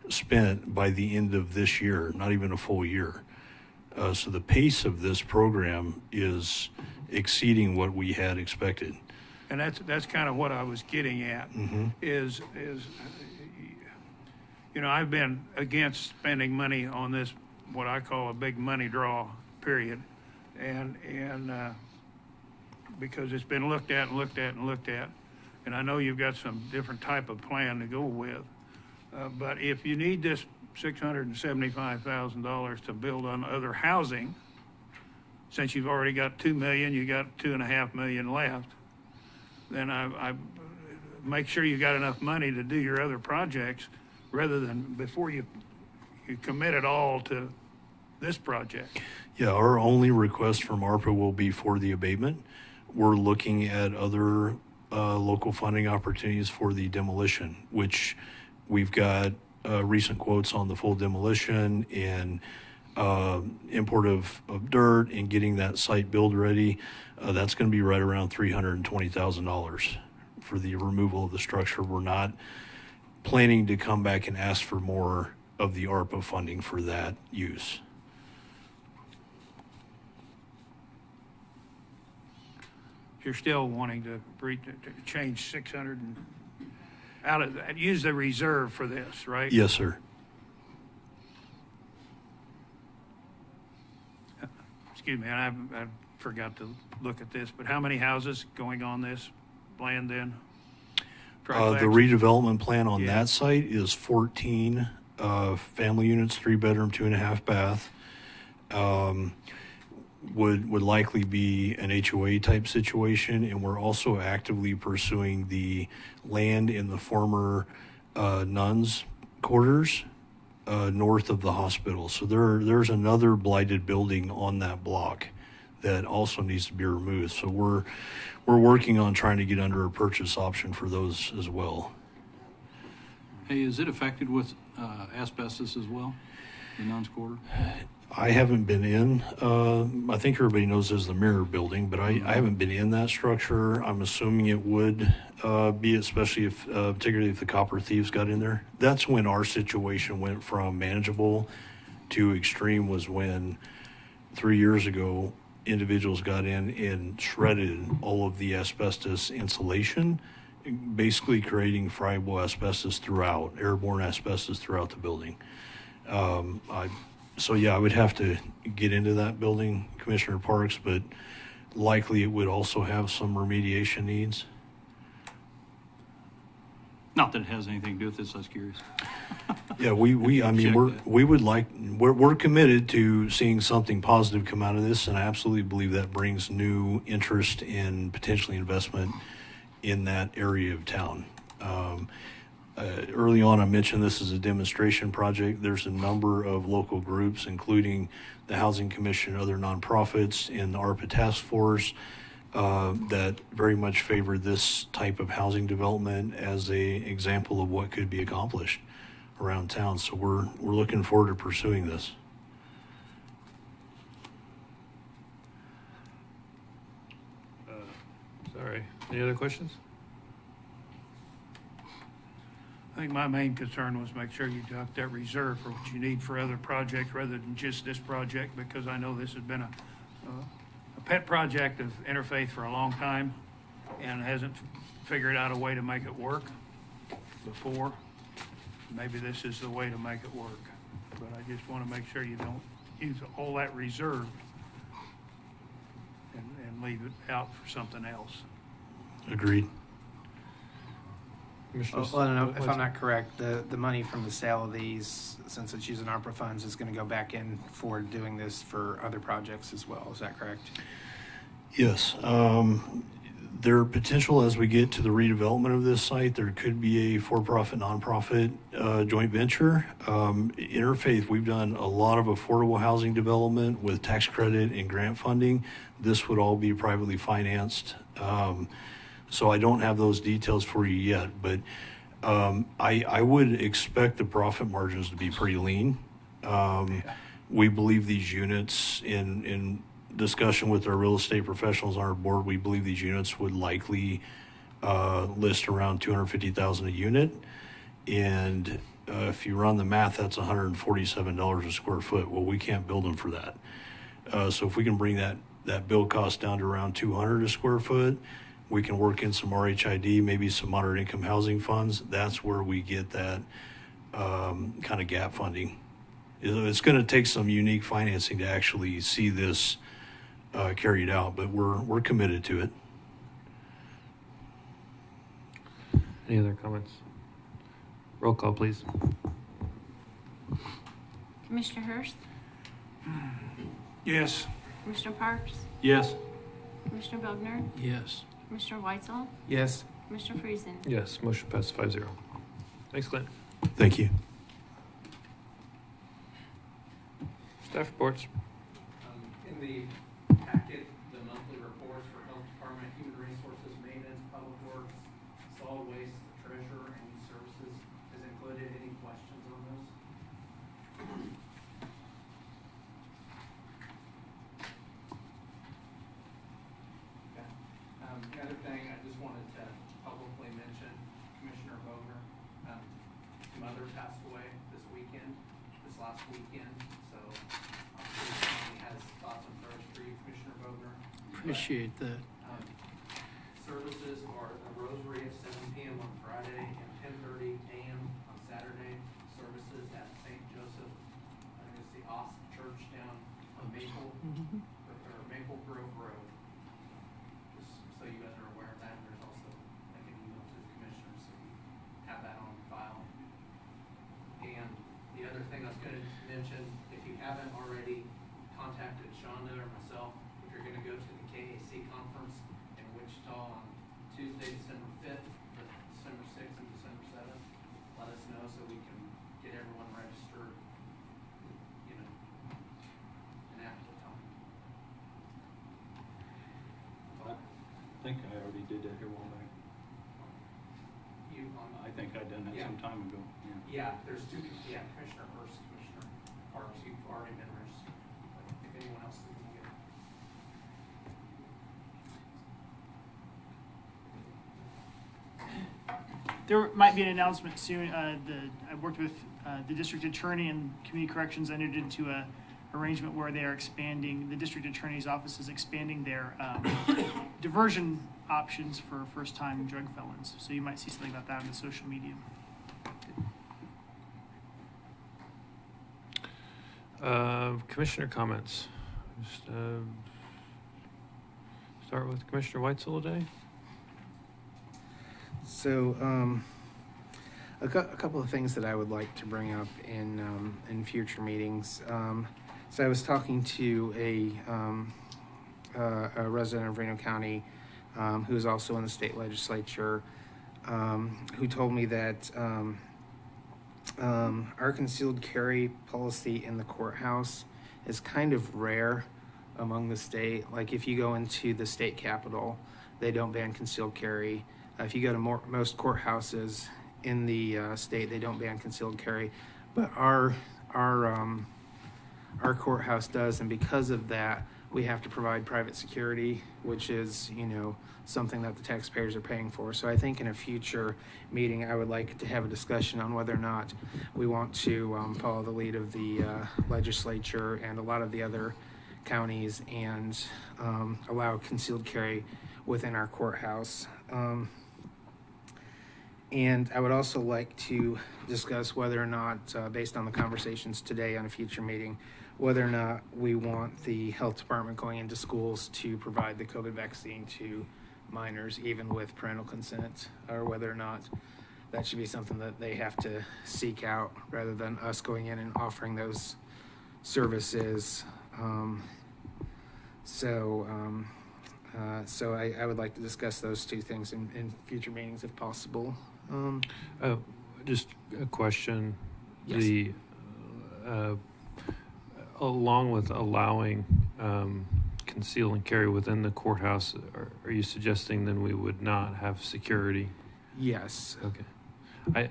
S6: spent by the end of this year, not even a full year. So the pace of this program is exceeding what we had expected.
S9: And that's kind of what I was getting at. Is you know, I've been against spending money on this, what I call a big money draw period, and because it's been looked at, and I know you've got some different type of plan to go with, but if you need this $675,000 to build on other housing, since you've already got $2 million, you got $2.5 million left, then I make sure you got enough money to do your other projects rather than before you commit it all to this project.
S6: Yeah, our only request from ARPA will be for the abatement. We're looking at other local funding opportunities for the demolition, which we've got recent quotes on the full demolition and import of dirt and getting that site build ready. That's going to be right around $320,000 for the removal of the structure. We're not planning to come back and ask for more of the ARPA funding for that use.
S9: You're still wanting to change 600 and use the reserve for this, right?
S6: Yes, sir.
S9: Excuse me, I forgot to look at this, but how many houses going on this plan then?
S6: The
S9: Triplex?
S6: redevelopment plan on
S9: Yeah.
S6: that site is 14 family units, 3-bedroom, 2.5 bath. Would likely be an HOA type situation, and we're also actively pursuing the land in the former nuns quarters north of the hospital. So there's another blighted building on that block that also needs to be removed. So we're working on trying to get under a purchase option for those as well.
S3: Hey, is it affected with asbestos as well, the nuns quarter?
S6: I haven't been in, I think everybody knows there's the mirror building, but I haven't been in that structure. I'm assuming it would be, especially if, particularly if the copper thieves got in there. That's when our situation went from manageable to extreme, was when 3 years ago, individuals got in and shredded all of the asbestos insulation, basically creating friable asbestos throughout, airborne asbestos throughout the building. So yeah, I would have to get into that building, Commissioner Parks, but likely it would also have some remediation needs.
S3: Not that it has anything to do with this, I was curious.
S6: Yeah, we're committed to seeing something positive come out of this, and I absolutely believe that brings new interest and potentially investment in that area of town. Early on, I mentioned this is a demonstration project. There's a number of local groups, including the Housing Commission, other nonprofits, and the ARPA Task Force that very much favor this type of housing development as a example of what could be accomplished around town. So we're looking forward to pursuing this.
S1: Sorry, any other questions?
S9: I think my main concern was make sure you got that reserve for what you need for other projects rather than just this project, because I know this has been a pet project of Interfaith for a long time and hasn't figured out a way to make it work before. Maybe this is the way to make it work, but I just want to make sure you don't use all that reserve and leave it out for something else.
S6: Agreed.
S8: Well, I don't know if I'm not correct, the money from the sale of these, since it's using ARPA funds, is going to go back in for doing this for other projects as well. Is that correct?
S6: Yes. There potential as we get to the redevelopment of this site, there could be a for-profit, nonprofit joint venture. Interfaith, we've done a lot of affordable housing development with tax credit and grant funding. This would all be privately financed. So I don't have those details for you yet, but I would expect the profit margins to be pretty lean. We believe these units, in discussion with our real estate professionals on our board, we believe these units would likely list around $250,000 a unit. And if you run the math, that's $147 a square foot. Well, we can't build them for that. So if we can bring that build cost down to around $200 a square foot, we can work in some RHID, maybe some moderate income housing funds. That's where we get that kind of gap funding. It's going to take some unique financing to actually see this carried out, but we're committed to it.
S1: Any other comments? Roll call, please.
S4: Commissioner Hurst?
S9: Yes.
S4: Commissioner Parks?
S3: Yes.
S4: Commissioner Bogner?
S3: Yes.
S4: Commissioner Weitzel?
S8: Yes.
S4: Commissioner Friesen?
S1: Yes, motion passes 5-0. Thanks, Glenn.
S6: Thank you.
S1: Staff reports.
S8: In the packet, the monthly reports for Health Department, Human Resources, Maintenance, Public Works, Solid Waste, Treasurer, and Youth Services is included. Any questions on those? Okay. The other thing I just wanted to publicly mention, Commissioner Bogner, mother passed away this last weekend, so I'm sure the county has thoughts and prayers for you, Commissioner Bogner.
S5: Appreciate that.
S8: Services are the rosary at 7 p.m. on Friday and 10:30 a.m. on Saturday. Services at St. Joseph, I think it's the Ost Church down on Maple Grove Road. Just so you guys are aware of that. There's also like an email to the commissioners, so you have that on file. And the other thing I was going to mention, if you haven't already contacted Shonda or myself, if you're going to go to the KAC conference in Wichita on Tuesday, December 5th, December 6th, and December 7th, let us know so we can get everyone registered, you know, in actual time.
S3: I think I already did that here a while back. I think I done that some time ago.
S8: Yeah, there's two, Commissioner Hurst, Commissioner Parks, you've already been registered. But if anyone else is going to get it.
S5: There might be an announcement soon. I worked with the district attorney and community corrections entered into a arrangement where they are expanding, the district attorney's office is expanding their diversion options for first-time drug felons. So you might see something about that on the social media.
S1: Commissioner comments. Just start with Commissioner Weitzel today.
S8: So, a couple of things that I would like to bring up in future meetings. So I was talking to a resident of Reno County who's also in the state legislature, who told me that our concealed carry policy in the courthouse is kind of rare among the state. Like if you go into the state capitol, they don't ban concealed carry. If you go to most courthouses in the state, they don't ban concealed carry, but our courthouse does, and because of that, we have to provide private security, which is, you know, something that the taxpayers are paying for. So I think in a future meeting, I would like to have a discussion on whether or not we want to follow the lead of the legislature and a lot of the other counties and allow concealed carry within our courthouse. And I would also like to discuss whether or not, based on the conversations today on a future meeting, whether or not we want the health department going into schools to provide the COVID vaccine to minors, even with parental consent, or whether or not that should be something that they have to seek out rather than us going in and offering those services. So I would like to discuss those two things in future meetings if possible.
S1: Just a question.
S8: Yes.
S1: Along with allowing conceal and carry within the courthouse, are you suggesting then we would not have security?
S8: Yes.
S1: Okay.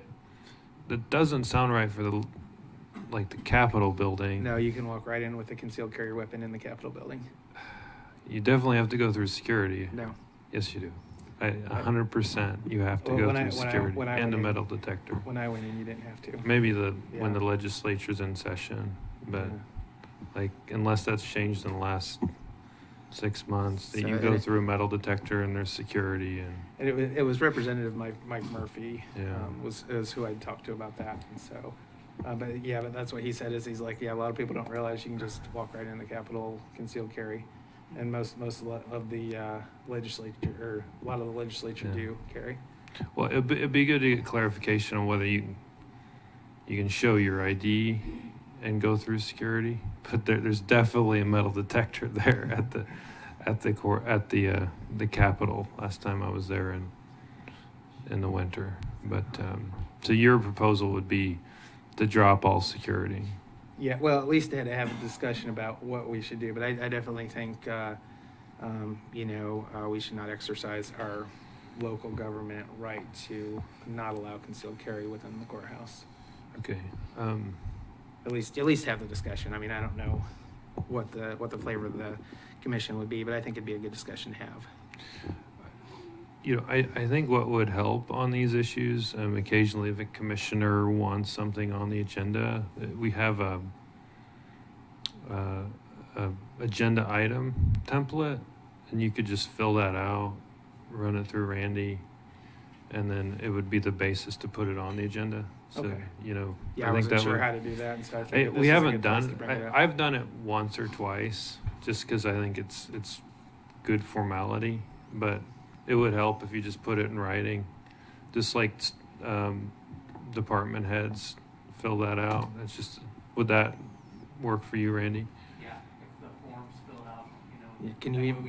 S1: That doesn't sound right for the Capitol building.
S8: No, you can walk right in with a concealed carry weapon in the Capitol building.
S1: You definitely have to go through security.
S8: No.
S1: Yes, you do. 100% you have to go through security and a metal detector.
S8: When I went in, you didn't have to.
S1: Maybe when the legislature's in session, but unless that's changed in the last 6 months, that you go through a metal detector and there's security and
S8: it was Representative Mike Murphy was who I talked to about that, and so. But that's what he said. He's like, a lot of people don't realize you can just walk right in the Capitol concealed carry, and most of the legislature, or a lot of the legislature do carry.
S1: Well, it'd be good to get clarification on whether you can show your ID and go through security, but there's definitely a metal detector there at the Capitol last time I was there in the winter. But so your proposal would be to drop all security.
S8: Yeah, well, at least they had to have a discussion about what we should do. But I definitely think, we should not exercise our local government right to not allow concealed carry within the courthouse.
S1: Okay.
S8: At least have the discussion. I mean, I don't know what the flavor of the commission would be, but I think it'd be a good discussion to have.
S1: I think what would help on these issues, occasionally if a commissioner wants something on the agenda, we have a agenda item template, and you could just fill that out, run it through Randy, and then it would be the basis to put it on the agenda. So,
S8: Okay.
S1: I
S8: Yeah, I
S1: think
S8: wasn't
S1: that
S8: sure
S1: would,
S8: how to do that, and so I figured
S1: we
S8: this is a
S1: haven't
S8: good place to
S1: done.
S8: bring it up.
S1: I've done it once or twice, just because I think it's good formality. But it would help if you just put it in writing, just like department heads fill that out. It's just, would that work for you, Randy?
S8: Yeah, if the form's filled out,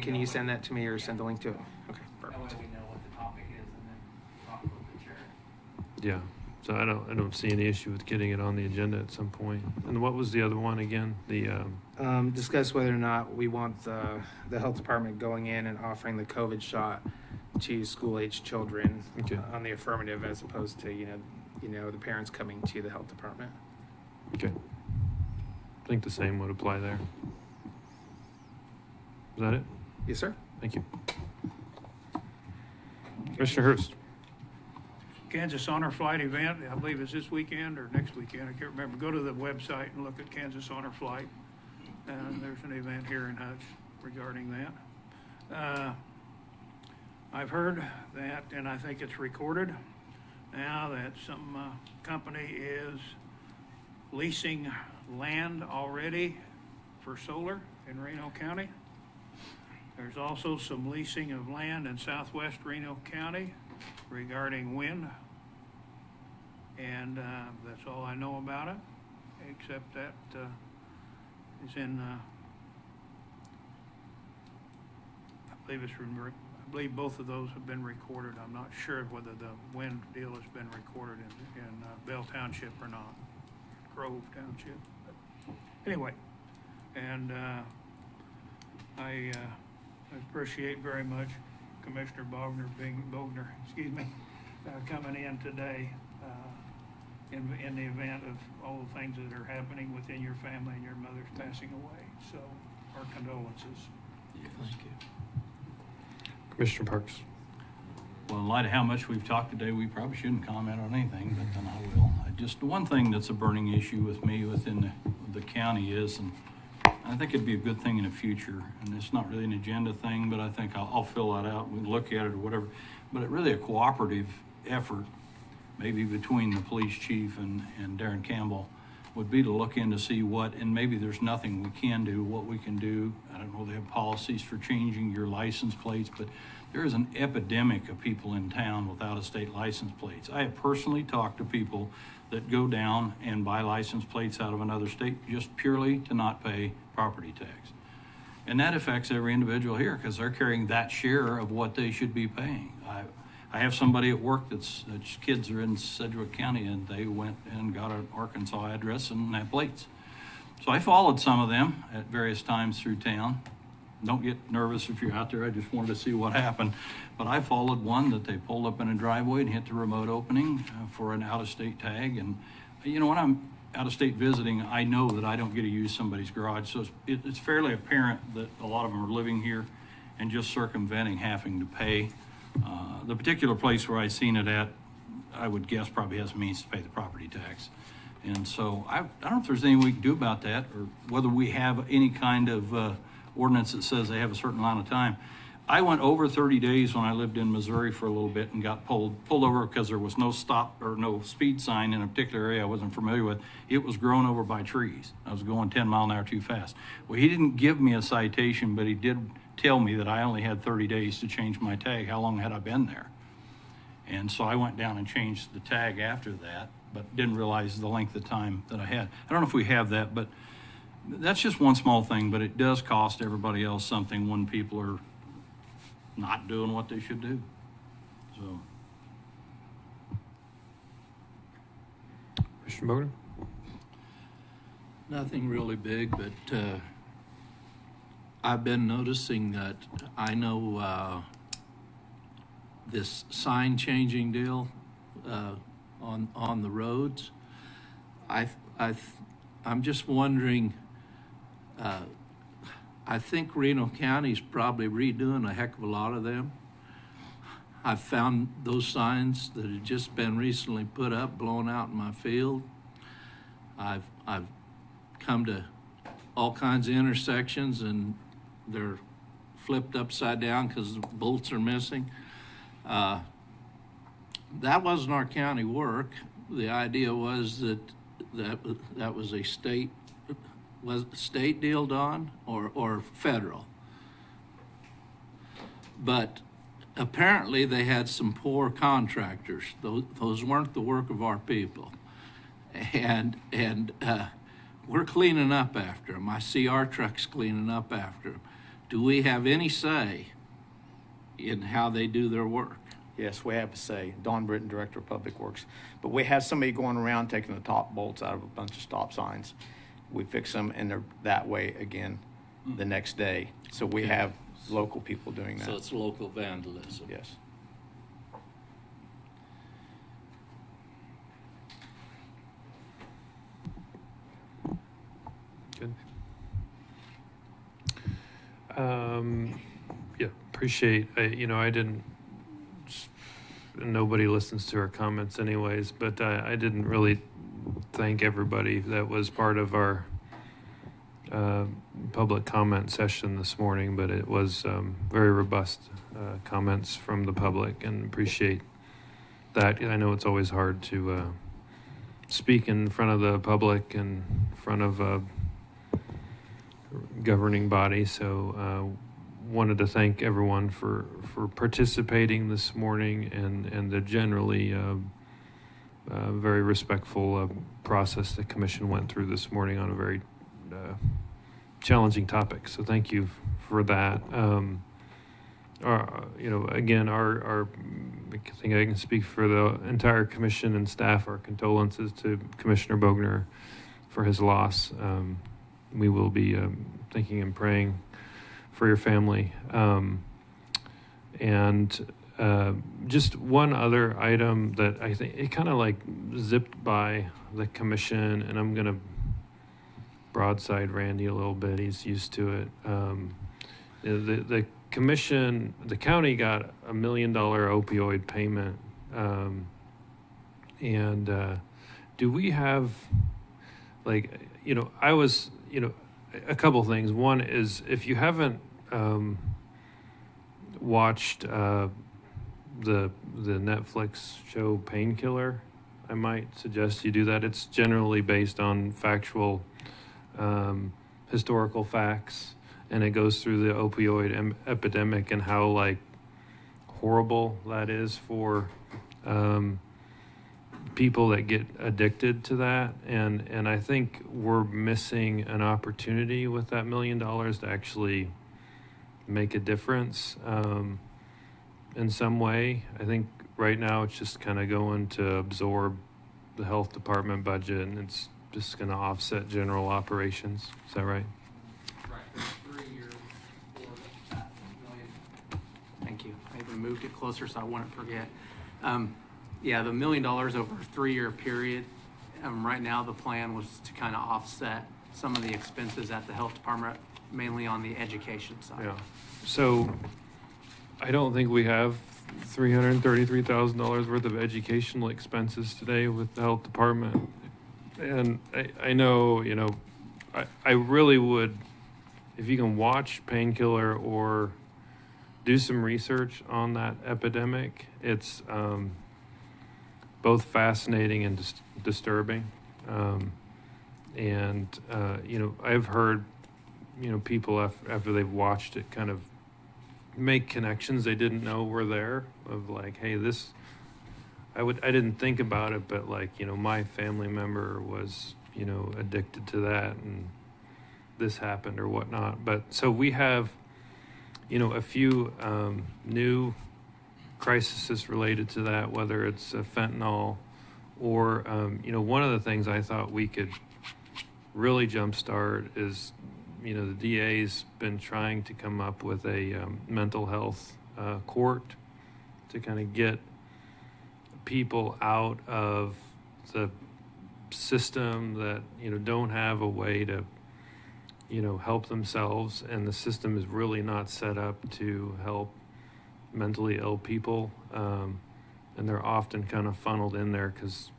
S8: Can you send that to me or send the link to it? Okay, perfect. That way we know what the topic is and then talk with the chair.
S1: Yeah. So I don't see any issue with getting it on the agenda at some point. And what was the other one again?
S8: Discuss whether or not we want the health department going in and offering the COVID shot to school-age children on the affirmative, as opposed to the parents coming to the health department.
S1: Okay. I think the same would apply there. Is that it?
S8: Yes, sir.
S1: Thank you. Commissioner Hurst.
S9: Kansas Honor Flight event, I believe it's this weekend or next weekend, I can't remember. Go to the website and look at Kansas Honor Flight. There's an event here in Hutch regarding that. I've heard that, and I think it's recorded now, that some company is leasing land already for solar in Reno County. There's also some leasing of land in southwest Reno County regarding wind. And that's all I know about it, except that is in, I believe both of those have been recorded. I'm not sure whether the wind deal has been recorded in Bell Township or not, Grove Township. But anyway, and I appreciate very much Commissioner Bogner coming in today in the event of all the things that are happening within your family and your mother's passing away. So our condolences.
S21: Thank you.
S1: Commissioner Parks.
S3: Well, in light of how much we've talked today, we probably shouldn't comment on anything, but then I will. Just one thing that's a burning issue with me within the county is, and I think it'd be a good thing in the future, and it's not really an agenda thing, but I think I'll fill that out. We can look at it or whatever. But it really a cooperative effort, maybe between the police chief and Darren Campbell, would be to look in to see what, and maybe there's nothing we can do, what we can do. I don't know, they have policies for changing your license plates, but there is an epidemic of people in town without a state license plates. I have personally talked to people that go down and buy license plates out of another state just purely to not pay property tax. And that affects every individual here because they're carrying that share of what they should be paying. I have somebody at work that's kids are in Sedgwick County, and they went and got an Arkansas address and have plates. So I followed some of them at various times through town. Don't get nervous if you're out there. I just wanted to see what happened. But I followed one that they pulled up in a driveway and hit the remote opening for an out-of-state tag. And when I'm out-of-state visiting, I know that I don't get to use somebody's garage. So it's fairly apparent that a lot of them are living here and just circumventing having to pay. The particular place where I seen it at, I would guess probably has means to pay the property tax. And so I don't know if there's anything we can do about that, or whether we have any kind of ordinance that says they have a certain amount of time. I went over 30 days when I lived in Missouri for a little bit and got pulled over because there was no stop or no speed sign in a particular area I wasn't familiar with. It was grown over by trees. I was going 10 miles an hour too fast. Well, he didn't give me a citation, but he did tell me that I only had 30 days to change my tag. How long had I been there? And so I went down and changed the tag after that, but didn't realize the length of time that I had. I don't know if we have that, but that's just one small thing, but it does cost everybody else something when people are not doing what they should do. So.
S1: Mr. Bogner?
S21: Nothing really big, but I've been noticing that I know this sign changing deal on the roads. I'm just wondering, I think Reno County's probably redoing a heck of a lot of them. I've found those signs that have just been recently put up, blown out in my field. I've come to all kinds of intersections and they're flipped upside down because the bolts are missing. That wasn't our county work. The idea was that was a state deal, Don, or federal. But apparently they had some poor contractors. Those weren't the work of our people. And we're cleaning up after them. I see our trucks cleaning up after them. Do we have any say in how they do their work?
S10: Yes, we have a say. Don Britton, Director of Public Works. But we have somebody going around taking the top bolts out of a bunch of stop signs. We fix them and they're that way again the next day. So we have local people doing that.
S21: So it's local vandalism.
S10: Yes.
S1: Good. Yeah, appreciate, I didn't, nobody listens to our comments anyways, but I didn't really thank everybody that was part of our public comment session this morning, but it was very robust comments from the public, and appreciate that. I know it's always hard to speak in front of the public and in front of a governing body, so wanted to thank everyone for participating this morning, and the generally very respectful process the commission went through this morning on a very challenging topic. So thank you for that. Again, I think I can speak for the entire commission and staff. Our condolences to Commissioner Bogner for his loss. We will be thinking and praying for your family. Just one other item that I think it kind of like zipped by the commission, and I'm going to broadside Randy a little bit. He's used to it. The commission, the county got $1 million opioid payment. Do we have, I was, a couple things. One is, if you haven't watched the Netflix show Painkiller, I might suggest you do that. It's generally based on factual, historical facts, and it goes through the opioid epidemic and how horrible that is for people that get addicted to that, and I think we're missing an opportunity with that $1 million to actually make a difference in some way. I think right now it's just kind of going to absorb the health department budget, and it's just going to offset general operations. Is that right?
S8: Right. 3 years for that $1 million. Thank you. I even moved it closer so I wouldn't forget. The $1 million over a 3-year period. Right now, the plan was to kind of offset some of the expenses at the health department, mainly on the education side.
S1: Yeah. So I don't think we have $333,000 worth of educational expenses today with the health department. And I know, I really would, if you can watch Painkiller or do some research on that epidemic, it's both fascinating and disturbing. I've heard, people after they've watched it kind of make connections they didn't know were there, of hey, this, I didn't think about it, but my family member was, addicted to that, and this happened or whatnot. But so we have, a few new crises related to that, whether it's fentanyl or, one of the things I thought we could really jumpstart is, the DA's been trying to come up with a mental health court to kind of get people out of the system that, don't have a way to, help themselves, and the system is really not set up to help mentally ill people, and they're often kind of funneled in there because,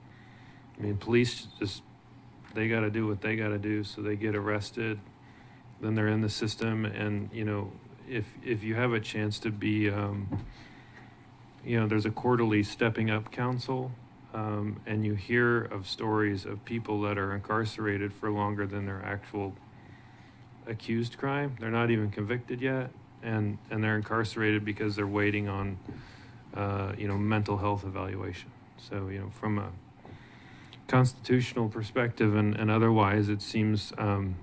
S1: I mean, police just, they got to do what they got to do, so they get arrested, then they're in the system, and, you know, if you have a chance to be, you know, there's a quarterly Stepping Up Council, and you hear of stories of people that are incarcerated for longer than their actual accused crime. They're not even convicted yet, and they're incarcerated because they're waiting on, you know, mental health evaluation. So, you know, from a constitutional perspective and otherwise, it seems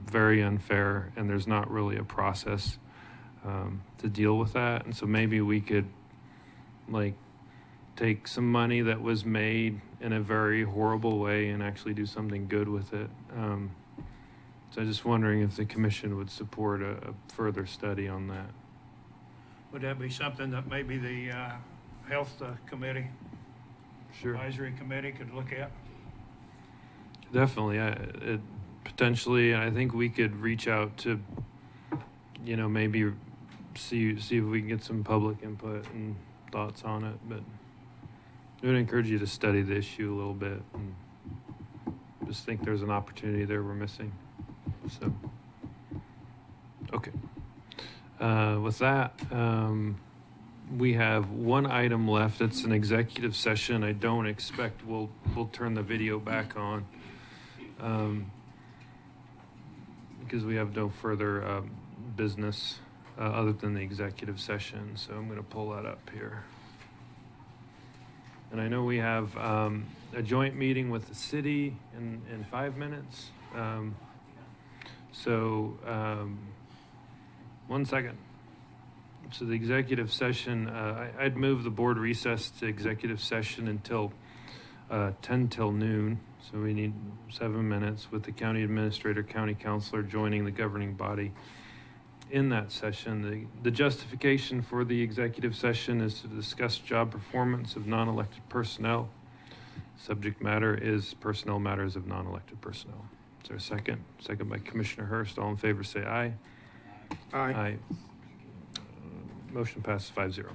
S1: very unfair, and there's not really a process to deal with that. And so maybe we could, like, take some money that was made in a very horrible way and actually do something good with it. So I'm just wondering if the commission would support a further study on that.
S9: Would that be something that maybe the health committee,
S1: Sure.
S9: advisory committee could look at?
S1: Definitely. Potentially, I think we could reach out to, you know, maybe see if we can get some public input and thoughts on it. But I would encourage you to study the issue a little bit, and just think there's an opportunity there we're missing. So, okay. With that, we have one item left. It's an executive session. I don't expect we'll turn the video back on, because we have no further business other than the executive session. So I'm going to pull that up here. And I know we have a joint meeting with the city in 5 minutes. One second. So the executive session, I'd move the board recess to executive session until 10 till noon. So we need 7 minutes with the county administrator, county counselor joining the governing body in that session. The justification for the executive session is to discuss job performance of non-elected personnel. Subject matter is personnel matters of non-elected personnel. Is there a second? Second by Commissioner Hurst. All in favor say aye.
S8: Aye.
S1: Motion passes 5-0.